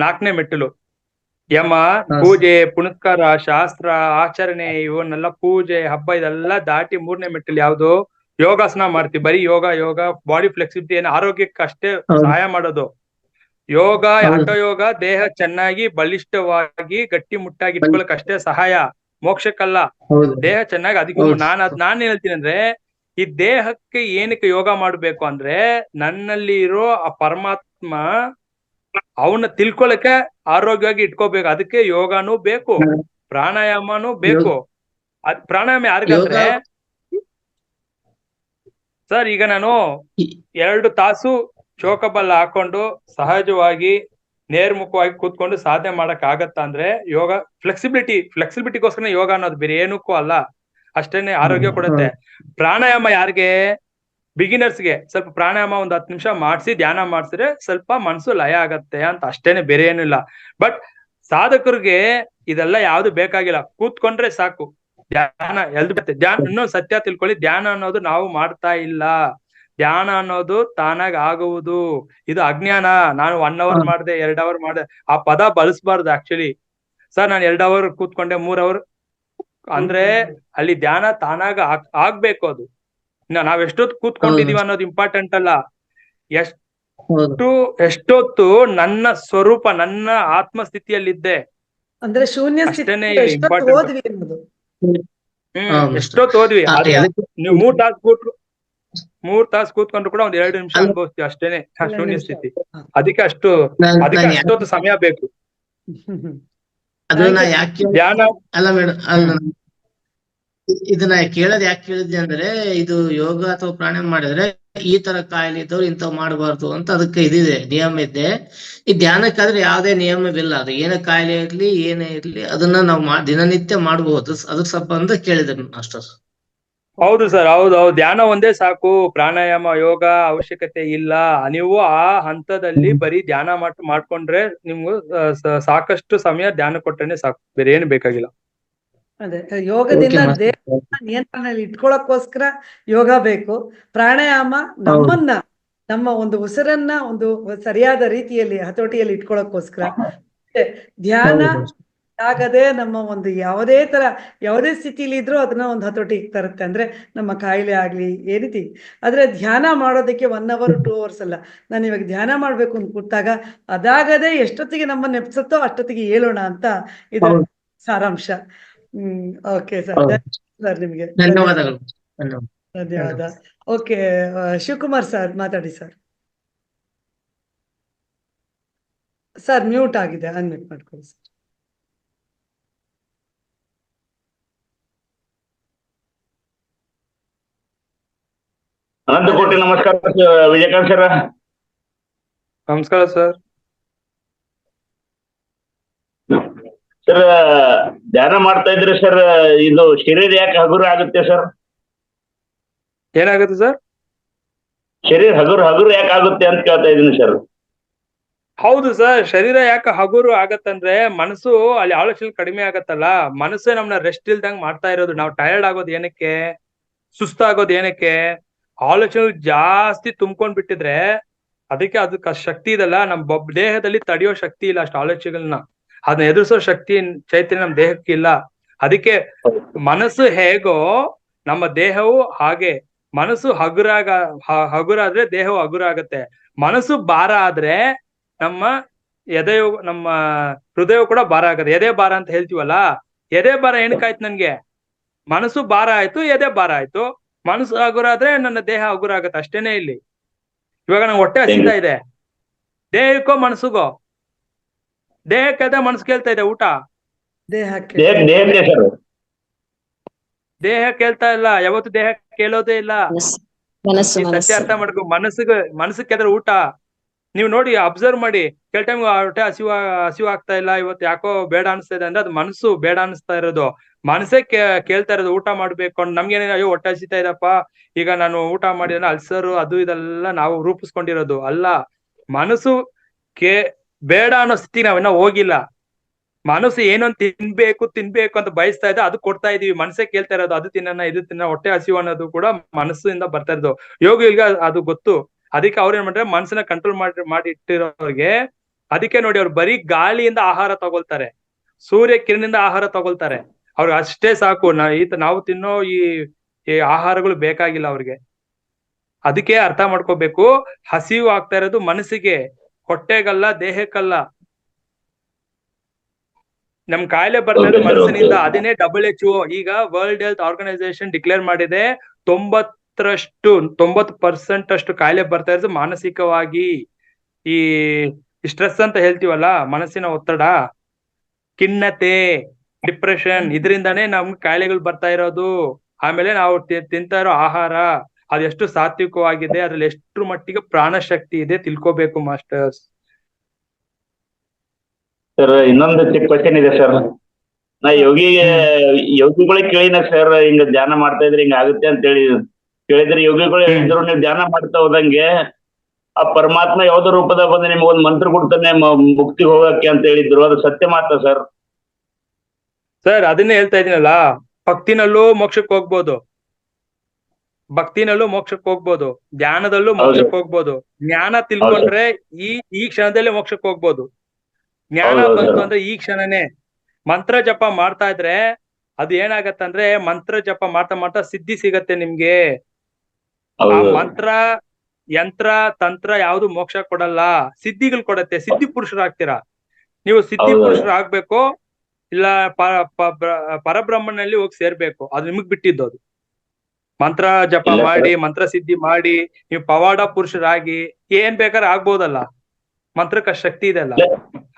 4ನೇ ಮೆಟ್ಟಿಲು. ಯಮ, ಪೂಜೆ, ಪುನಸ್ಕಾರ, ಶಾಸ್ತ್ರ, ಆಚರಣೆ, ಇವನ್ನೆಲ್ಲ ಪೂಜೆ, ಹಬ್ಬ ಇದೆಲ್ಲ ದಾಟಿ 3ನೇ ಮೆಟ್ಟಿಲು ಯಾವ್ದು? ಯೋಗಾಸನ ಮಾಡ್ತೀವಿ. ಬರೀ ಯೋಗ ಬಾಡಿ ಫ್ಲೆಕ್ಸಿಬಿಲಿಟಿ ಏನು ಆರೋಗ್ಯಕ್ಕೆ ಅಷ್ಟೇ ಸಹಾಯ ಮಾಡೋದು. ಯೋಗ, ಹಠ ಯೋಗ ದೇಹ ಚೆನ್ನಾಗಿ ಬಲಿಷ್ಠವಾಗಿ ಗಟ್ಟಿ ಮುಟ್ಟಾಗಿ ಇಟ್ಕೊಳಕ್ ಅಷ್ಟೇ ಸಹಾಯ, ಮೋಕ್ಷಕ್ಕಲ್ಲ. ದೇಹ ಚೆನ್ನಾಗಿ. ಅದಕ್ಕೆ ನಾನ್ ಹೇಳ್ತೀನಿ ಅಂದ್ರೆ ಈ ದೇಹಕ್ಕೆ ಏನಕ್ಕೆ ಯೋಗ ಮಾಡ್ಬೇಕು ಅಂದ್ರೆ ನನ್ನಲ್ಲಿ ಇರೋ ಆ ಪರಮಾತ್ಮ ಅವನ್ನ ತಿಳ್ಕೊಳಕ್ಕೆ ಆರೋಗ್ಯವಾಗಿ ಇಟ್ಕೋಬೇಕು. ಅದಕ್ಕೆ ಯೋಗನೂ ಬೇಕು, ಪ್ರಾಣಾಯಾಮನೂ ಬೇಕು. ಪ್ರಾಣಾಯಾಮ ಯಾರಿಗಂದ್ರೆ ಸರ್, ಈಗ ನಾನು 2 ತಾಸು ಚೋಕಬಲ್ಲ ಹಾಕೊಂಡು ಸಹಜವಾಗಿ ನೇರ್ಮುಖವಾಗಿ ಕೂತ್ಕೊಂಡು ಸಾಧನೆ ಮಾಡಕ್ ಆಗತ್ತಾ ಅಂದ್ರೆ ಯೋಗ ಫ್ಲೆಕ್ಸಿಬಿಟಿಗೋಸ್ಕರ ಯೋಗ ಅನ್ನೋದು ಬೇರೆ ಏನಕ್ಕೂ ಅಲ್ಲ, ಅಷ್ಟೇನೆ ಆರೋಗ್ಯ ಕೊಡುತ್ತೆ. ಪ್ರಾಣಾಯಾಮ ಯಾರಿಗೆ? ಬಿಗಿನರ್ಸ್ಗೆ ಸ್ವಲ್ಪ ಪ್ರಾಣಾಯಾಮ 10 ನಿಮಿಷ ಮಾಡಿಸಿ ಧ್ಯಾನ ಮಾಡಿಸಿದ್ರೆ ಸ್ವಲ್ಪ ಮನ್ಸು ಲಯ ಆಗತ್ತೆ ಅಂತ, ಅಷ್ಟೇನೆ ಬೇರೆ ಏನಿಲ್ಲ. ಬಟ್ ಸಾಧಕರಿಗೆ ಇದೆಲ್ಲ ಯಾವ್ದು ಬೇಕಾಗಿಲ್ಲ, ಕೂತ್ಕೊಂಡ್ರೆ ಸಾಕು. ಧ್ಯಾನ ಧ್ಯಾನ ಇನ್ನೊಂದು ಸತ್ಯ ತಿಳ್ಕೊಳ್ಳಿ, ಧ್ಯಾನ ಅನ್ನೋದು ನಾವು ಮಾಡ್ತಾ ಇಲ್ಲ. ಧ್ಯಾನ ಅನ್ನೋದು ತಾನಾಗ ಆಗುವುದು. ಇದು ಅಜ್ಞಾನ. ನಾನು 1 ಅವರ್ ಮಾಡಿದೆ, 2 ಅವರ್ ಮಾಡಿದೆ, ಆ ಪದ ಬಳಸಬಾರ್ದು ಆಕ್ಚುಲಿ. ಸರ್ ನಾನು 2 ಅವರ್ ಕೂತ್ಕೊಂಡೆ, 3 ಅವರ್ ಅಂದ್ರೆ ಅಲ್ಲಿ ಧ್ಯಾನ ತಾನಾಗ ಆಗ್ಬೇಕು. ಅದು ನಾವ್ ಎಷ್ಟೊತ್ತು ಕೂತ್ಕೊಂಡಿದೀವಿ ಅನ್ನೋದು ಇಂಪಾರ್ಟೆಂಟ್ ಅಲ್ಲ, ಎಷ್ಟೊತ್ತು ನನ್ನ ಸ್ವರೂಪ, ನನ್ನ ಆತ್ಮ ಸ್ಥಿತಿಯಲ್ಲಿದ್ದೆ
ಅಂದ್ರೆ ಶೂನ್ಯ
ಅಷ್ಟೇನೆ
ಸ್ಥಿತಿ
ಇಂಪಾರ್ಟೆಂಟ್.
ಹೋದ್ವಿ ಅನ್ನೋದು.
ಎಷ್ಟೊತ್ತು ಹೋದ್ವಿ. ನೀವು 3 ತಾಸು ಕೂತ್ಕೊಂಡ್ರು ಕೂಡ 1-2 ನಿಮಿಷ ಅನುಭವಿಸ್ತೀವಿ ಅಷ್ಟೇನೆ ಶೂನ್ಯ ಸ್ಥಿತಿ. ಅದಕ್ಕೆ ಅಷ್ಟೊತ್ತು ಸಮಯ ಬೇಕು.
ಅದನ್ನ ಯಾಕೆ
ಧ್ಯಾನ
ಅಲ್ಲ ಮೇಡಮ್, ಇದನ್ನ ಕೇಳೋದ್ ಯಾಕೆ ಕೇಳಿದ್ದೆ ಅಂದ್ರೆ, ಇದು ಯೋಗ ಅಥವಾ ಪ್ರಾಣಾಯಾಮ ಮಾಡಿದ್ರೆ ಈ ತರ ಕಾಯಿಲೆ ಇದ್ದವ್ರು ಇಂಥವ್ ಮಾಡಬಾರ್ದು ಅಂತ ಅದಕ್ಕೆ ಇದಿದೆ, ನಿಯಮ ಇದೆ. ಈ ಧ್ಯಾನಕ್ಕಾದ್ರೆ ಯಾವ್ದೇ ನಿಯಮವಿಲ್ಲ. ಅದು ಏನೇ ಕಾಯಿಲೆ ಇರ್ಲಿ ಏನೇ ಇರ್ಲಿ ಅದನ್ನ ನಾವು ದಿನನಿತ್ಯ ಮಾಡಬಹುದು. ಅದ್ರ ಸಂಬಂಧ ಕೇಳಿದೆ ಮಾಸ್ಟರ್.
ಹೌದು ಸರ್, ಹೌದು. ಧ್ಯಾನ ಒಂದೇ ಸಾಕು, ಪ್ರಾಣಾಯಾಮ ಯೋಗ ಅವಶ್ಯಕತೆ ಇಲ್ಲ. ನೀವು ಆ ಹಂತದಲ್ಲಿ ಬರೀ ಧ್ಯಾನ ಮಾಡ್ಕೊಂಡ್ರೆ ನಿಮ್ಗೂ ಸಾಕಷ್ಟು ಸಮಯ ಧ್ಯಾನ ಕೊಟ್ರೇನೆ ಸಾಕು, ಬೇರೆ ಏನು ಬೇಕಾಗಿಲ್ಲ.
ಅದೇ ಯೋಗದಿಂದ ದೇಹ ನಿಯಂತ್ರಣದಲ್ಲಿ ಇಟ್ಕೊಳಕ್ಕೋಸ್ಕರ ಯೋಗ ಬೇಕು. ಪ್ರಾಣಾಯಾಮ ನಮ್ಮನ್ನ, ನಮ್ಮ ಒಂದು ಉಸಿರನ್ನ ಒಂದು ಸರಿಯಾದ ರೀತಿಯಲ್ಲಿ ಹತೋಟಿಯಲ್ಲಿ ಇಟ್ಕೊಳಕ್ಕೋಸ್ಕರ. ಧ್ಯಾನ ಆಗದೆ ನಮ್ಮ ಒಂದು ಯಾವುದೇ ಸ್ಥಿತಿಲಿ ಇದ್ರೂ ಅದನ್ನ ಒಂದು ಹತೋಟಿಗೆ ತರುತ್ತೆ. ಅಂದ್ರೆ ನಮ್ಮ ಕಾಯಿಲೆ ಆಗ್ಲಿ ಏ ರೀತಿ. ಆದ್ರೆ ಧ್ಯಾನ ಮಾಡೋದಕ್ಕೆ 1 ಅವರ್ 2 ಅವರ್ಸ್ ಅಲ್ಲ. ನಾನು ಇವಾಗ ಧ್ಯಾನ ಮಾಡ್ಬೇಕು ಅಂತ ಕೂತಾಗ ಅದಾಗದೆ ಎಷ್ಟೊತ್ತಿಗೆ ನಮ್ಮನ್ನ ಎಪ್ಸತ್ತೋ ಅಷ್ಟೊತ್ತಿಗೆ ಹೇಳೋಣ ಅಂತ ಇದು ಸಾರಾಂಶ. ಓಕೆ ಸರ್, ಸರ್ ನಿಮ್ಗೆ
ಧನ್ಯವಾದಗಳು.
ಧನ್ಯವಾದ. ಓಕೆ, ಶಿವಕುಮಾರ್ ಸರ್ ಮಾತಾಡಿ ಸರ್. ಸರ್ ಮ್ಯೂಟ್ ಆಗಿದೆ, ಅನ್ಮ್ಯೂಟ್ ಮಾಡ್ಕೊಳ್ಳಿ ಸರ್.
ಅನಂತ ಕೋಟಿ ನಮಸ್ಕಾರ ವಿಜಯಕಾಂತ್ ಸರ್.
ನಮಸ್ಕಾರ ಸರ್.
ಸರ್ ಧ್ಯಾನ ಮಾಡ್ತಾ ಇದ್ರಿ ಸರ್, ಇದು ಶರೀರ ಯಾಕೆ ಹಗುರ ಆಗುತ್ತೆ ಸರ್?
ಏನಾಗುತ್ತೆ ಸರ್?
ಶರೀರ ಹಗುರು ಯಾಕೆ ಆಗುತ್ತೆ ಅಂತ ಕೇಳ್ತಾ ಇದೀನಿ ಸರ್.
ಹೌದು ಸರ್, ಶರೀರ ಯಾಕೆ ಹಗುರು ಆಗತ್ತಂದ್ರೆ ಮನಸ್ಸು ಅಲ್ಲಿ ಆಲೋಚನೆ ಕಡಿಮೆ ಆಗತ್ತಲ್ಲ. ಮನಸ್ಸೇ ನಮ್ನ ರೆಸ್ಟ್ ಇಲ್ದಂಗ್ ಮಾಡ್ತಾ ಇರೋದು. ನಾವು ಟಯರ್ಡ್ ಆಗೋದು ಏನಕ್ಕೆ, ಸುಸ್ತಾಗೋದು ಏನಕ್ಕೆ? ಆಲೋಚನೆ ಜಾಸ್ತಿ ತುಂಬ್ಕೊಂಡ್ ಬಿಟ್ಟಿದ್ರೆ ಅದಕ್ಕೆ ಶಕ್ತಿ ಇದಲ್ಲ, ನಮ್ ದೇಹದಲ್ಲಿ ತಡೆಯೋ ಶಕ್ತಿ ಇಲ್ಲ ಅಷ್ಟು ಆಲೋಚನೆಗಳನ್ನ. ಅದನ್ನ ಎದುರಿಸೋ ಶಕ್ತಿ ಚೈತನ್ಯ ನಮ್ ದೇಹಕ್ಕೆ ಇಲ್ಲ. ಮನಸ್ಸು ಹೇಗೋ ನಮ್ಮ ದೇಹವು ಹಾಗೆ. ಮನಸ್ಸು ಹಗುರಾದ್ರೆ ದೇಹವು ಹಗುರ ಆಗತ್ತೆ. ಮನಸ್ಸು ಭಾರ ಆದ್ರೆ ನಮ್ಮ ನಮ್ಮ ಹೃದಯ ಕೂಡ ಭಾರ ಆಗತ್ತೆ. ಎದೆ ಭಾರ ಅಂತ ಹೇಳ್ತೀವಲ್ಲ, ಎದೆ ಭಾರ ಏನಕ್ಕಾಯ್ತು ನನ್ಗೆ? ಮನಸ್ಸು ಭಾರ ಆಯ್ತು, ಎದೆ ಭಾರ ಆಯ್ತು. ಮನಸ್ಸು ಹಗುರ ಆದ್ರೆ ನನ್ನ ದೇಹ ಹಗುರ ಆಗತ್ತೆ, ಅಷ್ಟೇನೆ. ಇಲ್ಲಿ ಇವಾಗ ನಂಗೆ ಹೊಟ್ಟೆ ಹಸಿತಾ ಇದೆ, ದೇಹಕ್ಕೋ ಮನಸ್ಸಿಗೋ? ದೇಹಕ್ಕೆ ಮನಸ್ಸು ಕೇಳ್ತಾ ಇದೆ ಊಟ, ದೇಹ ಕೇಳ್ತಾ ಇಲ್ಲ. ಯಾವತ್ತು ದೇಹ ಕೇಳೋದೇ ಇಲ್ಲ. ಸತ್ಯ ಅರ್ಥ ಮಾಡ್ಕೊ. ಮನಸ್ಸಿಗೆ ಕೇಳಿದ್ರೆ ಊಟ. ನೀವು ನೋಡಿ, ಅಬ್ಸರ್ವ್ ಮಾಡಿ, ಕೆಲ ಟೈಮ್ ಹೊಟ್ಟೆ ಹಸಿವು ಆಗ್ತಾ ಇಲ್ಲ, ಇವತ್ತು ಯಾಕೋ ಬೇಡ ಅನಿಸ್ತಾ ಇದೆ ಅಂದ್ರೆ ಅದು ಮನಸ್ಸು ಬೇಡ ಅನಿಸ್ತಾ ಇರೋದು. ಮನಸ್ಸೇ ಕೇಳ್ತಾ ಇರೋದು ಊಟ ಮಾಡ್ಬೇಕು. ನಮ್ಗೇನ ಅಯ್ಯೋ ಹೊಟ್ಟೆ ಹಸಿತಾ ಇದಪ್ಪ, ಈಗ ನಾನು ಊಟ ಮಾಡಿದ್ರೆ ಅಲ್ಸರು ಅದು ಇದೆಲ್ಲ ನಾವು ರೂಪಿಸ್ಕೊಂಡಿರೋದು ಅಲ್ಲ. ಮನಸ್ಸು ಬೇಡ ಅನ್ನೋ ಸ್ಥಿತಿ ನಾವಿನ್ನ ಹೋಗಿಲ್ಲ. ಮನಸ್ಸು ಏನೊಂದು ತಿನ್ಬೇಕು ಅಂತ ಬಯಸ್ತಾ ಇದೆ, ಅದು ಕೊಡ್ತಾ ಇದೀವಿ. ಮನಸ್ಸೇ ಕೇಳ್ತಾ ಇರೋದು ಅದು ತಿನ್ನ ಇದು ತಿನ್ನ. ಹೊಟ್ಟೆ ಹಸಿವು ಅನ್ನೋದು ಕೂಡ ಮನಸ್ಸಿಂದ ಬರ್ತಾ ಇರೋದು. ಯೋಗಿಗಳಿಗೆ ಅದು ಗೊತ್ತು. ಅದಕ್ಕೆ ಅವ್ರು ಏನ್ ಮಾಡ್ತಾರೆ, ಮನಸ್ಸನ್ನ ಕಂಟ್ರೋಲ್ ಮಾಡಿ ಇಟ್ಟಿರೋರಿಗೆ. ಅದಕ್ಕೆ ನೋಡಿ, ಅವ್ರು ಬರೀ ಗಾಳಿಯಿಂದ ಆಹಾರ ತಗೊಳ್ತಾರೆ, ಸೂರ್ಯ ಕಿರಣದಿಂದ ಆಹಾರ ತಗೊಳ್ತಾರೆ. ಅವ್ರಿಗೆ ಅಷ್ಟೇ ಸಾಕು. ನಾವು ತಿನ್ನೋ ಈ ಆಹಾರಗಳು ಬೇಕಾಗಿಲ್ಲ ಅವ್ರಿಗೆ. ಅದಕ್ಕೆ ಅರ್ಥ ಮಾಡ್ಕೋಬೇಕು, ಹಸಿವು ಆಗ್ತಾ ಇರೋದು ಮನಸ್ಸಿಗೆ, ಹೊಟ್ಟೆಗಲ್ಲ, ದೇಹಕ್ಕಲ್ಲ. ನಮ್ ಕಾಯಿಲೆ ಬರ್ತಾ ಇರೋದು ಮನಸ್ಸಿನಿಂದ. ಅದನ್ನೇ WHO ಈಗ ವರ್ಲ್ಡ್ ಹೆಲ್ತ್ ಆರ್ಗನೈಸೇಷನ್ ಡಿಕ್ಲೇರ್ ಮಾಡಿದೆ. 90% ಅಷ್ಟು ಕಾಯಿಲೆ ಬರ್ತಾ ಇರೋದು ಮಾನಸಿಕವಾಗಿ. ಈ ಸ್ಟ್ರೆಸ್ ಅಂತ ಹೇಳ್ತೀವಲ್ಲ, ಮನಸ್ಸಿನ ಒತ್ತಡ, ಖಿನ್ನತೆ, ಡಿಪ್ರೆಷನ್, ಇದರಿಂದಾನೇ ನಮ್ಗೆ ಕಾಯಿಲೆಗಳು ಬರ್ತಾ ಇರೋದು. ಆಮೇಲೆ ನಾವು ತಿಂತಾ ಇರೋ ಆಹಾರ ಅದೆಷ್ಟು ಸಾತ್ವಿಕವಾಗಿದೆ, ಅದ್ರಲ್ಲಿ ಎಷ್ಟು ಮಟ್ಟಿಗೆ ಪ್ರಾಣಶಕ್ತಿ ಇದೆ ತಿಳ್ಕೋಬೇಕು ಮಾಸ್ಟರ್ಸ್.
ಸರ್ ಇನ್ನೊಂದು ಚಿಕ್ಕ ಕ್ವಶನ್ ಇದೆ ಸರ್. ನಾ ಯೋಗಿಗಳಿಗೆ ಕೇಳಿನ ಸರ್, ಹಿಂಗ ಧ್ಯಾನ ಮಾಡ್ತಾ ಇದ್ರೆ ಹಿಂಗ ಆಗುತ್ತೆ ಅಂತ ಹೇಳಿ ಕೇಳಿದ್ರೆ ಯೋಗಿಗಳು ಹೇಳಿದ್ರು, ನೀವು ಧ್ಯಾನ ಮಾಡ್ತಾ ಹೋದಂಗೆ ಆ ಪರಮಾತ್ಮ ಯಾವ್ದೋ ರೂಪದ ಬಂದು ನಿಮ್ಗೊಂದು ಮಂತ್ರ ಕೊಡ್ತಾನೆ ಮುಕ್ತಿಗೆ ಹೋಗಕ್ಕೆ ಅಂತ ಹೇಳಿದ್ರು. ಅದು ಸತ್ಯ ಮಾತ್ರ ಸರ್?
ಸರ್ ಅದನ್ನೇ ಹೇಳ್ತಾ ಇದೀನಲ್ಲ, ಭಕ್ತಿನಲ್ಲೂ ಮೋಕ್ಷಕ್ಕೆ ಹೋಗ್ಬೋದು, ಧ್ಯಾನದಲ್ಲೂ ಮೋಕ್ಷಕ್ಕೆ ಹೋಗ್ಬೋದು. ಜ್ಞಾನ ತಿಳ್ಕೊಂಡ್ರೆ ಈ ಕ್ಷಣದಲ್ಲೇ ಮೋಕ್ಷಕ್ಕೆ ಹೋಗ್ಬೋದು. ಜ್ಞಾನ ಬಂತು ಅಂದ್ರೆ ಈ ಕ್ಷಣನೇ. ಮಂತ್ರ ಜಪ ಮಾಡ್ತಾ ಇದ್ರೆ ಅದು ಏನಾಗತ್ತಂದ್ರೆ, ಮಂತ್ರ ಜಪ ಮಾಡ್ತಾ ಮಾಡ್ತಾ ಸಿದ್ಧಿ ಸಿಗತ್ತೆ ನಿಮ್ಗೆ. ಆ ಮಂತ್ರ, ಯಂತ್ರ, ತಂತ್ರ ಯಾವ್ದು ಮೋಕ್ಷ ಕೊಡಲ್ಲ, ಸಿದ್ಧಿಗಳು ಕೊಡತ್ತೆ. ಸಿದ್ಧಿ ಪುರುಷರಾಗ್ತೀರಾ ನೀವು. ಸಿದ್ಧಿ ಪುರುಷರಾಗ್ಬೇಕು, ಇಲ್ಲ ಪರಬ್ರಹ್ಮನಲ್ಲಿ ಹೋಗಿ ಸೇರ್ಬೇಕು. ಅದು ನಿಮಗ್ ಬಿಟ್ಟಿದ್ದು. ಅದು ಮಂತ್ರ ಜಪ ಮಾಡಿ, ಮಂತ್ರ ಸಿದ್ಧಿ ಮಾಡಿ, ನೀವು ಪವಾಡ ಪುರುಷರಾಗಿ ಏನ್ ಬೇಕಾದ್ರೆ ಆಗ್ಬೋದಲ್ಲ. ಮಂತ್ರಕ್ಕ ಶಕ್ತಿ ಇದೆಲ್ಲ,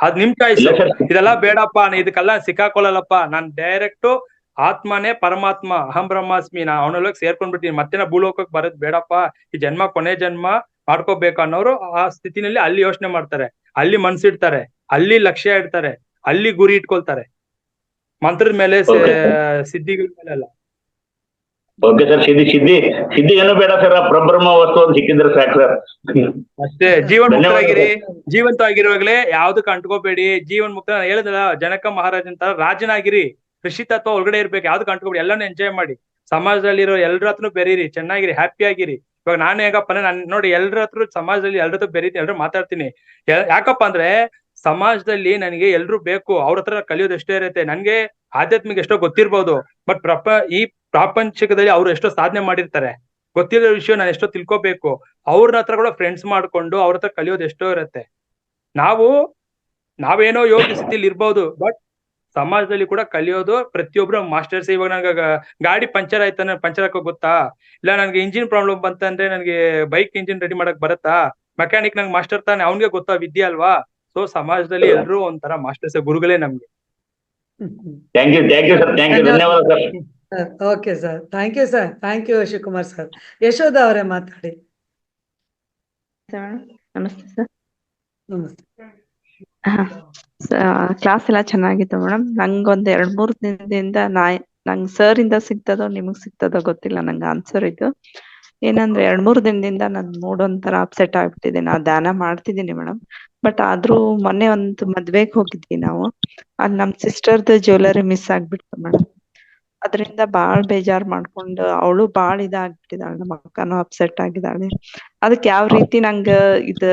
ಅದ್ ನಿಮ್ ಚಾಯ್ಸ್. ಇದೆಲ್ಲ ಬೇಡಪ್ಪ, ಇದಕ್ಕೆಲ್ಲ ಸಿಕ್ಕಾಕೊಳ್ಳಲ್ಲಪ್ಪ, ನಾನ್ ಡೈರೆಕ್ಟ್ ಆತ್ಮನೇ ಪರಮಾತ್ಮ, ಅಹಂ ಬ್ರಹ್ಮಾಸ್ಮಿ, ನಾ ಅವನೊಳಗೆ ಸೇರ್ಕೊಂಡ್ಬಿಟ್ಟಿನಿ, ಮತ್ತೆ ನಾ ಭೂಲೋಕಕ್ಕೆ ಬರೋದ್ ಬೇಡಪ್ಪ, ಈ ಜನ್ಮ ಕೊನೆ ಜನ್ಮ ಮಾಡ್ಕೋಬೇಕು ಅನ್ನೋರು ಆ ಸ್ಥಿತಿನಲ್ಲಿ ಅಲ್ಲಿ ಯೋಚನೆ ಮಾಡ್ತಾರೆ, ಅಲ್ಲಿ ಮನ್ಸಿಡ್ತಾರೆ, ಅಲ್ಲಿ ಲಕ್ಷ್ಯ ಇಡ್ತಾರೆ, ಅಲ್ಲಿ ಗುರಿ ಇಟ್ಕೊಳ್ತಾರೆ. ಮಂತ್ರದ ಮೇಲೆ, ಸಿದ್ಧಿಗಳ ಮೇಲೆ ಅಲ್ಲ.
Okay sir. ಸಿದ್ಧಿ ಏನು ಬೇಡ ಸರ್, ಪ್ರಬ್ರಹ್ಮ ವಸ್ತು ಒಂದು ಸಿಕ್ಕಿದ್ರೆ ಸಾಕು ಸರ್.
ಅಷ್ಟೇ. ಜೀವಂತವಾಗಿರುವಾಗಲೇ ಯಾವ್ದಕ್ ಅಂಟ್ಕೋಬೇಡಿ. ಜೀವನ್ ಮುಕ್ತ ಹೇಳಿದ್ರಲ್ಲ, ಜನಕ ಮಹಾರಾಜ್ ಅಂತ ರಾಜನಾಗಿರಿ, ಋಷಿ ತತ್ವ ಒಳಗಡೆ ಇರ್ಬೇಕು, ಯಾವ್ದಕ್ ಅಂಟ್ಕೋಬೇಡಿ, ಎಲ್ಲಾನು ಎಂಜಾಯ್ ಮಾಡಿ. ಸಮಾಜದಲ್ಲಿರೋ ಎಲ್ರ ಹತ್ರ ಬೆರೀರಿ, ಚೆನ್ನಾಗಿರಿ, ಹ್ಯಾಪಿ ಆಗಿರಿ. ಇವಾಗ ನಾನು ಹೇಗಪ್ಪ, ನಾನ್ ನೋಡಿ ಎಲ್ರ ಹತ್ರ ಸಮಾಜದಲ್ಲಿ ಎಲ್ರ ಹತ್ರ ಬೆರೀತೀನಿ, ಎಲ್ರು ಮಾತಾಡ್ತೀನಿ. ಯಾಕಪ್ಪ ಅಂದ್ರೆ ಸಮಾಜದಲ್ಲಿ ನನಗೆ ಎಲ್ರು ಬೇಕು, ಅವ್ರ ಹತ್ರ ಕಲಿಯೋದು ಎಷ್ಟೇ ಇರುತ್ತೆ. ನನ್ಗೆ ಆಧ್ಯಾತ್ಮಿಕ ಎಷ್ಟೋ ಗೊತ್ತಿರ್ಬೋದು, ಬಟ್ ಈ ಪ್ರಾಪಂಚಿಕದಲ್ಲಿ ಅವ್ರು ಎಷ್ಟೋ ಸಾಧನೆ ಮಾಡಿರ್ತಾರೆ, ಗೊತ್ತಿರೋ ವಿಷಯ ನಾನು ಎಷ್ಟೋ ತಿಳ್ಕೊಬೇಕು. ಅವ್ರ ಹತ್ರ ಕೂಡ ಫ್ರೆಂಡ್ಸ್ ಮಾಡ್ಕೊಂಡು ಅವ್ರ ಹತ್ರ ಕಲಿಯೋದು ಎಷ್ಟೋ ಇರುತ್ತೆ. ನಾವೇನೋ ಯೋಗ ಸ್ಥಿತಿಲಿ ಇರ್ಬೋದು, ಬಟ್ ಸಮಾಜದಲ್ಲಿ ಕೂಡ ಕಲಿಯೋದು ಪ್ರತಿಯೊಬ್ರು ಮಾಸ್ಟರ್ಸ್. ಇವಾಗ ನಂಗೆ ಗಾಡಿ ಪಂಚರ್ ಆಯ್ತಾನೆ, ಪಂಚರ್ ಹಾಕೋ ಗೊತ್ತಾ? ಇಲ್ಲ ನನ್ಗೆ ಇಂಜಿನ್ ಪ್ರಾಬ್ಲಮ್ ಬಂತಂದ್ರೆ ನನಗೆ ಬೈಕ್ ಇಂಜಿನ್ ರೆಡಿ ಮಾಡಕ್ ಬರತ್ತಾ? ಮೆಕ್ಯಾನಿಕ್ ನಂಗೆ ಮಾಸ್ಟರ್ ತಾನೆ, ಅವ್ನಿಗೆ ಗೊತ್ತಾ ವಿದ್ಯೆ ಅಲ್ವಾ? ಸೊ ಸಮಾಜದಲ್ಲಿ ಎಲ್ರು ಒಂಥರ ಮಾಸ್ಟರ್ಸ್, ಗುರುಗಳೇ ನಮ್ಗೆ.
ಥ್ಯಾಂಕ್ ಯು ಸರ್, ಧನ್ಯವಾದ sir.
Okay sir, thank you Shivakumar sir. Yashoda ಅವರೇ ಮಾತಾಡಿ.
ನಮಸ್ತೆ ಸರ್.
ನಮಸ್ತೆ.
ಕ್ಲಾಸ್ ಎಲ್ಲ ಚೆನ್ನಾಗಿತ್ತು ಮೇಡಮ್. ನಂಗೊಂದ್ 2-3 ದಿನದಿಂದ ನಂಗೆ ಸರ್ ಇಂದ ಸಿಗ್ತದೋ ನಿಮಗ್ ಸಿಗ್ತದೋ ಗೊತ್ತಿಲ್ಲ, ನಂಗೆ ಆನ್ಸರ್ ಇದು ಏನಂದ್ರೆ 2-3 ದಿನದಿಂದ ನನ್ ಮೂಡ್ ಒಂಥರ ಅಪ್ಸೆಟ್ ಆಗ್ಬಿಟ್ಟಿದೆ. ನಾ ಧ್ಯಾನ ಮಾಡ್ತಿದ್ದೀನಿ ಮೇಡಮ್, ಬಟ್ ಆದ್ರೂ ಮೊನ್ನೆ ಒಂದು ಮದ್ವೆಗ್ ಹೋಗಿದ್ವಿ ನಾವು. ಅಲ್ಲಿ ನಮ್ ಸಿಸ್ಟರ್ದು ಜ್ಯುವೆಲರಿ ಮಿಸ್ ಆಗ್ಬಿಡ್ತು ಮೇಡಮ್. ಅದರಿಂದ ಬಾಳ್ ಬೇಜಾರ್ ಮಾಡ್ಕೊಂಡು ಅವಳು ಬಾಳ್ ಇದಾಗ್ಬಿಟ್ಟಿದಾಳೆ, ನಮ್ಮ ಅಕ್ಕನೂ ಅಪ್ಸೆಟ್ ಆಗಿದ್ದಾಳೆ. ಅದಕ್ಕೆ ಯಾವ ರೀತಿ ನಂಗ ಇದು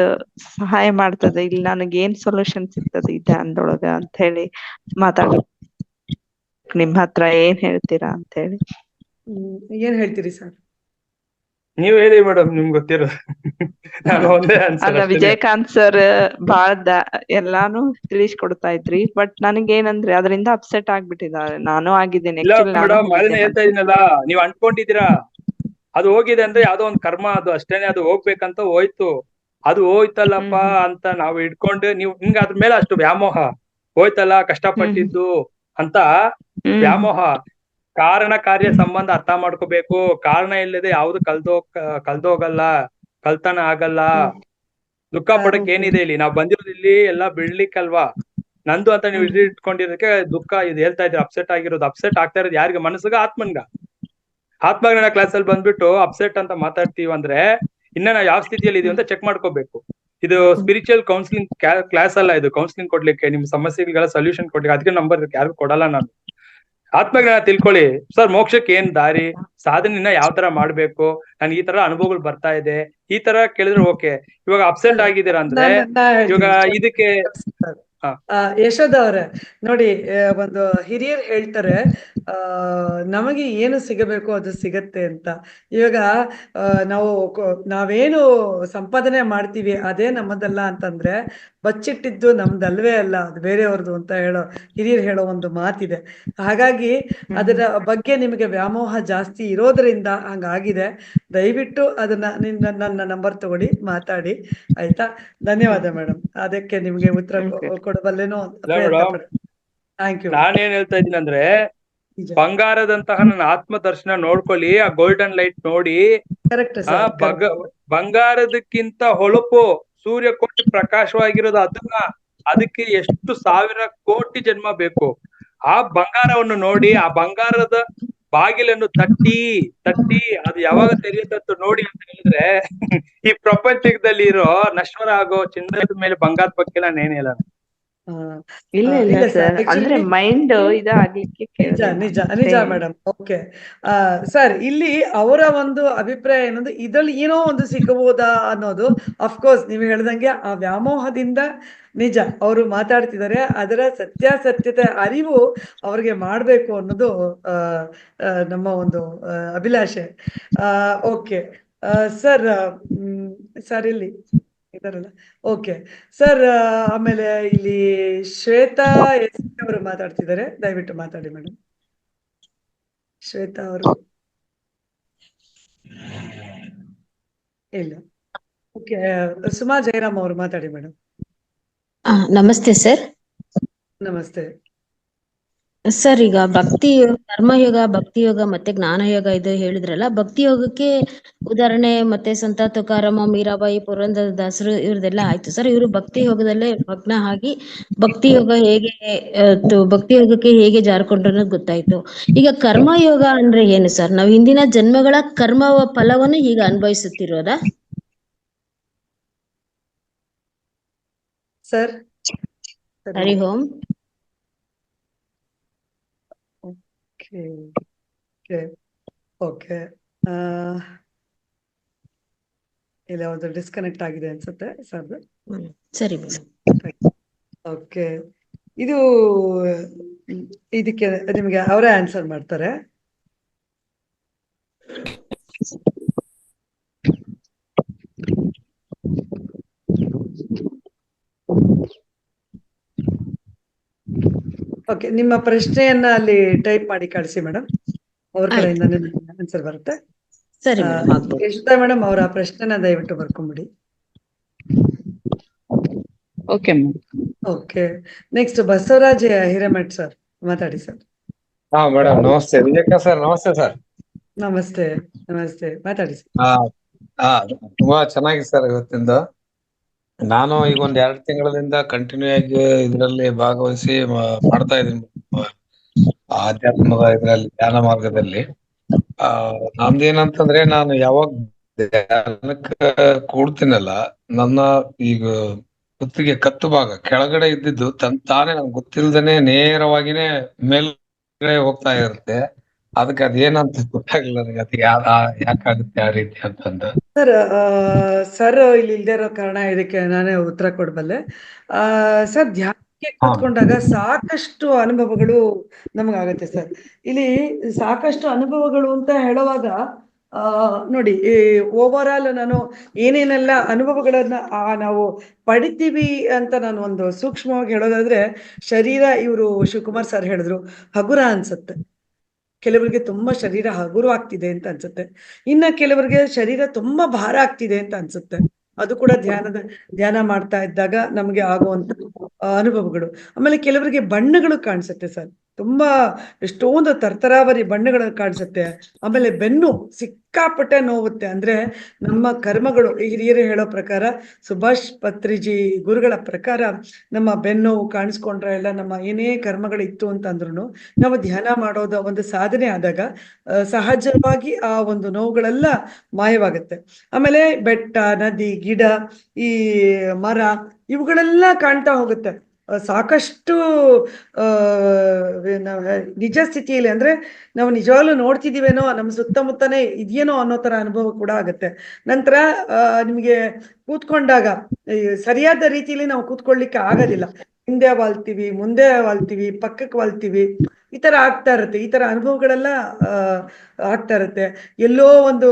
ಸಹಾಯ ಮಾಡ್ತದೆ, ಇಲ್ಲಿ ನನಗೆ ಏನ್ ಸೊಲ್ಯೂಷನ್ ಸಿಗ್ತದೆ ಈ ಧ್ಯಾನದೊಳಗ ಅಂತ ಹೇಳಿ ಮಾತಾಡ, ನಿಮ್ ಹತ್ರ ಏನ್ ಹೇಳ್ತೀರಾ ಅಂತ ಹೇಳಿ.
ಏನ್ ಹೇಳ್ತೀರಿ ಸರ್?
ನೀವ್ ಹೇಳಿ ಮೇಡಮ್, ನಿಮ್ಗೆ ಗೊತ್ತಿರೋ.
ಅಲ್ಲ, ವಿಜಯಕಾಂತ್ ಸರ್ ಬಾಳ್ ಎಲ್ಲಾನು ತಿಳಿಸ್ಕೊಡ್ತಾ ಇದ್ರಿ, ಬಟ್ ನನಗೇನಂದ್ರೆ ಅದರಿಂದ ಅಪ್ಸೆಟ್ ಆಗ್ಬಿಟ್ಟಿದ್ದಾರೆ. ನಾನು ಆಗಿದ್ದೇನೆ
ಮೇಡಮ್, ಅದನ್ನ ಹೇಳ್ತಾ ಇದೀನಲ್ಲ, ನೀವ್ ಅನ್ಕೊಂಡಿದೀರಾ ಅದು ಹೋಗಿದೆ ಅಂದ್ರೆ ಯಾವ್ದೋ ಒಂದ್ ಕರ್ಮ, ಅದು ಅಷ್ಟೇನೆ, ಅದು ಹೋಗ್ಬೇಕಂತ ಹೋಯ್ತು, ಅದು ಹೋಯ್ತಲ್ಲಪ್ಪ ಅಂತ ನಾವು ಇಟ್ಕೊಂಡು ನೀವು ಹಿಂಗ ಅದ್ರ ಮೇಲೆ ಅಷ್ಟು ವ್ಯಾಮೋಹ ಹೋಯ್ತಲ್ಲ, ಕಷ್ಟಪಟ್ಟಿದ್ದು ಅಂತ ವ್ಯಾಮೋಹ. ಕಾರಣ ಕಾರ್ಯ ಸಂಬಂಧ ಅರ್ಥ ಮಾಡ್ಕೋಬೇಕು. ಕಾರಣ ಇಲ್ಲದೆ ಯಾವ್ದು ಕಲ್ದೋಗಲ್ಲ, ಕಲ್ತನ ಆಗಲ್ಲ. ದುಃಖ ಪಡಕ್ ಏನಿದೆ ಇಲ್ಲಿ? ನಾವ್ ಬಂದಿರೋದು ಇಲ್ಲಿ ಎಲ್ಲ ಬಿಡ್ಲಿಕ್ಕಲ್ವಾ, ನಂದು ಅಂತ ನೀವು ಇಟ್ಕೊಂಡಿರೋದಕ್ಕೆ ದುಃಖ. ಇದು ಹೇಳ್ತಾ ಇದ್ರೆ ಅಪ್ಸೆಟ್ ಆಗಿರೋದು, ಅಪ್ಸೆಟ್ ಆಗ್ತಾ ಇರೋದು ಯಾರಿಗೆ? ಮನಸ್ಸಿಗ, ಆತ್ಮಜ್ಞಾನ ಕ್ಲಾಸ್ ಅಲ್ಲಿ ಬಂದ್ಬಿಟ್ಟು ಅಪ್ಸೆಟ್ ಅಂತ ಮಾತಾಡ್ತೀವಿ ಅಂದ್ರೆ ಇನ್ನ ನಾವು ಯಾವ ಸ್ಥಿತಿಯಲ್ಲಿ ಇದೀವಿ ಅಂತ ಚೆಕ್ ಮಾಡ್ಕೋಬೇಕು. ಇದು ಸ್ಪಿರಿಚುವಲ್ ಕೌನ್ಸಿಲಿಂಗ್ ಕ್ಲಾಸ್ ಅಲ್ಲ, ಇದು ಕೌನ್ಸಿಲಿಂಗ್ ಕೊಡ್ಲಿಕ್ಕೆ, ನಿಮ್ ಸಮಸ್ಯೆಗಳ ಸೊಲ್ಯೂಷನ್ ಕೊಡ್ಲಿಕ್ಕೆ. ಅದಕ್ಕೆ ನಂಬರ್ ಯಾರು ಕೊಡಲ್ಲ ನಾನು. ಆತ್ಮಜ್ಞಾನ ತಿಳ್ಕೊಳ್ಳಿ ಸರ್, ಮೋಕ್ಷಕ್ಕೆ ಏನ್ ದಾರಿ, ಸಾಧನೆನ ಯಾವ ತರ ಮಾಡ್ಬೇಕು, ನನ್ಗೆ ಈ ತರ ಅನುಭವಗಳು ಬರ್ತಾ ಇದೆ, ಈ ತರ ಕೇಳಿದ್ರೆ ಓಕೆ. ಇವಾಗ ಅಪ್ಸೆಟ್ ಆಗಿದ್ದೀರಾ ಅಂದ್ರೆ ಇವಾಗ ಇದಕ್ಕೆ
ಯಶೋಧ ಅವ್ರೆ ನೋಡಿ, ಒಂದು ಹಿರಿಯರು ಹೇಳ್ತಾರೆ, ನಮಗೆ ಏನು ಸಿಗಬೇಕು ಅದು ಸಿಗತ್ತೆ ಅಂತ. ಇವಾಗ ನಾವೇನು ಸಂಪಾದನೆ ಮಾಡ್ತೀವಿ ಅದೇ ನಮ್ಮದಲ್ಲ ಅಂತಂದ್ರೆ ಬಚ್ಚಿಟ್ಟಿದ್ದು ನಮ್ದಲ್ವೇ ಅಲ್ಲ, ಅದು ಬೇರೆಯವ್ರದ್ದು ಅಂತ ಹಿರಿಯರು ಹೇಳೋ ಒಂದು ಮಾತಿದೆ. ಹಾಗಾಗಿ ಅದರ ಬಗ್ಗೆ ನಿಮಗೆ ವ್ಯಾಮೋಹ ಜಾಸ್ತಿ ಇರೋದ್ರಿಂದ ಹಂಗಾಗಿದೆ. ದಯವಿಟ್ಟು ನನ್ನ ನಂಬರ್ ತಗೊಳ್ಳಿ, ಮಾತಾಡಿ, ಆಯ್ತಾ? ಧನ್ಯವಾದ ಮೇಡಮ್. ಅದಕ್ಕೆ ನಿಮ್ಗೆ ಉತ್ತರ ಕೊಡಬಲ್ಲೇನೋ ಪ್ರಯತ್ನ ಪಡ. Thank you.
ನಾನೇನ್ ಹೇಳ್ತಾ ಇದ್ದೀನಿ ಅಂದ್ರೆ, ಬಂಗಾರದಂತಹ ನನ್ನ ಆತ್ಮ ದರ್ಶನ ನೋಡ್ಕೊಳ್ಳಿ, ಆ ಗೋಲ್ಡನ್ ಲೈಟ್ ನೋಡಿ.
ಕರೆಕ್ಟ್
ಬಂಗಾರದಕ್ಕಿಂತ ಹೊಳಪು ಸೂರ್ಯಕೋಟಿ ಪ್ರಕಾಶವಾಗಿರೋದು, ಅದಕ್ಕೆ ಎಷ್ಟು 1000 ಕೋಟಿ ಜನ್ಮ ಬೇಕು. ಆ ಬಂಗಾರವನ್ನು ನೋಡಿ, ಆ ಬಂಗಾರದ ಬಾಗಿಲನ್ನು ತಟ್ಟಿ ಅದು ಯಾವಾಗ ತೆರೆಯುತ್ತಂತ ನೋಡಿ ಅಂತ ಹೇಳಿದ್ರೆ ಈ ಪ್ರಪಂಚದಲ್ಲಿ ಇರೋ ನಶ್ವರ ಆಗೋ ಚಿನ್ನದ ಮೇಲೆ ಬಂಗಾರದ ಬಗ್ಗೆ ನಾನು ಏನ್ ಹೇಳೋಣ.
ಇಲ್ಲ ಸರ್, ಅಂದ್ರೆ ಮೈಂಡ್ ಇದಾಗ್ಲಿಕ್ಕೆ
ನಿಜ ಮೇಡಮ್. ಓಕೆ ಸರ್, ಇಲ್ಲಿ ಅವರ ಒಂದು ಅಭಿಪ್ರಾಯ ಏನಂದ್ರೆ ಇದ್ರಲ್ಲಿ ಏನೋ ಒಂದು ಸಿಗಬಹುದಾ ಅನ್ನೋದು. ಅಫ್ಕೋರ್ಸ್ ನೀವು ಹೇಳ್ದಂಗೆ ಆ ವ್ಯಾಮೋಹದಿಂದ ನಿಜ ಅವರು ಮಾತಾಡ್ತಿದ್ದಾರೆ, ಅದರ ಸತ್ಯಾಸತ್ಯತೆ ಅರಿವು ಅವ್ರಿಗೆ ಮಾಡ್ಬೇಕು ಅನ್ನೋದು ನಮ್ಮ ಒಂದು ಅಭಿಲಾಷೆ. ಓಕೆ ಸರ್, ಇಲ್ಲಿ ಇದಾರಲ್ಲ. ಓಕೆ ಸರ್, ಆಮೇಲೆ ಇಲ್ಲಿ ಶ್ವೇತಾ ಎಸ್ ಅವರು ಮಾತಾಡ್ತಿದ್ದಾರೆ, ದಯವಿಟ್ಟು ಮಾತಾಡಿ ಮೇಡಮ್. ಶ್ವೇತಾ ಅವರು ಇಲ್ಲ. ಓಕೆ, ಸುಮಾ ಜಯರಾಮ್ ಅವರು ಮಾತಾಡಿ ಮೇಡಮ್.
ನಮಸ್ತೆ ಸರ್.
ನಮಸ್ತೆ
ಸರ್, ಈಗ ಕರ್ಮಯೋಗ, ಭಕ್ತಿ ಯೋಗ ಮತ್ತೆ ಜ್ಞಾನಯೋಗ ಇದು ಹೇಳಿದ್ರಲ್ಲ. ಭಕ್ತಿ ಯೋಗಕ್ಕೆ ಉದಾಹರಣೆ ಮತ್ತೆ ಸಂತ ತುಕಾರಾಮ, ಮೀರಾಬಾಯಿ, ಪುರಂದರ ದಾಸರು ಇವ್ರದೆಲ್ಲ ಆಯ್ತು ಸರ್. ಇವರು ಭಕ್ತಿ ಯೋಗದಲ್ಲೇ ಮಗ್ನ ಆಗಿ ಭಕ್ತಿ ಯೋಗಕ್ಕೆ ಹೇಗೆ ಜಾರ್ಕೊಂಡ್ರು ಅನ್ನೋದು ಗೊತ್ತಾಯ್ತು. ಈಗ ಕರ್ಮಯೋಗ ಅಂದ್ರೆ ಏನು ಸರ್? ನಾವು ಹಿಂದಿನ ಜನ್ಮಗಳ ಕರ್ಮ ಫಲವನ್ನು ಈಗ ಅನುಭವಿಸುತ್ತಿರೋದಾ
ಸರ್?
ಹರಿ ಓಂ.
ಓಕೆ, ಇಲ್ಲ ಒಂದು ಡಿಸ್ಕನೆಕ್ಟ್ ಆಗಿದೆ ಅನ್ಸುತ್ತೆ ಸರ್.
ಸರಿ ಮೇಡಮ್.
ಓಕೆ, ಇದಕ್ಕೆ ನಿಮ್ಗೆ ಅವರೇ ಆನ್ಸರ್ ಮಾಡ್ತಾರೆ. ಓಕೆ, ನಿಮ್ಮ ಪ್ರಶ್ನೆಯನ್ನ ಅಲ್ಲಿ ಟೈಪ್ ಮಾಡಿ ಕಳಿಸಿ ಮೇಡಮ್, ಅವ್ರ ಕಡೆಯಿಂದ ಆನ್ಸರ್ ಬರುತ್ತೆ.
ಸರಿ
ಯಶೋಧ ಮೇಡಮ್, ಅವರ ಪ್ರಶ್ನೆನ ದಯವಿಟ್ಟು ಬರ್ಕೊಂಬಿಡಿ. Okay, next Basavaraj Hiremath sir, ಮಾತಾಡಿ ಸರ್.
ಹಾ ಮೇಡಮ್, ನಮಸ್ತೆ. ವಿಜಯಕ್ಕ ಸರ್, ನಮಸ್ತೆ ಸರ್.
ನಮಸ್ತೆ, ಮಾತಾಡಿ ಸರ್.
ತುಂಬಾ ಚೆನ್ನಾಗಿದೆ ಸರ್ ಇವತ್ತಿಂದ. ನಾನು ಈಗ ಒಂದ್ 2 ತಿಂಗಳಿಂದ ಕಂಟಿನ್ಯೂ ಆಗಿ ಇದರಲ್ಲಿ ಭಾಗವಹಿಸಿ ಮಾಡ್ತಾ ಇದ್ದೀನಿ, ಆಧ್ಯಾತ್ಮದ ಇದರಲ್ಲಿ, ಧ್ಯಾನ ಮಾರ್ಗದಲ್ಲಿ. ನಮ್ದೇನಂತಂದ್ರೆ, ನಾನು ಯಾವಾಗ ಧ್ಯಾನಕ್ಕೆ ಕೂಡ್ತೀನಲ್ಲ, ನನ್ನ ಈಗ ಕುತ್ತಿಗೆ ಕತ್ತು ಭಾಗ ಕೆಳಗಡೆ ಇದ್ದಿದ್ದು ತಾನೇ ನನ್ಗೆ ಗೊತ್ತಿಲ್ದೇನೆ ನೇರವಾಗಿನೇ ಮೇಲ್ಗಡೆ ಹೋಗ್ತಾ ಇರುತ್ತೆ. ಅದಕ್ಕೆ ಅದೇನಂತ ಗೊತ್ತಾಗಿಲ್ಲ ನನಗೆ, ಅದು ಯಾಕಾಗುತ್ತೆ ಆ ರೀತಿ ಅಂತಂದು.
ಸರ್ ಇಲ್ಲಿ ಇಲ್ದೇ ಇರೋ ಕಾರಣ ಇದಕ್ಕೆ ನಾನೇ ಉತ್ತರ ಕೊಡಬಲ್ಲೆ. ಸರ್, ಧ್ಯಾನಕ್ಕೆ ಕೂತ್ಕೊಂಡಾಗ ಸಾಕಷ್ಟು ಅನುಭವಗಳು ನಮಗಾಗತ್ತೆ ಸರ್. ಇಲ್ಲಿ ಸಾಕಷ್ಟು ಅನುಭವಗಳು ಅಂತ ಹೇಳುವಾಗ ನೋಡಿ, ಓವರ್ ಆಲ್ ನಾನು ಏನೇನೆಲ್ಲ ಅನುಭವಗಳನ್ನ ನಾವು ಪಡಿತೀವಿ ಅಂತ ನಾನು ಒಂದು ಸೂಕ್ಷ್ಮವಾಗಿ ಹೇಳೋದಾದ್ರೆ, ಶರೀರ, ಇವರು ಶಿವಕುಮಾರ್ ಸರ್ ಹೇಳಿದ್ರು, ಹಗುರ ಅನ್ಸುತ್ತೆ. ಕೆಲವರಿಗೆ ತುಂಬಾ ಶರೀರ ಹಗುರು ಆಗ್ತಿದೆ ಅಂತ ಅನ್ಸುತ್ತೆ. ಇನ್ನ ಕೆಲವರಿಗೆ ಶರೀರ ತುಂಬಾ ಭಾರ ಆಗ್ತಿದೆ ಅಂತ ಅನ್ಸುತ್ತೆ. ಅದು ಕೂಡ ಧ್ಯಾನ ಮಾಡ್ತಾ ಇದ್ದಾಗ ನಮ್ಗೆ ಆಗುವಂತ ಅನುಭವಗಳು. ಆಮೇಲೆ ಕೆಲವರಿಗೆ ಬಣ್ಣಗಳು ಕಾಣಿಸುತ್ತೆ ಸರ್, ತುಂಬಾ ಎಷ್ಟೊಂದು ತರ್ತರಾವರಿ ಬಣ್ಣಗಳು ಕಾಣಿಸುತ್ತೆ. ಆಮೇಲೆ ಬೆನ್ನು ಸಿಕ್ಕಾಪಟ್ಟೆ ನೋವುತ್ತೆ. ಅಂದ್ರೆ ನಮ್ಮ ಕರ್ಮಗಳು, ಹಿರಿಯರು ಹೇಳೋ ಪ್ರಕಾರ, ಸುಭಾಷ್ ಪತ್ರಿಜಿ ಗುರುಗಳ ಪ್ರಕಾರ, ನಮ್ಮ ಬೆನ್ನೋವು ಕಾಣಿಸ್ಕೊಂಡ್ರೆ ಎಲ್ಲ ನಮ್ಮ ಏನೇ ಕರ್ಮಗಳು ಇತ್ತು ಅಂತಂದ್ರು ನಾವು ಧ್ಯಾನ ಮಾಡೋದ ಒಂದು ಸಾಧನೆ ಆದಾಗ ಸಹಜವಾಗಿ ಆ ಒಂದು ನೋವುಗಳೆಲ್ಲ ಮಾಯವಾಗುತ್ತೆ. ಆಮೇಲೆ ಬೆಟ್ಟ, ನದಿ, ಗಿಡ, ಈ ಮರ, ಇವುಗಳೆಲ್ಲ ಕಾಣ್ತಾ ಹೋಗುತ್ತೆ. ಸಾಕಷ್ಟು ನಿಜ ಸ್ಥಿತಿಯಲ್ಲಿ, ಅಂದ್ರೆ ನಾವು ನಿಜವಾಗ್ಲೂ ನೋಡ್ತಿದೀವೇನೋ, ನಮ್ಮ ಸುತ್ತಮುತ್ತನೇ ಇದೆಯೇನೋ ಅನ್ನೋ ತರ ಅನುಭವ ಕೂಡ ಆಗುತ್ತೆ. ನಂತರ ನಿಮ್ಗೆ ಕೂತ್ಕೊಂಡಾಗ ಸರಿಯಾದ ರೀತಿಯಲ್ಲಿ ನಾವು ಕೂತ್ಕೊಳ್ಳಿಕ್ಕೆ ಆಗೋದಿಲ್ಲ. ಹಿಂದೆ ವಾಲ್ತೀವಿ, ಮುಂದೆ ವಾಲ್ತೀವಿ, ಪಕ್ಕಕ್ಕೆ ವಾಲ್ತೀವಿ, ಈ ತರ ಆಗ್ತಾ ಇರುತ್ತೆ. ಈ ತರ ಅನುಭವಗಳೆಲ್ಲ ಆಗ್ತಾ ಇರುತ್ತೆ. ಎಲ್ಲೋ ಒಂದು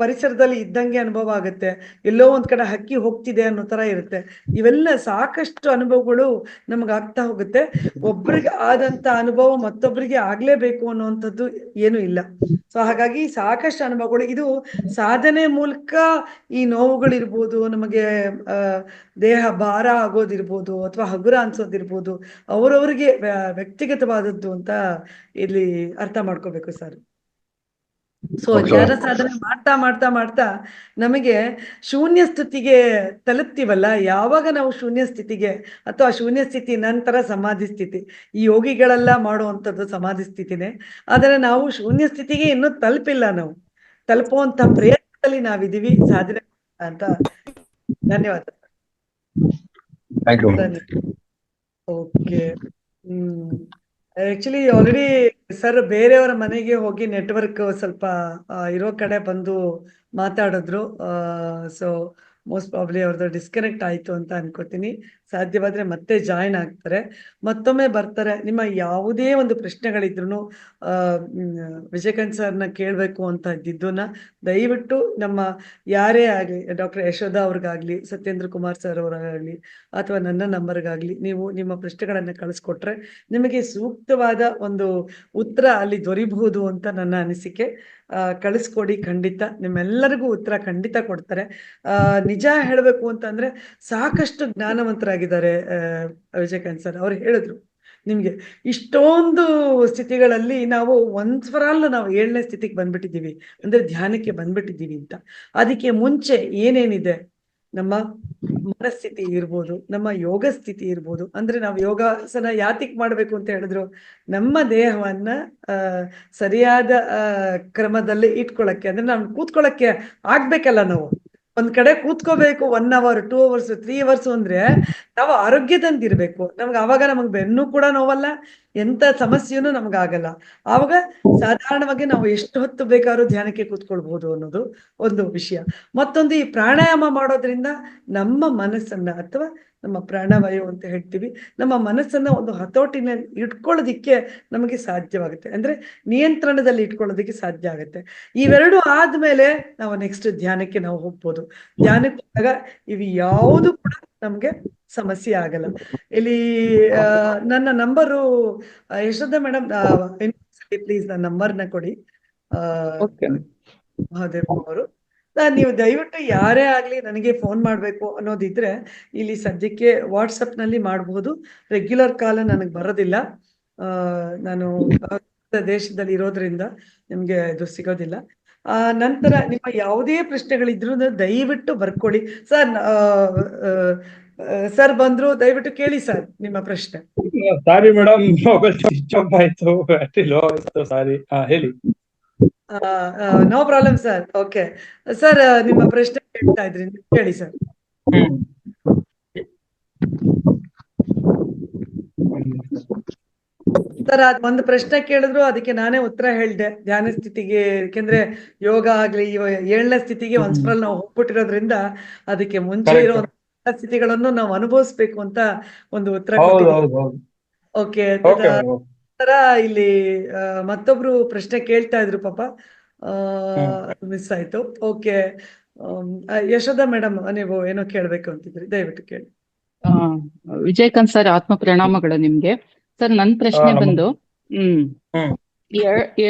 ಪರಿಸರದಲ್ಲಿ ಇದ್ದಂಗೆ ಅನುಭವ ಆಗುತ್ತೆ, ಎಲ್ಲೋ ಒಂದ್ ಕಡೆ ಹಕ್ಕಿ ಹೋಗ್ತಿದೆ ಅನ್ನೋ ತರ ಇರುತ್ತೆ. ಇವೆಲ್ಲ ಸಾಕಷ್ಟು ಅನುಭವಗಳು ನಮ್ಗೆ ಆಗ್ತಾ ಹೋಗುತ್ತೆ. ಒಬ್ರಿಗೆ ಆದಂತ ಅನುಭವ ಮತ್ತೊಬ್ಬರಿಗೆ ಆಗ್ಲೇಬೇಕು ಅನ್ನುವಂಥದ್ದು ಏನು ಇಲ್ಲ. ಸೊ ಹಾಗಾಗಿ ಸಾಕಷ್ಟು ಅನುಭವಗಳು, ಇದು ಸಾಧನೆ ಮೂಲಕ ಈ ನೋವುಗಳಿರ್ಬೋದು, ನಮಗೆ ದೇಹ ಭಾರ ಆಗೋದಿರ್ಬೋದು, ಅಥವಾ ಹಗುರ ಅನ್ಸೋದಿರ್ಬೋದು, ಅವರವರಿಗೆ ವ್ಯಕ್ತಿಗತವಾದದ್ದು ಅಂತ ಇಲ್ಲಿ ಅರ್ಥ ಮಾಡ್ಕೋಬೇಕು ಸರ್. ಸೊ ಧ್ಯಾನ ಸಾಧನೆ ಮಾಡ್ತಾ ಮಾಡ್ತಾ ಮಾಡ್ತಾ ನಮಗೆ ಶೂನ್ಯ ಸ್ಥಿತಿಗೆ ತಲುಪ್ತೀವಲ್ಲ, ಯಾವಾಗ ನಾವು ಶೂನ್ಯ ಸ್ಥಿತಿಗೆ ಅಥವಾ ಶೂನ್ಯ ಸ್ಥಿತಿ ನಂತರ ಸಮಾಧಿ ಸ್ಥಿತಿ, ಈ ಯೋಗಿಗಳೆಲ್ಲ ಮಾಡುವಂಥದ್ದು ಸಮಾಧಿ ಸ್ಥಿತಿನೇ. ಆದರೆ ನಾವು ಶೂನ್ಯ ಸ್ಥಿತಿಗೆ ಇನ್ನೂ ತಲುಪಿಲ್ಲ. ನಾವು ತಲುಪುವಂತ ಪ್ರಯತ್ನದಲ್ಲಿ ನಾವಿದೀವಿ, ಸಾಧನೆ ಅಂತ. ಧನ್ಯವಾದ. ಓಕೆ. ಆಕ್ಚುಲಿ ಆಲ್ರೆಡಿ ಸರ್ ಬೇರೆಯವರ ಮನೆಗೆ ಹೋಗಿ ನೆಟ್ವರ್ಕ್ ಸ್ವಲ್ಪ ಇರೋ ಕಡೆ ಬಂದು ಮಾತಾಡಿದ್ರು. ಸೊ ಮೋಸ್ಟ್ ಪ್ರಾಬ್ಲಿ ಅವ್ರದ್ದು ಡಿಸ್ಕನೆಕ್ಟ್ ಆಯ್ತು ಅಂತ ಅನ್ಕೋತೀನಿ. ಸಾಧ್ಯವಾದ್ರೆ ಮತ್ತೆ ಜಾಯಿನ್ ಆಗ್ತಾರೆ, ಮತ್ತೊಮ್ಮೆ ಬರ್ತಾರೆ. ನಿಮ್ಮ ಯಾವುದೇ ಒಂದು ಪ್ರಶ್ನೆಗಳಿದ್ರು ವಿಜಯಕಾಂತ್ ಸರ್ನ ಕೇಳಬೇಕು ಅಂತ ಇದ್ದಿದ್ದನ್ನ ದಯವಿಟ್ಟು ನಮ್ಮ ಯಾರೇ ಆಗಲಿ, ಡಾಕ್ಟರ್ ಯಶೋಧಾ ಅವ್ರಿಗಾಗ್ಲಿ, ಸತ್ಯೇಂದ್ರ ಕುಮಾರ್ ಸರ್ ಅವ್ರಿಗಾಗ್ಲಿ, ಅಥವಾ ನನ್ನ ನಂಬರ್ಗಾಗ್ಲಿ ನೀವು ನಿಮ್ಮ ಪ್ರಶ್ನೆಗಳನ್ನ ಕಳಿಸ್ಕೊಟ್ರೆ ನಿಮಗೆ ಸೂಕ್ತವಾದ ಒಂದು ಉತ್ತರ ಅಲ್ಲಿ ದೊರೀಬಹುದು ಅಂತ ನನ್ನ ಅನಿಸಿಕೆ. ಕಳಿಸ್ಕೊಡಿ, ಖಂಡಿತ ನಿಮ್ಮೆಲ್ಲರಿಗೂ ಉತ್ತರ ಖಂಡಿತ ಕೊಡ್ತಾರೆ. ನಿಜ ಹೇಳಬೇಕು ಅಂತಂದ್ರೆ ಸಾಕಷ್ಟು ಜ್ಞಾನವಂತರಾಗಿದ್ದಾರೆ ವಿಜಯಕಾಂತ್ ಸರ್. ಅವ್ರು ಹೇಳಿದ್ರು ನಿಮ್ಗೆ ಇಷ್ಟೊಂದು ಸ್ಥಿತಿಗಳಲ್ಲಿ ನಾವು ಒನ್ಸ್ ಫಾರ್ ಆಲ್ ನಾವು 7ನೇ ಸ್ಥಿತಿಗೆ ಬಂದ್ಬಿಟ್ಟಿದ್ದೀವಿ, ಅಂದ್ರೆ ಧ್ಯಾನಕ್ಕೆ ಬಂದ್ಬಿಟ್ಟಿದ್ದೀವಿ ಅಂತ. ಅದಕ್ಕೆ ಮುಂಚೆ ಏನೇನಿದೆ, ನಮ್ಮ ಮನಸ್ಥಿತಿ ಇರ್ಬೋದು, ನಮ್ಮ ಯೋಗ ಸ್ಥಿತಿ ಇರ್ಬೋದು. ಅಂದ್ರೆ ನಾವು ಯೋಗಾಸನ ಯಾತಿಕ್ ಮಾಡ್ಬೇಕು ಅಂತ ಹೇಳಿದ್ರು, ನಮ್ಮ ದೇಹವನ್ನ ಸರಿಯಾದ ಕ್ರಮದಲ್ಲಿ ಇಟ್ಕೊಳಕ್ಕೆ, ಅಂದ್ರೆ ನಾವು ಕೂತ್ಕೊಳ್ಳಕ್ಕೆ ಆಗ್ಬೇಕಲ್ಲ. ನಾವು ಒಂದ್ ಕಡೆ ಕೂತ್ಕೋಬೇಕು 1 hour 2 hours 3 hours ಅಂದ್ರೆ ನಾವು ಆರೋಗ್ಯದಂತಿರ್ಬೇಕು. ಅವಾಗ ನಮಗ್ ಬೆನ್ನು ಕೂಡ ನೋವಲ್ಲ, ಎಂತ ಸಮಸ್ಯೆನೂ ನಮ್ಗಾಗಲ್ಲ. ಆವಾಗ ಸಾಧಾರಣವಾಗಿ ನಾವು ಎಷ್ಟು ಹೊತ್ತು ಬೇಕಾದ್ರೂ ಧ್ಯಾನಕ್ಕೆ ಕೂತ್ಕೊಳ್ಬಹುದು ಅನ್ನೋದು ಒಂದು ವಿಷಯ. ಮತ್ತೊಂದು, ಈ ಪ್ರಾಣಾಯಾಮ ಮಾಡೋದ್ರಿಂದ ನಮ್ಮ ಮನಸ್ಸನ್ನ, ಅಥವಾ ನಮ್ಮ ಪ್ರಾಣವಾಯು ಅಂತ ಹೇಳ್ತೀವಿ, ನಮ್ಮ ಮನಸ್ಸನ್ನ ಒಂದು ಹತೋಟಿನಲ್ಲಿ ಇಟ್ಕೊಳ್ಳೋದಿಕ್ಕೆ ನಮಗೆ ಸಾಧ್ಯವಾಗುತ್ತೆ. ಅಂದ್ರೆ ನಿಯಂತ್ರಣದಲ್ಲಿ ಇಟ್ಕೊಳ್ಳೋದಕ್ಕೆ ಸಾಧ್ಯ ಆಗುತ್ತೆ. ಇವೆರಡು ಆದ್ಮೇಲೆ ನಾವು ನೆಕ್ಸ್ಟ್ ಧ್ಯಾನಕ್ಕೆ ನಾವು ಹೋಗ್ಬೋದು. ಧ್ಯಾನಕ್ಕೆ ಹೋದಾಗ ಇವು ಯಾವುದು ಕೂಡ ನಮ್ಗೆ ಸಮಸ್ಯೆ ಆಗಲ್ಲ. ಇಲ್ಲಿ ನನ್ನ ನಂಬರು ಯಶೋಧ ಮೇಡಮ್, ಪ್ಲೀಸ್ ನನ್ನ ನಂಬರ್ನ ಕೊಡಿ. ಮಹಾದೇವ್ ಅವರು, ನೀವು ದಯವಿಟ್ಟು ಯಾರೇ ಆಗ್ಲಿ ನನಗೆ ಫೋನ್ ಮಾಡ್ಬೇಕು ಅನ್ನೋದಿದ್ರೆ ಇಲ್ಲಿ ಸದ್ಯಕ್ಕೆ ವಾಟ್ಸಪ್ ನಲ್ಲಿ ಮಾಡಬಹುದು. ರೆಗ್ಯುಲರ್ ಕಾಲ್ ನನಗೆ ಬರೋದಿಲ್ಲ, ನಾನು ದೇಶದಲ್ಲಿ ಇರೋದ್ರಿಂದ ನಿಮ್ಗೆ ಇದು ಸಿಗೋದಿಲ್ಲ. ನಂತರ ನಿಮ್ಮ ಯಾವುದೇ ಪ್ರಶ್ನೆಗಳಿದ್ರು ದಯವಿಟ್ಟು ಬರ್ಕೊಳ್ಳಿ. ಸರ್ ಬಂದ್ರು, ದಯವಿಟ್ಟು ಕೇಳಿ ಸರ್ ನಿಮ್ಮ ಪ್ರಶ್ನೆ.
Sorry madam, mobile switch off ಆಯ್ತು, ಬ್ಯಾಟ್ರಿ ಲೋ ಆಯ್ತು, ಸಾರಿ. ಹೇಳಿ.
No problem sir. Okay sir, ನಿಮ್ಮ ಪ್ರಶ್ನೆ ಕೇಳ್ತಾ ಇದ್ರಿ, ಕೇಳಿ ಸರ್. ಸರ್ ಒಂದು ಪ್ರಶ್ನೆ ಕೇಳಿದ್ರು, ಅದಕ್ಕೆ ನಾನೇ ಉತ್ತರ ಹೇಳ್ದೆ. ಧ್ಯಾನ ಸ್ಥಿತಿಗೆ, ಯಾಕೆಂದ್ರೆ ಯೋಗ ಆಗ್ಲಿ 7ನೇ ಸ್ಥಿತಿಗೆ ಒಂದ್ಸಲ ನಾವು ಹೋಗ್ಬಿಟ್ಟಿರೋದ್ರಿಂದ ಅದಕ್ಕೆ ಮುಂಚೆ ಇರೋ ಸ್ಥಿತಿಗಳನ್ನು ನಾವು ಅನುಭವಿಸ್ಬೇಕು ಅಂತ ಒಂದು ಉತ್ತರ ಕೊಟ್ಟಿದ್ದೀವಿ. ಓಕೆ. ತರ ಇಲ್ಲಿ ಮತ್ತೊಬ್ರು ಪ್ರಶ್ನೆ ಕೇಳ್ತಾ ಇದ್ರು, ಪಾಪ ಮಿಸ್ ಆಯ್ತು. ಓಕೆ. ಯಶೋಧ ಮೇಡಮ್, ನೀವು ಏನೋ ಕೇಳ್ಬೇಕು ಅಂತಿದ್ರಿ, ದಯವಿಟ್ಟು ಕೇಳಿ.
ವಿಜಯಕಾಂತ್ ಸರ್, ಆತ್ಮ ಪ್ರಣಾಮಗಳು ನಿಮ್ಗೆ. ಸರ್, ನನ್ ಪ್ರಶ್ನೆ ಬಂದು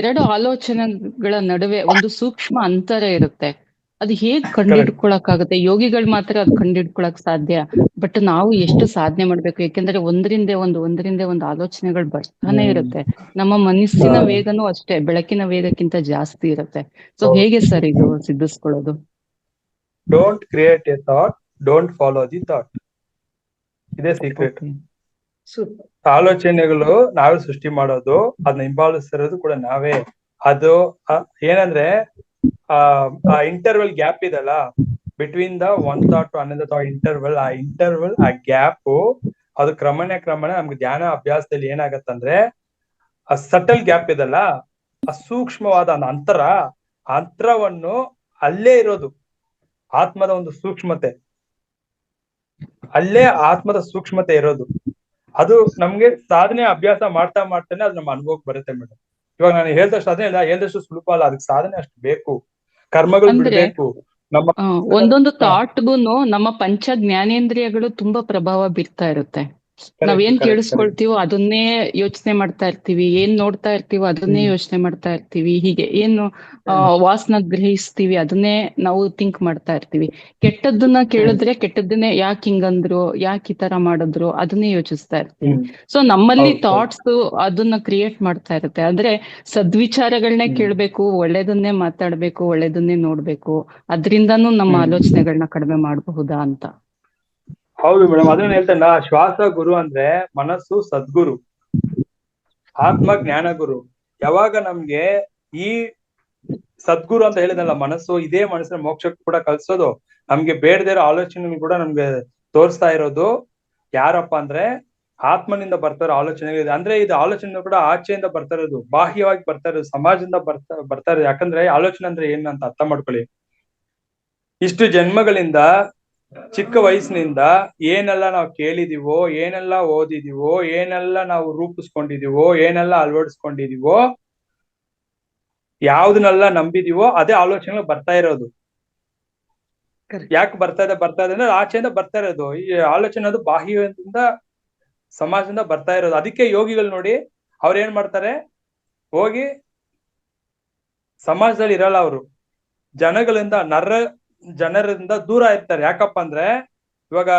ಎರಡು ಆಲೋಚನೆಗಳ ನಡುವೆ ಒಂದು ಸೂಕ್ಷ್ಮ ಅಂತರ ಇರುತ್ತೆ. ಅದು ಹೇಗ್ ಕಂಡಿಡ್ಕೊಳಕ್ಕಾಗುತ್ತೆ? ಯೋಗಿಗಳು ಮಾತ್ರ ಅದು ಕಂಡಿಡ್ಕೊಳಕ್ ಸಾಧ್ಯ. ಬಟ್ ನಾವು ಎಷ್ಟು ಸಾಧನೆ ಮಾಡ್ಬೇಕು, ಯಾಕೆಂದ್ರೆ ಒಂದರಿಂದ ಒಂದು ಆಲೋಚನೆಗಳು ಬರ್ತಾನೆ ಇರುತ್ತೆ. ನಮ್ಮ ಮನಸ್ಸಿನ ವೇಗನೂ ಅಷ್ಟೇ ಬೆಳಕಿನ ವೇಗಕ್ಕಿಂತ ಜಾಸ್ತಿ ಇರುತ್ತೆ. ಸೊ ಹೇಗೆ ಸರ್ ಇದು ಸಿದ್ಧಿಸ್ಕೊಳ್ಳೋದು?
Don't create a thought, don't follow the thought. ಇದೇ ಸೀಕ್ರೆಟ್. ಆಲೋಚನೆಗಳು ನಾವೇ ಸೃಷ್ಟಿ ಮಾಡೋದು, ಅದನ್ನ ಹಿಂಬಾಲಿಸ್ತಿರೋದು ಕೂಡ ನಾವೇ. ಅದು ಏನಂದ್ರೆ ಆ ಇಂಟರ್ವಲ್ ಗ್ಯಾಪ್ ಇದಲ್ಲ, between the one thought to another thought, interval ಆ ಗ್ಯಾಪ್, ಅದು ಕ್ರಮಣೆ ನಮ್ಗೆ ಧ್ಯಾನ ಅಭ್ಯಾಸದಲ್ಲಿ ಏನಾಗತ್ತಂದ್ರೆ, ಆ ಸಟಲ್ ಗ್ಯಾಪ್ ಇದಲ್ಲ, ಆ ಸೂಕ್ಷ್ಮವಾದ ಅಂತರವನ್ನು ಅಲ್ಲೇ ಇರೋದು ಆತ್ಮದ ಒಂದು ಸೂಕ್ಷ್ಮತೆ, ಅಲ್ಲೇ ಆತ್ಮದ ಸೂಕ್ಷ್ಮತೆ ಇರೋದು. ಅದು ನಮ್ಗೆ ಸಾಧನೆ ಅಭ್ಯಾಸ ಮಾಡ್ತಾ ಮಾಡ್ತಾನೆ ಅದು ನಮ್ಮ ಅನುಭವಕ್ಕೆ ಬರುತ್ತೆ ಮೇಡಮ್. ಇವಾಗ ನಾನು ಹೇಳ್ದಷ್ಟು ಅದೇ ಹೇಳ್ದಷ್ಟು ಸುಲಭ ಅಲ್ಲ, ಅದಕ್ಕೆ ಸಾಧನೆ ಅಷ್ಟು ಬೇಕು, ಕರ್ಮಗಳು
ಅಂದ್ರೆ
ಬಿಡ್ಬೇಕು. ನಮ್ಮ
ಒಂದೊಂದು ಥಾಟ್ಗುನು ನಮ್ಮ ಪಂಚ ಜ್ಞಾನೇಂದ್ರಿಯಗಳು ತುಂಬಾ ಪ್ರಭಾವ ಬೀರ್ತಾ ಇರುತ್ತೆ. ನಾವೇನ್ ಕೇಳಿಸ್ಕೊಳ್ತೀವೋ ಅದನ್ನೇ ಯೋಚನೆ ಮಾಡ್ತಾ ಇರ್ತೀವಿ, ಏನ್ ನೋಡ್ತಾ ಇರ್ತೀವೋ ಅದನ್ನೇ ಯೋಚನೆ ಮಾಡ್ತಾ ಇರ್ತೀವಿ, ಹೀಗೆ ಏನು ವಾಸನ ಗ್ರಹಿಸ್ತೀವಿ ಅದನ್ನೇ ನಾವು ಥಿಂಕ್ ಮಾಡ್ತಾ ಇರ್ತೀವಿ. ಕೆಟ್ಟದ್ದನ್ನ ಕೇಳಿದ್ರೆ ಕೆಟ್ಟದ್ದನ್ನೇ ಯಾಕೆ ಹಿಂಗಂದ್ರು, ಯಾಕೆ ಈ ತರ ಮಾಡಿದ್ರು ಅದನ್ನೇ ಯೋಚಿಸ್ತಾ ಇರ್ತೀವಿ. ಸೊ ನಮ್ಮಲ್ಲಿ ಥಾಟ್ಸ್ ಅದನ್ನ ಕ್ರಿಯೇಟ್ ಮಾಡ್ತಾ ಇರುತ್ತೆ. ಅಂದ್ರೆ ಸದ್ವಿಚಾರಗಳನ್ನೇ ಕೇಳ್ಬೇಕು, ಒಳ್ಳೇದನ್ನೇ ಮಾತಾಡ್ಬೇಕು, ಒಳ್ಳೇದನ್ನೇ ನೋಡ್ಬೇಕು, ಅದ್ರಿಂದಾನು ನಮ್ಮ ಆಲೋಚನೆಗಳನ್ನ ಕಡಿಮೆ ಮಾಡಬಹುದಾ ಅಂತ.
ಹೌದು ಮೇಡಮ್, ಅದನ್ನ ಹೇಳ್ತೇನೆ. ಶ್ವಾಸ ಗುರು ಅಂದ್ರೆ ಮನಸ್ಸು ಸದ್ಗುರು, ಆತ್ಮ ಜ್ಞಾನ ಗುರು. ಯಾವಾಗ ನಮ್ಗೆ ಈ ಸದ್ಗುರು ಅಂತ ಹೇಳಿದಲ್ಲ ಮನಸ್ಸು, ಇದೇ ಮನಸ್ಸಿನ ಮೋಕ್ಷಕ್ಕೆ ಕೂಡ ಕಲ್ಸೋದು, ನಮ್ಗೆ ಬೇಡದೇ ಇರೋ ಆಲೋಚನೆ ಕೂಡ ನಮ್ಗೆ ತೋರಿಸ್ತಾ ಇರೋದು ಯಾರಪ್ಪ ಅಂದ್ರೆ ಆತ್ಮನಿಂದ ಬರ್ತಾ ಇರೋ ಆಲೋಚನೆಗಳಿದೆ. ಅಂದ್ರೆ ಇದು ಆಲೋಚನೆ ಕೂಡ ಆಚೆಯಿಂದ ಬರ್ತಾ ಇರೋದು, ಬಾಹ್ಯವಾಗಿ ಬರ್ತಾ ಇರೋದು, ಸಮಾಜದಿಂದ ಬರ್ತಾ ಇರೋದು. ಯಾಕಂದ್ರೆ ಆಲೋಚನೆ ಅಂದ್ರೆ ಏನಂತ ಅರ್ಥ ಮಾಡ್ಕೊಳ್ಳಿ. ಇಷ್ಟು ಜನ್ಮಗಳಿಂದ ಚಿಕ್ಕ ವಯಸ್ಸಿನಿಂದ ಏನೆಲ್ಲ ನಾವು ಕೇಳಿದೀವೋ, ಏನೆಲ್ಲ ಓದಿದೀವೋ, ಏನೆಲ್ಲ ನಾವು ರೂಪಿಸ್ಕೊಂಡಿದೀವೋ, ಏನೆಲ್ಲ ಅಳವಡಿಸ್ಕೊಂಡಿದೀವೋ, ಯಾವ್ದನ್ನೆಲ್ಲ ನಂಬಿದೀವೋ ಅದೇ ಆಲೋಚನೆ ಬರ್ತಾ ಇರೋದು. ಯಾಕೆ ಬರ್ತಾ ಇದೆ ಅಂದ್ರೆ ಆಚೆಯಿಂದ ಬರ್ತಾ ಇರೋದು. ಈ ಆಲೋಚನೆ ಅದು ಬಾಹ್ಯದಿಂದ ಸಮಾಜದಿಂದ ಬರ್ತಾ ಇರೋದು. ಅದಕ್ಕೆ ಯೋಗಿಗಳು ನೋಡಿ ಅವ್ರ ಏನ್ ಮಾಡ್ತಾರೆ, ಹೋಗಿ ಸಮಾಜದಲ್ಲಿ ಇರಲ್ಲ, ಅವರು ಜನರಿಂದ ದೂರ ಇರ್ತಾರೆ. ಯಾಕಪ್ಪ ಅಂದ್ರೆ ಇವಾಗ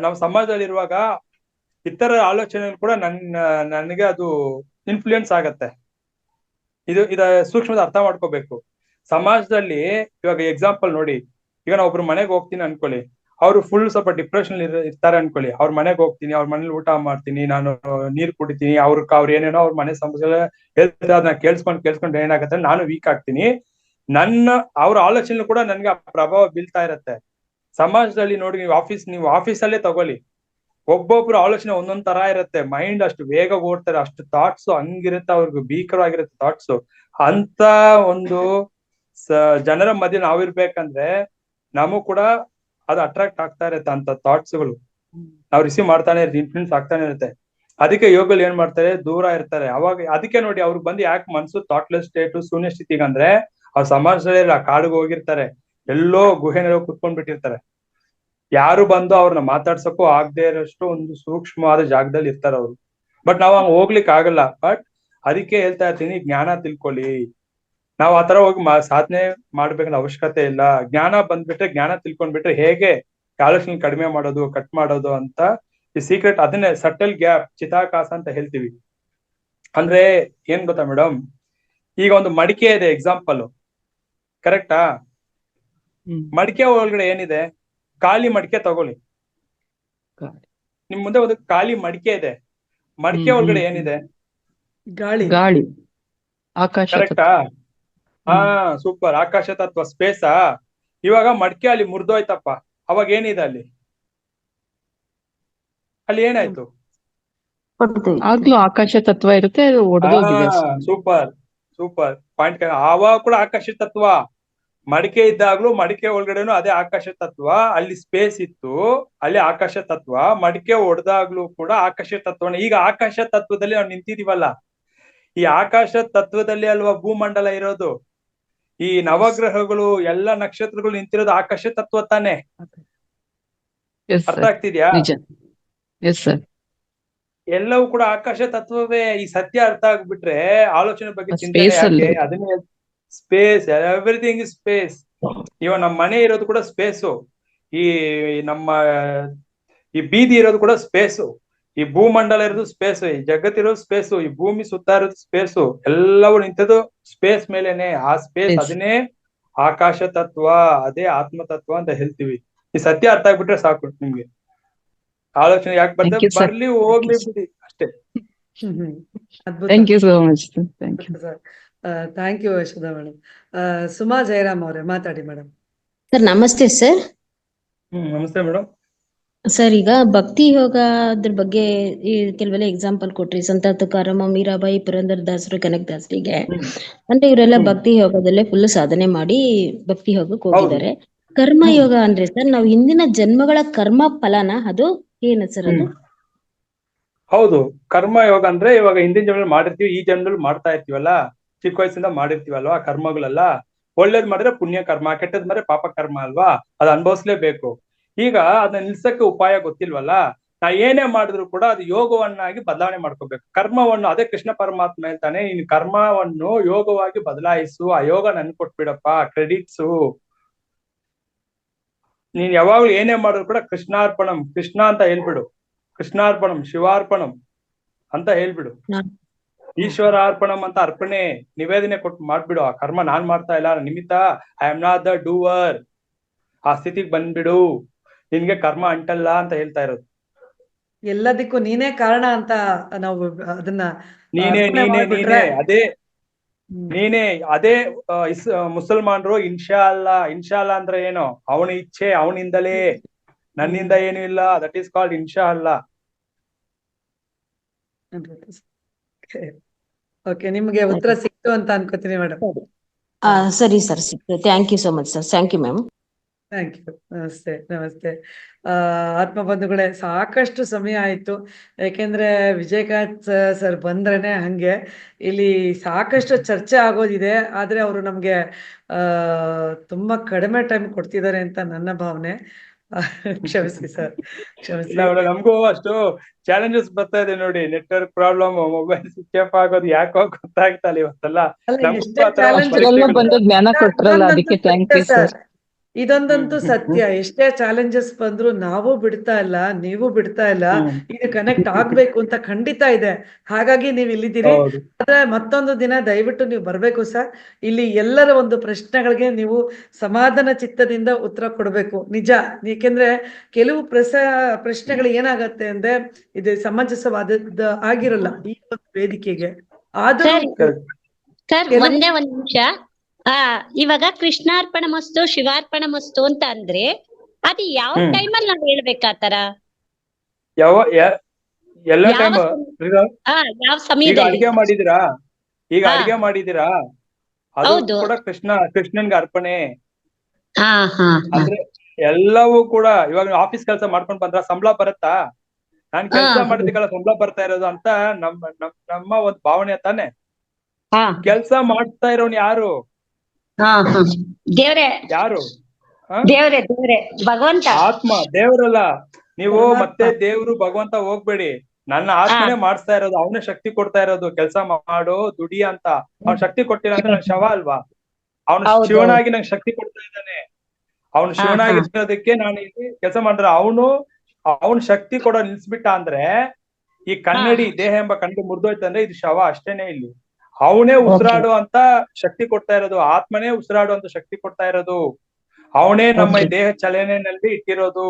ನಾವು ಸಮಾಜದಲ್ಲಿ ಇರುವಾಗ ಇತರ ಆಲೋಚನೆಗಳು ಕೂಡ ನನಗೆ ಅದು ಇನ್ಫ್ಲೂಯೆನ್ಸ್ ಆಗತ್ತೆ. ಇದ ಸೂಕ್ಷ್ಮದ ಅರ್ಥ ಮಾಡ್ಕೋಬೇಕು. ಸಮಾಜದಲ್ಲಿ ಇವಾಗ ಎಕ್ಸಾಂಪಲ್ ನೋಡಿ, ಈಗ ನಾವು ಒಬ್ರು ಮನೆಗೆ ಹೋಗ್ತೀನಿ ಅನ್ಕೊಳ್ಳಿ, ಅವ್ರು ಫುಲ್ ಸ್ವಲ್ಪ ಡಿಪ್ರೆಷನ್ ಇರ್ತಾರೆ ಅನ್ಕೊಳ್ಳಿ. ಅವ್ರ ಮನೆಗೆ ಹೋಗ್ತೀನಿ, ಅವ್ರ ಮನೇಲಿ ಊಟ ಮಾಡ್ತೀನಿ, ನಾನು ನೀರ್ ಕುಡಿತೀನಿ, ಅವ್ರು ಏನೇನೋ ಅವ್ರ ಮನೆ ಸಮಸ್ಯೆ ಹೇಳ್ತಾರೆ, ಅದನ್ನ ಕೇಳ್ಸ್ಕೊಂಡ್ ಏನಾಗತ್ತೆ, ನಾನು ವೀಕ್ ಆಗ್ತೀನಿ. ಅವ್ರ ಆಲೋಚನೆ ಕೂಡ ನನ್ಗೆ ಆ ಪ್ರಭಾವ ಬೀಳ್ತಾ ಇರತ್ತೆ. ಸಮಾಜದಲ್ಲಿ ನೋಡಿ, ನೀವು ಆಫೀಸಲ್ಲೇ ತಗೊಳ್ಳಿ, ಒಬ್ಬೊಬ್ರು ಆಲೋಚನೆ ಒಂದೊಂದ್ ತರ ಇರುತ್ತೆ. ಮೈಂಡ್ ಅಷ್ಟು ಬೇಗ ಓಡ್ತಾರೆ, ಅಷ್ಟು ಥಾಟ್ಸ್ ಹಂಗಿರುತ್ತೆ, ಅವ್ರಿಗೆ ಭೀಕರವಾಗಿರುತ್ತೆ ಥಾಟ್ಸ್. ಅಂತ ಒಂದು ಜನರ ಮಧ್ಯೆ ನಾವಿರ್ಬೇಕಂದ್ರೆ ನಮಗ್ ಕೂಡ ಅದು ಅಟ್ರಾಕ್ಟ್ ಆಗ್ತಾ ಇರುತ್ತೆ. ಅಂತ ಥಾಟ್ಸ್ಗಳು ನಾವು ರಿಸೀವ್ ಮಾಡ್ತಾನೆ ಇರುತ್ತೆ, ಇನ್ಫ್ಲೂಯೆನ್ಸ್ ಆಗ್ತಾನೆ ಇರುತ್ತೆ. ಅದಕ್ಕೆ ಯೋಗಗಳು ಏನ್ ಮಾಡ್ತಾರೆ, ದೂರ ಇರ್ತಾರೆ. ಅವಾಗ ಅದಕ್ಕೆ ನೋಡಿ ಅವ್ರಿಗೆ ಬಂದು ಯಾಕೆ ಮನ್ಸು ಥಾಟ್ಲೆಸ್ ಸ್ಟೇಟ್, ಶೂನ್ಯ ಸ್ಥಿತಿಗೆ ಅಂದ್ರೆ ಅವ್ರ ಸಮಾಜದಲ್ಲಿ ಕಾಡಿಗೆ ಹೋಗಿರ್ತಾರೆ, ಎಲ್ಲೋ ಗುಹೆನಲ್ಲೋ ಕುತ್ಕೊಂಡ್ಬಿಟ್ಟಿರ್ತಾರೆ. ಯಾರು ಬಂದು ಅವ್ರನ್ನ ಮಾತಾಡ್ಸಕ್ಕೂ ಆಗದೆ ಇರೋಷ್ಟು ಒಂದು ಸೂಕ್ಷ್ಮವಾದ ಜಾಗದಲ್ಲಿ ಇರ್ತಾರೆ ಅವ್ರು. ಬಟ್ ನಾವ್ ಹಂಗ ಹೋಗ್ಲಿಕ್ಕೆ ಆಗಲ್ಲ. ಬಟ್ ಅದಕ್ಕೆ ಹೇಳ್ತಾ ಇರ್ತೀನಿ, ಜ್ಞಾನ ತಿಳ್ಕೊಳ್ಳಿ. ನಾವ್ ಆತರ ಹೋಗಿ ಸಾಧನೆ ಮಾಡ್ಬೇಕಂತ ಅವಶ್ಯಕತೆ ಇಲ್ಲ. ಜ್ಞಾನ ಬಂದ್ಬಿಟ್ರೆ, ಜ್ಞಾನ ತಿಳ್ಕೊಂಡ್ಬಿಟ್ರೆ ಹೇಗೆ ಆಲೋಚನೆ ಕಡಿಮೆ ಮಾಡೋದು, ಕಟ್ ಮಾಡೋದು ಅಂತ ಈ ಸೀಕ್ರೆಟ್, ಅದನ್ನೇ ಸಟಲ್ ಗ್ಯಾಪ್, ಚಿತಾಕಾಶ ಅಂತ ಹೇಳ್ತೀವಿ. ಅಂದ್ರೆ ಏನ್ ಗೊತ್ತಾ ಮೇಡಮ್, ಈಗ ಒಂದು ಮಡಿಕೆ ಇದೆ ಎಕ್ಸಾಂಪಲ್, ಕರೆಕ್ಟಾ? ಮಡಿಕೆ ಒಳಗಡೆ ಏನಿದೆ, ಖಾಲಿ ಮಡಿಕೆ ತಗೊಳ್ಳಿ. ನಿಮ್ ಮುಂದೆ ಒಂದು ಖಾಲಿ ಮಡಿಕೆ ಇದೆ, ಮಡಿಕೆ ಒಳಗಡೆ ಏನಿದೆ?
ಗಾಳಿ, ಆಕಾಶ.
ಕರೆಕ್ಟಾ? ಸೂಪರ್. ಆಕಾಶ ತತ್ವ, ಸ್ಪೇಸಾ. ಇವಾಗ ಮಡಿಕೆ ಅಲ್ಲಿ ಮುರಿದೋಯ್ತಪ್ಪ, ಅವಾಗ ಏನಿದೆ ಅಲ್ಲಿ ಏನಾಯ್ತು?
ಆಗ್ಲೂ ಆಕಾಶ ತತ್ವ ಇರುತ್ತೆ, ಅದು ಒಡೆದೋಗಿದೆ.
Super point. ಆವಾಗ ಕೂಡ ಆಕಾಶ ತತ್ವ. ಮಡಿಕೆ ಇದ್ದಾಗ್ಲೂ ಮಡಿಕೆ ಒಳಗಡೆನು ಅದೇ ಆಕಾಶ ತತ್ವ, ಅಲ್ಲಿ ಸ್ಪೇಸ್ ಇತ್ತು, ಅಲ್ಲಿ ಆಕಾಶ ತತ್ವ. ಮಡಿಕೆ ಒಡೆದಾಗ್ಲೂ ಕೂಡ ಆಕಾಶ ತತ್ವನೇ. ಈಗ ಆಕಾಶ ತತ್ವದಲ್ಲಿ ನಾವು ನಿಂತಿದೀವಲ್ಲ, ಈ ಆಕಾಶ ತತ್ವದಲ್ಲಿ ಅಲ್ವಾ ಭೂಮಂಡಲ ಇರೋದು. ಈ ನವಗ್ರಹಗಳು, ಎಲ್ಲ ನಕ್ಷತ್ರಗಳು ನಿಂತಿರೋದು ಆಕಾಶ ತತ್ವ ತಾನೆ. ಅರ್ಥ ಆಗ್ತಿದ್ಯಾ? ಎಲ್ಲವೂ ಕೂಡ ಆಕಾಶ ತತ್ವವೇ. ಈ ಸತ್ಯ ಅರ್ಥ ಆಗ್ಬಿಟ್ರೆ ಆಲೋಚನೆ ಬಗ್ಗೆ ಚಿಂತನೆ ಯಾಕೆ? ಅದನ್ನೇ ಸ್ಪೇಸ್, ಎವ್ರಿಥಿಂಗ್ ಇಸ್ ಸ್ಪೇಸ್. ಇವಾಗ ನಮ್ಮ ಮನೆ ಇರೋದು ಕೂಡ ಸ್ಪೇಸು, ಈ ನಮ್ಮ ಈ ಬೀದಿ ಇರೋದು ಕೂಡ ಸ್ಪೇಸು, ಈ ಭೂಮಂಡಲ ಇರೋದು ಸ್ಪೇಸ್, ಈ ಜಗತ್ತಿರೋದು ಸ್ಪೇಸು, ಈ ಭೂಮಿ ಸುತ್ತ ಇರೋದು ಸ್ಪೇಸು, ಎಲ್ಲವೂ ನಿಂತದ್ದು ಸ್ಪೇಸ್ ಮೇಲೆನೆ. ಆ ಸ್ಪೇಸ್ ಅದನ್ನೇ ಆಕಾಶ ತತ್ವ, ಅದೇ ಆತ್ಮ ತತ್ವ ಅಂತ ಹೇಳ್ತೀವಿ. ಈ ಸತ್ಯ ಅರ್ಥ ಆಗ್ಬಿಟ್ರೆ ಸಾಕು ನಿಮ್ಗೆ. ಆಲೋಚನೆ ಯಾಕೆ ಬರ್ತದೆ, ಬರ್ಲಿ ಹೋಗ್ಲಿ ಬಿಡಿ ಅಷ್ಟೇ.
Thank you so much.
Thank you Yashoda madam. Suma Jayaram ಅವರೇ ಮಾತಾಡಿ ಮೇಡಮ್.
ಸರ್ ನಮಸ್ತೆ ಸರ್.
ನಮಸ್ತೆ ಮೇಡಮ್.
ಸರ್, ಈಗ ಭಕ್ತಿ ಯೋಗ ಅದ್ರ ಬಗ್ಗೆ ಕೆಲವೆಲ್ಲ ಎಕ್ಸಾಂಪಲ್ ಕೊಟ್ರಿ. ಸಂತ ತುಕಾರಾಮ, ಮೀರಾಬಾಯಿ, ಪುರಂದರ ದಾಸರು, ಕನಕದಾಸರಿಗೆ. ಅಂದ್ರೆ ಇವರೆಲ್ಲ ಭಕ್ತಿ ಯೋಗದಲ್ಲೇ ಫುಲ್ ಸಾಧನೆ ಮಾಡಿ ಭಕ್ತಿ ಯೋಗಕ್ಕೆ ಹೋಗಿದ್ದಾರೆ. ಕರ್ಮ ಯೋಗ ಅಂದ್ರೆ ಸರ್, ನಾವು ಹಿಂದಿನ ಜನ್ಮಗಳ ಕರ್ಮ ಫಲನ ಅದು ಏನು ಸರ್ ಅದು?
ಹೌದು, ಕರ್ಮ ಯೋಗ ಅಂದ್ರೆ ಇವಾಗ ಹಿಂದಿನ ಜನ್ಮದಲ್ಲಿ ಮಾಡಿರ್ತೀವಿ, ಈ ಜನ್ಮದಲ್ಲಿ ಮಾಡ್ತಾ ಇರ್ತೀವಲ್ಲ, ಚಿಕ್ಕ ವಯಸ್ಸಿಂದ ಮಾಡಿರ್ತೀವಲ್ವಾ ಕರ್ಮಗಳೆಲ್ಲ. ಒಳ್ಳೇದ್ ಮಾಡಿದ್ರೆ ಪುಣ್ಯ ಕರ್ಮ, ಕೆಟ್ಟದ್ ಮಾಡಿದ್ರೆ ಪಾಪ ಕರ್ಮ ಅಲ್ವಾ, ಅದ್ ಅನುಭವಿಸ್ಲೇಬೇಕು. ಈಗ ಅದನ್ನ ನಿಲ್ಸಕ್ಕೆ ಉಪಾಯ ಗೊತ್ತಿಲ್ವಲ್ಲ, ನಾ ಏನೇ ಮಾಡಿದ್ರು ಕೂಡ ಅದು ಯೋಗವನ್ನಾಗಿ ಬದಲಾವಣೆ ಮಾಡ್ಕೋಬೇಕು. ಕರ್ಮವನ್ನು, ಅದೇ ಕೃಷ್ಣ ಪರಮಾತ್ಮ ಹೇಳ್ತಾನೆ, ಇನ್ ಕರ್ಮವನ್ನು ಯೋಗವಾಗಿ ಬದಲಾಯಿಸು, ಆ ಯೋಗ ನನ್ ಕೊಟ್ಬಿಡಪ್ಪ, ಕ್ರೆಡಿಟ್ಸು. ನೀನ್ ಯಾವಾಗ್ಲೂ ಏನೇ ಮಾಡಿದ್ರು ಕೂಡ ಕೃಷ್ಣಾರ್ಪಣಂ, ಕೃಷ್ಣ ಅಂತ ಹೇಳ್ಬಿಡು. ಕೃಷ್ಣಾರ್ಪಣಂ, ಶಿವಾರ್ಪಣಂ ಅಂತ ಹೇಳ್ಬಿಡು. ಈಶ್ವರಾರ್ಪಣಂ ಅಂತ ಅರ್ಪಣೆ ನಿವೇದನೆ ಕೊಟ್ಟು ಮಾಡ್ಬಿಡು. ಆ ಕರ್ಮ ನಾನ್ ಮಾಡ್ತಾ ಇಲ್ಲ, ನಿಮಿತ್ತ, I am not the doer. ಆ ಸ್ಥಿತಿಗೆ ಬಂದ್ಬಿಡು, ನಿನ್ಗೆ ಕರ್ಮ ಅಂಟಲ್ಲ ಅಂತ ಹೇಳ್ತಾ ಇರೋದು.
ಎಲ್ಲದಕ್ಕೂ ನೀನೇ ಕಾರಣ ಅಂತ ನಾವು ಅದನ್ನ
ನೀನೇ
ಅರ್ಪಣೆ
ನೀನೇ
ಮಾಡ್ಬಿಟ್ರೆ
ನೀನೇ ಅದೇ ನೀನೇ ಅದೇ ಮುಸಲ್ಮಾನರು ಇನ್ಶಾ ಅಲ್ಲಾ ಅಂದ್ರೆ ಏನು, ಅವನ ಇಚ್ಛೆ, ಅವನಿಂದಲೇ, ನನ್ನಿಂದ ಏನು ಇಲ್ಲ. ದಟ್ ಈಸ್ ಕಾಲ್ಡ್ ಇನ್ಶಾ ಅಲ್ಲಾ.
ಓಕೆ, ನಿಮ್ಗೆ ಉತ್ತರ ಸಿಕ್ತು ಅಂತ ಅನ್ಕೋತೀನಿ ಮೇಡಮ್.
ಸರಿ ಸರ್, ಸಿಕ್ತು. Thank you so much sir. Thank you ma'am.
Thank you. ನಮಸ್ತೆ ನಮಸ್ತೆ. ಆತ್ಮ ಬಂಧುಗಳೇ, ಸಾಕಷ್ಟು ಸಮಯ ಆಯ್ತು. ಯಾಕೆಂದ್ರೆ ವಿಜಯಕಾಂತ್ ಸರ್ ಬಂದ್ರೇನೆ ಹಂಗೆ ಇಲ್ಲಿ ಸಾಕಷ್ಟು ಚರ್ಚೆ ಆಗೋದಿದೆ. ಆದ್ರೆ ಅವರು ನಮ್ಗೆ ತುಂಬಾ ಕಡಿಮೆ ಟೈಮ್ ಕೊಡ್ತಿದ್ದಾರೆ ಅಂತ ನನ್ನ ಭಾವನೆ. ಕ್ಷಮಿಸಿ ಸರ್, ಕ್ಷಮಿಸಿ.
ನಮಗೂ ಅಷ್ಟು ಚಾಲೆಂಜಸ್ ಬರ್ತಾ ಇದೆ ನೋಡಿ. Network problem, mobile switch of ಆಗೋದು ಯಾಕೋ ಗೊತ್ತಾಗ್ತಾ ಇಲ್ಲ ಇವತ್ತೆಲ್ಲ.
ಬಂದು ಜ್ಞಾನ ಕೊಟ್ರಲ್ಲ, ಅದಕ್ಕೆ ಥ್ಯಾಂಕ್ ಯು ಸರ್.
ಇದೊಂದಂತೂ ಸತ್ಯ. ಎಷ್ಟೇ ಚಾಲೆಂಜಸ್ ಬಂದ್ರು ನಾವು ಬಿಡ್ತಾ ಇಲ್ಲ, ನೀವು ಬಿಡ್ತಾ ಇಲ್ಲ. ಇದು ಕನೆಕ್ಟ್ ಆಗ್ಬೇಕು ಅಂತ ಖಂಡಿತ ಇದೆ. ಹಾಗಾಗಿ ನೀವು ಇಲ್ಲಿದ್ದೀರಿ. ಆದ್ರೆ ಮತ್ತೊಂದು ದಿನ ದಯವಿಟ್ಟು ನೀವು ಬರ್ಬೇಕು ಸರ್. ಇಲ್ಲಿ ಎಲ್ಲರ ಒಂದು ಪ್ರಶ್ನೆಗಳಿಗೆ ನೀವು ಸಮಾಧಾನ ಚಿತ್ತದಿಂದ ಉತ್ತರ ಕೊಡ್ಬೇಕು. ನಿಜ, ಏಕೆಂದ್ರೆ ಕೆಲವು ಪ್ರಶ್ನೆಗಳು ಏನಾಗತ್ತೆ ಅಂದ್ರೆ ಇದು ಸಮಂಜಸವಾದದ್ದು ಆಗಿರಲ್ಲ ಈ ಒಂದು ವೇದಿಕೆಗೆ. ಆದ್ರೂ
ಸರ್ ಒಂದೇ ಒಂದ್ ನಿಮಿಷ. ಇವಾಗ ಕೃಷ್ಣಾರ್ಪಣ ಮಸ್ತು, ಶಿವಾರ್ಪಣ ಮಸ್ತು ಅಂತ ಅಂದ್ರೆ ಅದು ಯಾವ ಟೈಮಲ್ಲಿ ನಾವು ಹೇಳ್ಬೇಕಾತರ?
ಎಲ್ಲ ಟೈಮ್.
ಯಾವ ಸಮಯದಲ್ಲಿ
ಅಡಿಗೆ ಮಾಡಿದಿರಾ, ಅದು ಕೂಡ ಕೃಷ್ಣನ್ಗೆ ಅರ್ಪಣೆ. ಅಂದ್ರೆ ಎಲ್ಲವೂ ಕೂಡ ಇವಾಗ ಆಫೀಸ್ ಕೆಲಸ ಮಾಡ್ಕೊಂಡ್ ಬಂದ್ರ ಸಂಬಳ ಬರುತ್ತಾ? ನಾನ್ ಕೆಲಸ ಮಾಡಿದಕ್ಕೆಲ್ಲ ಸಂಬಳ ಬರ್ತಾ ಇರೋದು ಅಂತ ನಮ್ಮ ಒಂದು ಭಾವನೆ ತಾನೆ. ಕೆಲ್ಸ ಮಾಡ್ತಾ ಇರೋನ್ ಯಾರು?
ದೇವ್ರೆ,
ಯಾರು?
ದೇವ್ರೆ ಭಗವಂತ.
ಆತ್ಮ, ದೇವ್ರಲ್ಲ ನೀವು. ಮತ್ತೆ ದೇವ್ರು ಭಗವಂತ ಹೋಗ್ಬೇಡಿ. ನನ್ನ ಆತ್ಮನೇ ಮಾಡಿಸ್ತಾ ಇರೋದು, ಅವನೇ ಶಕ್ತಿ ಕೊಡ್ತಾ ಇರೋದು. ಕೆಲ್ಸ ಮಾಡು, ದುಡಿ ಅಂತ. ಅವ್ನ್ ಶಕ್ತಿ ಕೊಟ್ಟಿಲ್ಲ ಅಂದ್ರೆ ನನ್ ಶವ ಅಲ್ವಾ? ಅವನು ಶಿವನಾಗಿ ನಂಗೆ ಶಕ್ತಿ ಕೊಡ್ತಾ ಇದ್ದಾನೆ. ಅವನು ಶಿವನಾಗಿರೋದಕ್ಕೆ ನಾನು ಇಲ್ಲಿ ಕೆಲಸ ಮಾಡಿದ್ರೆ ಅವನು ಶಕ್ತಿ ಕೊಡೋ ನಿಲ್ಸ್ಬಿಟ್ಟ ಅಂದ್ರೆ, ಈ ಕನ್ನಡಿ ದೇಹ ಎಂಬ ಕನ್ನಡಿ ಮುರಿದೋಯ್ತು ಅಂದ್ರೆ ಇದು ಶವ ಅಷ್ಟೇನೆ. ಇಲ್ಲಿ ಅವನೇ ಉಸಿರಾಡು ಅಂತ ಶಕ್ತಿ ಕೊಡ್ತಾ ಇರೋದು, ಆತ್ಮನೇ ಉಸಿರಾಡು ಅಂತ ಶಕ್ತಿ ಕೊಡ್ತಾ ಇರೋದು. ಅವನೇ ನಮ್ಮ ದೇಹ ಚಲನೆಯಲ್ಲಿ ಇಟ್ಟಿರೋದು,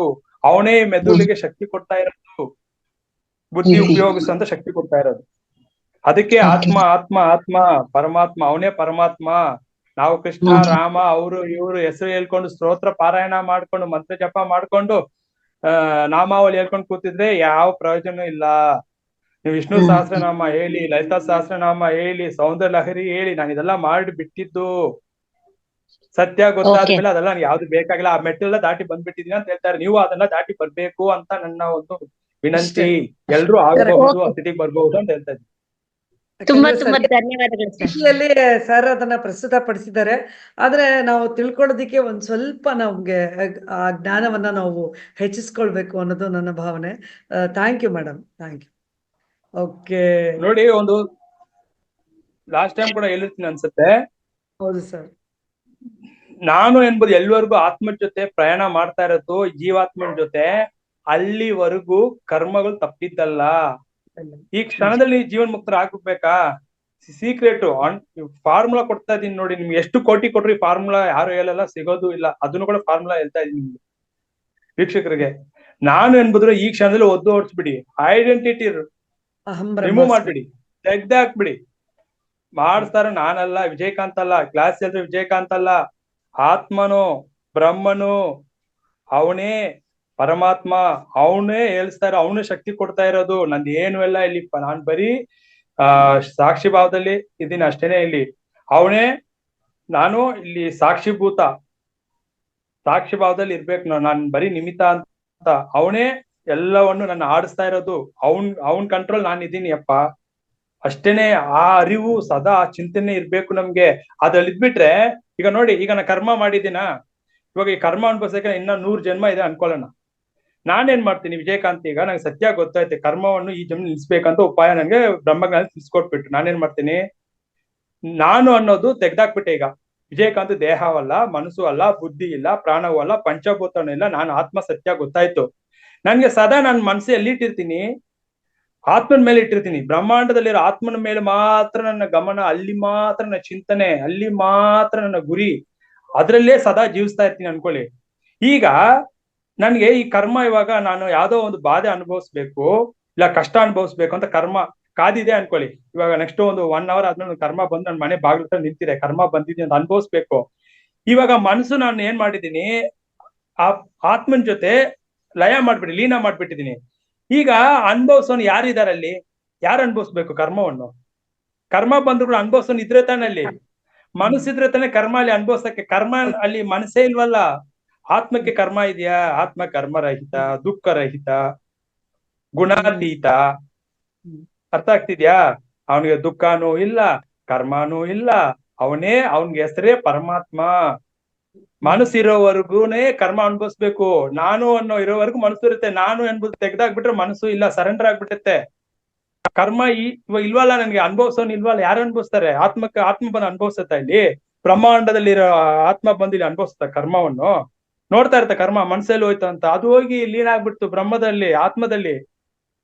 ಅವನೇ ಮೆದುಳಿಗೆ ಶಕ್ತಿ ಕೊಡ್ತಾ ಇರೋದು, ಬುದ್ಧಿ ಉಪಯೋಗಿಸಂತ ಶಕ್ತಿ ಕೊಡ್ತಾ ಇರೋದು. ಅದಕ್ಕೆ ಆತ್ಮ ಆತ್ಮ ಆತ್ಮ ಪರಮಾತ್ಮ, ಅವನೇ ಪರಮಾತ್ಮ. ನಾವು ಕೃಷ್ಣ ರಾಮ ಅವರು ಇವರು ಹೆಸರು ಹೇಳ್ಕೊಂಡು ಸ್ತೋತ್ರ ಪಾರಾಯಣ ಮಾಡ್ಕೊಂಡು ಮಂತ್ರ ಜಪ ಮಾಡ್ಕೊಂಡು ನಾಮಾವಳಿ ಹೇಳ್ಕೊಂಡು ಕೂತಿದ್ರೆ ಯಾವ ಪ್ರಯೋಜನ ಇಲ್ಲ. ನೀವು ವಿಷ್ಣು ಸಹಸ್ರನಾಮ ಹೇಳಿ, ಲಲಿತಾ ಸಹಸ್ರನಾಮ ಹೇಳಿ, ಸೌಂದರ್ಯ ಲಹರಿ ಹೇಳಿ, ನಾನು ಇದೆಲ್ಲ ಮಾಡಿ ಬಿಟ್ಟಿದ್ದು. ಸತ್ಯ ಗೊತ್ತಾದ್ಮೇಲೆ ಅದೆಲ್ಲ ನನ್ಗೆ ಯಾವ್ದು ಬೇಕಾಗಿಲ್ಲ. ಆ ಮೆಟ್ಟೆಲ್ಲ ದಾಟಿ ಬಂದ್ಬಿಟ್ಟಿದೀನಿ ಅಂತ ಹೇಳ್ತಾರೆ. ನೀವು ಅದನ್ನ ದಾಟಿ ಬರ್ಬೇಕು ಅಂತ ನನ್ನ ಒಂದು ವಿನಂತಿ. ಎಲ್ರು ಆಗಬಹುದು, ಆ ಸ್ಥಿತಿಗೆ ಬರ್ಬಹುದು ಅಂತ ಹೇಳ್ತಾ ಇದ್ದೀನಿ.
ತುಂಬಾ ಧನ್ಯವಾದಗಳು
ಸರ್. ಅದನ್ನ ಪ್ರಸ್ತುತ ಪಡಿಸಿದ್ದಾರೆ. ಆದ್ರೆ ನಾವು ತಿಳ್ಕೊಳ್ಳೋದಿಕ್ಕೆ ಒಂದ್ ಸ್ವಲ್ಪ ನಮ್ಗೆ ಆ ಜ್ಞಾನವನ್ನ ನಾವು ಹೆಚ್ಚಿಸ್ಕೊಳ್ಬೇಕು ಅನ್ನೋದು ನನ್ನ ಭಾವನೆ. Thank you madam, thank you. Okay
ನೋಡಿ, ಒಂದು ಲಾಸ್ಟ್ ಟೈಮ್ ಕೂಡ ಹೇಳಿರ್ತೀನಿ ಅನ್ಸುತ್ತೆ.
ಹೌದು ಸರ್.
ನಾನು ಎಂಬುದು ಎಲ್ಲಿವರೆಗೂ ಆತ್ಮದ ಜೊತೆ ಪ್ರಯಾಣ ಮಾಡ್ತಾ ಇರೋದು, ಜೀವಾತ್ಮನ ಜೊತೆ, ಅಲ್ಲಿವರೆಗೂ ಕರ್ಮಗಳು ತಪ್ಪಿದ್ದಲ್ಲ. ಈ ಕ್ಷಣದಲ್ಲಿ ಜೀವನ್ ಮುಕ್ತರ ಆಗ್ಬೇಕಾ? ಸೀಕ್ರೆಟ್ ಫಾರ್ಮುಲಾ ಕೊಡ್ತಾ ಇದೀನಿ ನೋಡಿ. ನಿಮ್ಗೆ ಎಷ್ಟು ಕೋಟಿ ಕೊಟ್ರಿ ಫಾರ್ಮುಲಾ ಯಾರು ಹೇಳಲ್ಲ, ಸಿಗೋದು ಇಲ್ಲ. ಅದನ್ನು ಕೂಡ ಫಾರ್ಮುಲಾ ಹೇಳ್ತಾ ಇದೀನಿ ನಿಮ್ಗೆ, ವೀಕ್ಷಕರಿಗೆ. ನಾನು ಎಂಬುದ್ರೆ ಈ ಕ್ಷಣದಲ್ಲಿ ಒದ್ದು ಓಡಿಸ್ಬಿಡಿ. ಐಡೆಂಟಿಟಿ ರಿಮೂವ್ ಮಾಡ್ಬಿಡಿ, ತೆಗ್ದಾಕ್ಬಿಡಿ. ಮಾಡಿಸ್ತಾರ ನಾನಲ್ಲ, ವಿಜಯಕಾಂತ್ ಅಲ್ಲ. ಕ್ಲಾಸ್ ಹೇಳಿದ್ರೆ ವಿಜಯಕಾಂತ್ ಅಲ್ಲ, ಆತ್ಮನು ಬ್ರಹ್ಮನು, ಅವನೇ ಪರಮಾತ್ಮ, ಅವನೇ ಹೇಳ್ಸ್ತಾರ, ಅವನೇ ಶಕ್ತಿ ಕೊಡ್ತಾ ಇರೋದು. ನಂದು ಏನು ಎಲ್ಲ ಇಲ್ಲಿ ನಾನ್ ಬರೀ ಸಾಕ್ಷಿ ಭಾವದಲ್ಲಿ ಇದೀನಿ ಅಷ್ಟೇನೆ. ಇಲ್ಲಿ ಅವನೇ, ನಾನು ಇಲ್ಲಿ ಸಾಕ್ಷಿ ಭಾವದಲ್ಲಿ ಇರ್ಬೇಕು. ನಾನ್ ಬರೀ ನಿಮಿತ್ತ ಅಂತ. ಅವನೇ ಎಲ್ಲವನ್ನು ನನ್ನ ಆಡಿಸ್ತಾ ಇರೋದು ಅವನ್ ಕಂಟ್ರೋಲ್ ನಾನು ಇದೀನಿ ಅಪ್ಪ. ಅಷ್ಟೇನೆ ಆ ಅರಿವು ಸದಾ ಆ ಚಿಂತನೆ ಇರ್ಬೇಕು ನಮ್ಗೆ. ಅದ್ರಲ್ಲಿ ಇದ್ಬಿಟ್ರೆ ಈಗ ನೋಡಿ, ಈಗ ನಾ ಕರ್ಮ ಮಾಡಿದ್ದೀನ, ಇವಾಗ ಈ ಕರ್ಮ ಅನ್ಭವಿಸಕ್ಕೆ ಇನ್ನ 100 ಜನ್ಮ ಇದೆ ಅನ್ಕೊಳ್ಳೋಣ. ನಾನೇನ್ ಮಾಡ್ತೀನಿ ವಿಜಯಕಾಂತ್, ಈಗ ನಂಗೆ ಸತ್ಯ ಗೊತ್ತಾಯ್ತು ಕರ್ಮವನ್ನು ಈ ಜನ್ಮ ನಿಲ್ಸ್ಬೇಕಂತ ಉಪಾಯ ನಂಗೆ ಬ್ರಹ್ಮಜ್ಞಾನ ತಿಳಿಸ್ಕೊಟ್ಬಿಟ್ಟು ನಾನೇನ್ ಮಾಡ್ತೀನಿ, ನಾನು ಅನ್ನೋದು ತೆಗ್ದಾಕ್ಬಿಟ್ಟೆ. ಈಗ ವಿಜಯಕಾಂತ್ ದೇಹವಲ್ಲ, ಮನಸ್ಸು ಅಲ್ಲ, ಬುದ್ಧಿ ಇಲ್ಲ, ಪ್ರಾಣವೂ ಅಲ್ಲ, ಪಂಚಭೂತನೂ ಇಲ್ಲ, ನಾನು ಆತ್ಮ ಸತ್ಯ ಗೊತ್ತಾಯ್ತು. ನನ್ಗೆ ಸದಾ ನನ್ನ ಮನಸ್ಸು ಎಲ್ಲಿ ಇಟ್ಟಿರ್ತೀನಿ, ಆತ್ಮನ ಮೇಲೆ ಇಟ್ಟಿರ್ತೀನಿ. ಬ್ರಹ್ಮಾಂಡದಲ್ಲಿರೋ ಆತ್ಮನ ಮೇಲೆ ಮಾತ್ರ ನನ್ನ ಗಮನ, ಅಲ್ಲಿ ಮಾತ್ರ ನನ್ನ ಚಿಂತನೆ, ಅಲ್ಲಿ ಮಾತ್ರ ನನ್ನ ಗುರಿ, ಅದ್ರಲ್ಲೇ ಸದಾ ಜೀವಿಸ್ತಾ ಇರ್ತೀನಿ ಅನ್ಕೊಳ್ಳಿ. ಈಗ ನನ್ಗೆ ಈ ಕರ್ಮ ಇವಾಗ ನಾನು ಯಾವ್ದೋ ಒಂದು ಬಾಧೆ ಅನುಭವಿಸ್ಬೇಕು, ಇಲ್ಲ ಕಷ್ಟ ಅನುಭವಿಸ್ಬೇಕು ಅಂತ ಕರ್ಮ ಕಾದಿದೆ ಅನ್ಕೊಳ್ಳಿ. ಇವಾಗ ನೆಕ್ಸ್ಟ್ ಒಂದು 1 hour ಆದ್ಮೇಲೆ ಕರ್ಮ ಬಂದು ನನ್ನ ಮನೆ ಬಾಗಿಲು ಹತ್ರ ನಿಂತಿದೆ, ಕರ್ಮ ಬಂದಿದೆ ಅಂತ ಅನುಭವಿಸ್ಬೇಕು. ಇವಾಗ ಮನಸ್ಸು ನಾನು ಏನ್ ಮಾಡಿದೀನಿ, ಆ ಆತ್ಮನ್ ಜೊತೆ ಲಯ ಮಾಡ್ಬಿಟ್ಟು ಲೀನ ಮಾಡ್ಬಿಟ್ಟಿದೀನಿ. ಈಗ ಅನುಭವಿಸೋನು ಯಾರಿದಾರೆ ಅಲ್ಲಿ? ಯಾರು ಅನುಭವಿಸ್ಬೇಕು ಕರ್ಮವನ್ನು? ಕರ್ಮ ಬಂದ್ರು ಅನುಭವಿಸೋನು ಇದ್ರೆ ತಾನೆ ಅಲ್ಲಿ, ಮನಸ್ಸಿದ್ರೆ ತಾನೆ ಕರ್ಮ ಅಲ್ಲಿ ಅನುಭವಿಸಕ್ಕೆ. ಕರ್ಮ ಅಲ್ಲಿ ಮನಸ್ಸೇ ಇಲ್ವಲ್ಲ. ಆತ್ಮಕ್ಕೆ ಕರ್ಮ ಇದೆಯಾ? ಆತ್ಮ ಕರ್ಮರಹಿತ, ದುಃಖರಹಿತ, ಗುಣಾತೀತ. ಅರ್ಥ ಆಗ್ತಿದ್ಯಾ? ಅವನಿಗೆ ದುಃಖನೂ ಇಲ್ಲ, ಕರ್ಮನೂ ಇಲ್ಲ, ಅವನ್ಗೆ ಹೆಸರೇ ಪರಮಾತ್ಮ. ಮನಸ್ಸಿರೋವರೆಗೂನೇ ಕರ್ಮ ಅನುಭವಿಸ್ಬೇಕು. ನಾನು ಅನ್ನೋ ಇರೋವರೆಗೂ ಮನಸ್ಸು ಇರುತ್ತೆ. ನಾನು ಅನ್ಬೋದು ತೆಗ್ದಾಕ್ಬಿಟ್ರೆ ಮನಸ್ಸು ಇಲ್ಲ, ಸರೆಂಡರ್ ಆಗ್ಬಿಟ್ಟತ್ತೆ. ಕರ್ಮ ಇಲ್ವಲ್ಲ, ನನ್ಗೆ ಅನುಭವಿಸೋನ್ ಇಲ್ವಲ್ಲ. ಯಾರು ಅನುಭವಿಸ್ತಾರೆ? ಆತ್ಮ ಬಂದು ಅನುಭವಿಸುತ್ತಾ ಇಲ್ಲಿ? ಬ್ರಹ್ಮಾಂಡದಲ್ಲಿರೋ ಆತ್ಮ ಬಂದು ಇಲ್ಲಿ ಅನುಭವಿಸುತ್ತ ಕರ್ಮವನ್ನು? ನೋಡ್ತಾ ಇರ್ತ ಕರ್ಮ ಮನ್ಸಲ್ಲಿ ಹೋಯ್ತು ಅಂತ, ಅದು ಹೋಗಿ ಲೀನ ಆಗ್ಬಿಡ್ತು ಬ್ರಹ್ಮದಲ್ಲಿ, ಆತ್ಮದಲ್ಲಿ.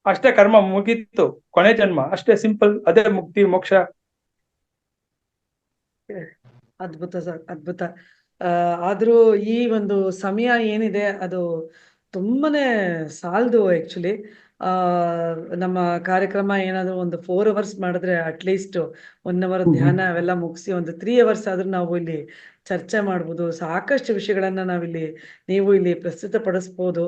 ಅಷ್ಟೇ, ಕರ್ಮ ಮುಗೀತು, ಕೊನೆ ಜನ್ಮ ಅಷ್ಟೇ, ಸಿಂಪಲ್. ಅದೇ ಮುಕ್ತಿ ಮೋಕ್ಷ.
ಅದ್ಭುತ ಸರ್, ಅದ್ಭುತ. ಆದ್ರೂ ಈ ಒಂದು ಸಮಯ ಏನಿದೆ ಅದು ತುಂಬಾನೇ ಸಾಲದು ಆಕ್ಚುಲಿ. ನಮ್ಮ ಕಾರ್ಯಕ್ರಮ ಏನಾದ್ರು ಒಂದು 4 hours ಮಾಡಿದ್ರೆ ಅಟ್ಲೀಸ್ಟ್ 1 hour ಧ್ಯಾನ ಅವೆಲ್ಲ ಮುಗಿಸಿ ಒಂದು 3 hours ಆದ್ರೂ ನಾವು ಇಲ್ಲಿ ಚರ್ಚೆ ಮಾಡ್ಬೋದು. ಸಾಕಷ್ಟು ವಿಷಯಗಳನ್ನ ನೀವು ಇಲ್ಲಿ ಪ್ರಸ್ತುತಪಡಿಸ್ಬೋದು.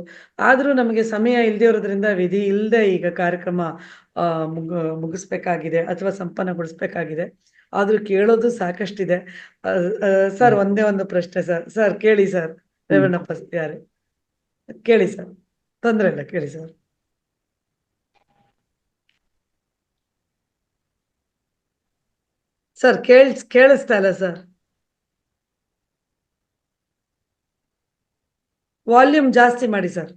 ಆದ್ರೂ ನಮಗೆ ಸಮಯ ಇಲ್ದೇ ಇರೋದ್ರಿಂದ ವಿಧಿ ಇಲ್ಲದೆ ಈಗ ಕಾರ್ಯಕ್ರಮ ಮುಗಿಸ್ಬೇಕಾಗಿದೆ ಅಥವಾ ಸಂಪನ್ನಗೊಳಿಸ್ಬೇಕಾಗಿದೆ. ಆದ್ರೂ ಕೇಳೋದು ಸಾಕಷ್ಟಿದೆ. ಸರ್, ಒಂದೇ ಒಂದು ಪ್ರಶ್ನೆ ಸರ್ ಕೇಳಿ ಸರ್. ರೇವಣ್ಣಪ್ಪ ಯಾರು ಕೇಳಿ ಸರ್, ತೊಂದ್ರೆ ಇಲ್ಲ, ಕೇಳಿ ಸರ್. ಸರ್ ಕೇಳಿಸ್ತಾ ಇಲ್ಲ ಸರ್, ವಾಲ್ಯೂಮ್ ಜಾಸ್ತಿ ಮಾಡಿ ಸರ್.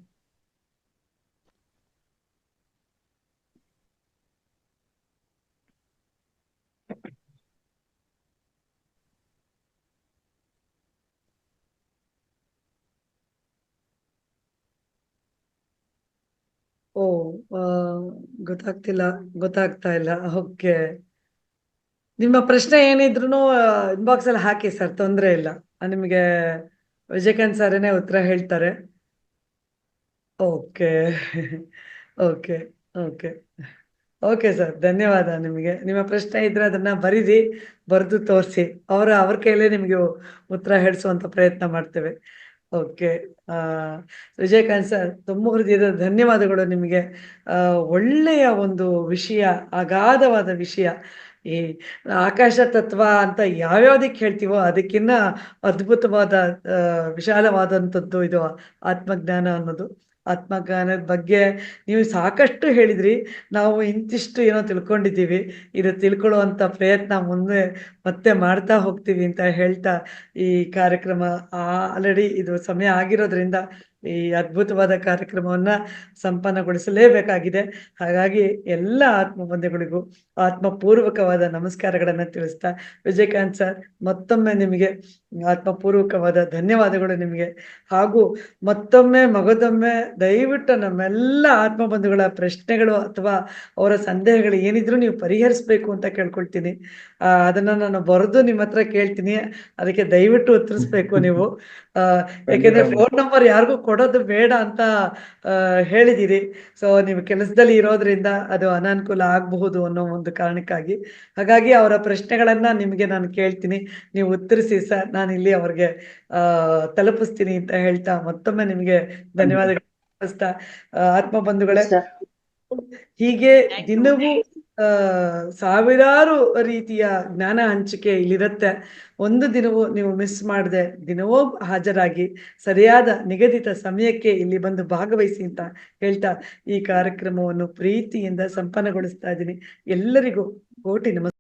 ಓ, ಗೊತ್ತಾಗ್ತಾ ಇಲ್ಲ. ಓಕೆ, ನಿಮ್ಮ ಪ್ರಶ್ನೆ ಏನಿದ್ರು ಇನ್ಬಾಕ್ಸ್ ಅಲ್ಲಿ ಹಾಕಿ ಸರ್, ತೊಂದ್ರೆ ಇಲ್ಲ. ನಿಮಗೆ ವಿಜಯಕಾಂತ್ ಸರೇನೆ ಉತ್ತರ ಹೇಳ್ತಾರೆ. Okay okay okay okay sir, ಧನ್ಯವಾದ ನಿಮಗೆ. ನಿಮ್ಮ ಪ್ರಶ್ನೆ ಇದ್ರೆ ಅದನ್ನ ಬರೆದು ತೋರಿಸಿ, ಅವ್ರ ಕೈಲೇ ನಿಮಗೆ ಉತ್ತರ ಹೇಳಿಸುವಂತ ಪ್ರಯತ್ನ ಮಾಡ್ತೇವೆ. ಓಕೆ, ವಿಜಯಕಾಂತ್ ಸರ್, ತುಂಬ ಹೃದಯದ ಧನ್ಯವಾದಗಳು ನಿಮಗೆ. ಒಳ್ಳೆಯ ಒಂದು ವಿಷಯ, ಅಗಾಧವಾದ ವಿಷಯ. ಈ ಆಕಾಶ ತತ್ವ ಅಂತ ಯಾವ್ಯಾವ್ದಕ್ಕೆ ಹೇಳ್ತೀವೋ ಅದಕ್ಕಿನ್ನ ಅದ್ಭುತವಾದ ವಿಶಾಲವಾದಂಥದ್ದು ಇದು ಆತ್ಮಜ್ಞಾನ ಅನ್ನೋದು. ಆತ್ಮಜ್ಞಾನದ ಬಗ್ಗೆ ನೀವು ಸಾಕಷ್ಟು ಹೇಳಿದ್ರಿ. ನಾವು ಇಂತಿಷ್ಟು ಏನೋ ತಿಳ್ಕೊಂಡಿದ್ದೀವಿ. ಇದು ತಿಳ್ಕೊಳ್ಳುವಂತ ಪ್ರಯತ್ನ ಮುಂದೆ ಮತ್ತೆ ಮಾಡ್ತಾ ಹೋಗ್ತೀವಿ ಅಂತ ಹೇಳ್ತಾ, ಈ ಕಾರ್ಯಕ್ರಮ ಆಲ್ರೆಡಿ ಇದು ಸಮಯ ಆಗಿರೋದ್ರಿಂದ ಈ ಅದ್ಭುತವಾದ ಕಾರ್ಯಕ್ರಮವನ್ನ ಸಂಪನ್ನಗೊಳಿಸಲೇಬೇಕಾಗಿದೆ. ಹಾಗಾಗಿ ಎಲ್ಲ ಆತ್ಮ ಬಂಧುಗಳಿಗೂ ಆತ್ಮಪೂರ್ವಕವಾದ ನಮಸ್ಕಾರಗಳನ್ನ ತಿಳಿಸ್ತಾ, ವಿಜಯಕಾಂತ್ ಸರ್, ಮತ್ತೊಮ್ಮೆ ನಿಮಗೆ ಆತ್ಮಪೂರ್ವಕವಾದ ಧನ್ಯವಾದಗಳು ನಿಮಗೆ. ಹಾಗೂ ಮಗದೊಮ್ಮೆ ದಯವಿಟ್ಟು ನಮ್ಮೆಲ್ಲ ಆತ್ಮ ಬಂಧುಗಳ ಪ್ರಶ್ನೆಗಳು ಅಥವಾ ಅವರ ಸಂದೇಹಗಳು ಏನಿದ್ರು ನೀವು ಪರಿಹರಿಸ್ಬೇಕು ಅಂತ ಕೇಳ್ಕೊಳ್ತೀನಿ. ಅದನ್ನ ನಾನು ಬರೆದು ನಿಮ್ಮ ಹತ್ರ ಕೇಳ್ತೀನಿ, ಅದಕ್ಕೆ ದಯವಿಟ್ಟು ಉತ್ತರಿಸ್ಬೇಕು ನೀವು. ಯಾಕೆಂದ್ರೆ ಫೋನ್ ನಂಬರ್ ಯಾರಿಗೂ ಕೊಡೋದು ಬೇಡ ಅಂತ ಹೇಳಿದಿರಿ. ಸೊ ನೀವು ಕೆಲಸದಲ್ಲಿ ಇರೋದ್ರಿಂದ ಅದು ಅನಾನುಕೂಲ ಆಗಬಹುದು ಅನ್ನೋ ಒಂದು ಕಾರಣಕ್ಕಾಗಿ. ಹಾಗಾಗಿ ಅವರ ಪ್ರಶ್ನೆಗಳನ್ನ ನಿಮಗೆ ನಾನು ಕೇಳ್ತೀನಿ, ನೀವು ಉತ್ತರಿಸಿ ಸರ್, ನಾನು ಇಲ್ಲಿ ಅವ್ರಿಗೆ ತಲುಪಿಸ್ತೀನಿ ಅಂತ ಹೇಳ್ತಾ ಮತ್ತೊಮ್ಮೆ ನಿಮಗೆ ಧನ್ಯವಾದಗಳು. ಆತ್ಮ ಬಂಧುಗಳೇ, ಹೀಗೆ ದಿನವೂ ಸಾವಿರಾರು ರೀತಿಯ ಜ್ಞಾನ ಹಂಚಿಕೆ ಇಲ್ಲಿರುತ್ತೆ. ಒಂದು ದಿನವೂ ನೀವು ಮಿಸ್ ಮಾಡದೆ ದಿನವೂ ಹಾಜರಾಗಿ ಸರಿಯಾದ ನಿಗದಿತ ಸಮಯಕ್ಕೆ ಇಲ್ಲಿ ಬಂದು ಭಾಗವಹಿಸಿ ಅಂತ ಹೇಳ್ತಾ ಈ ಕಾರ್ಯಕ್ರಮವನ್ನು ಪ್ರೀತಿಯಿಂದ ಸಂಪನ್ನಗೊಳಿಸ್ತಾ ಇದ್ದೀನಿ. ಎಲ್ಲರಿಗೂ ಕೋಟಿ ನಮಸ್ಕಾರ.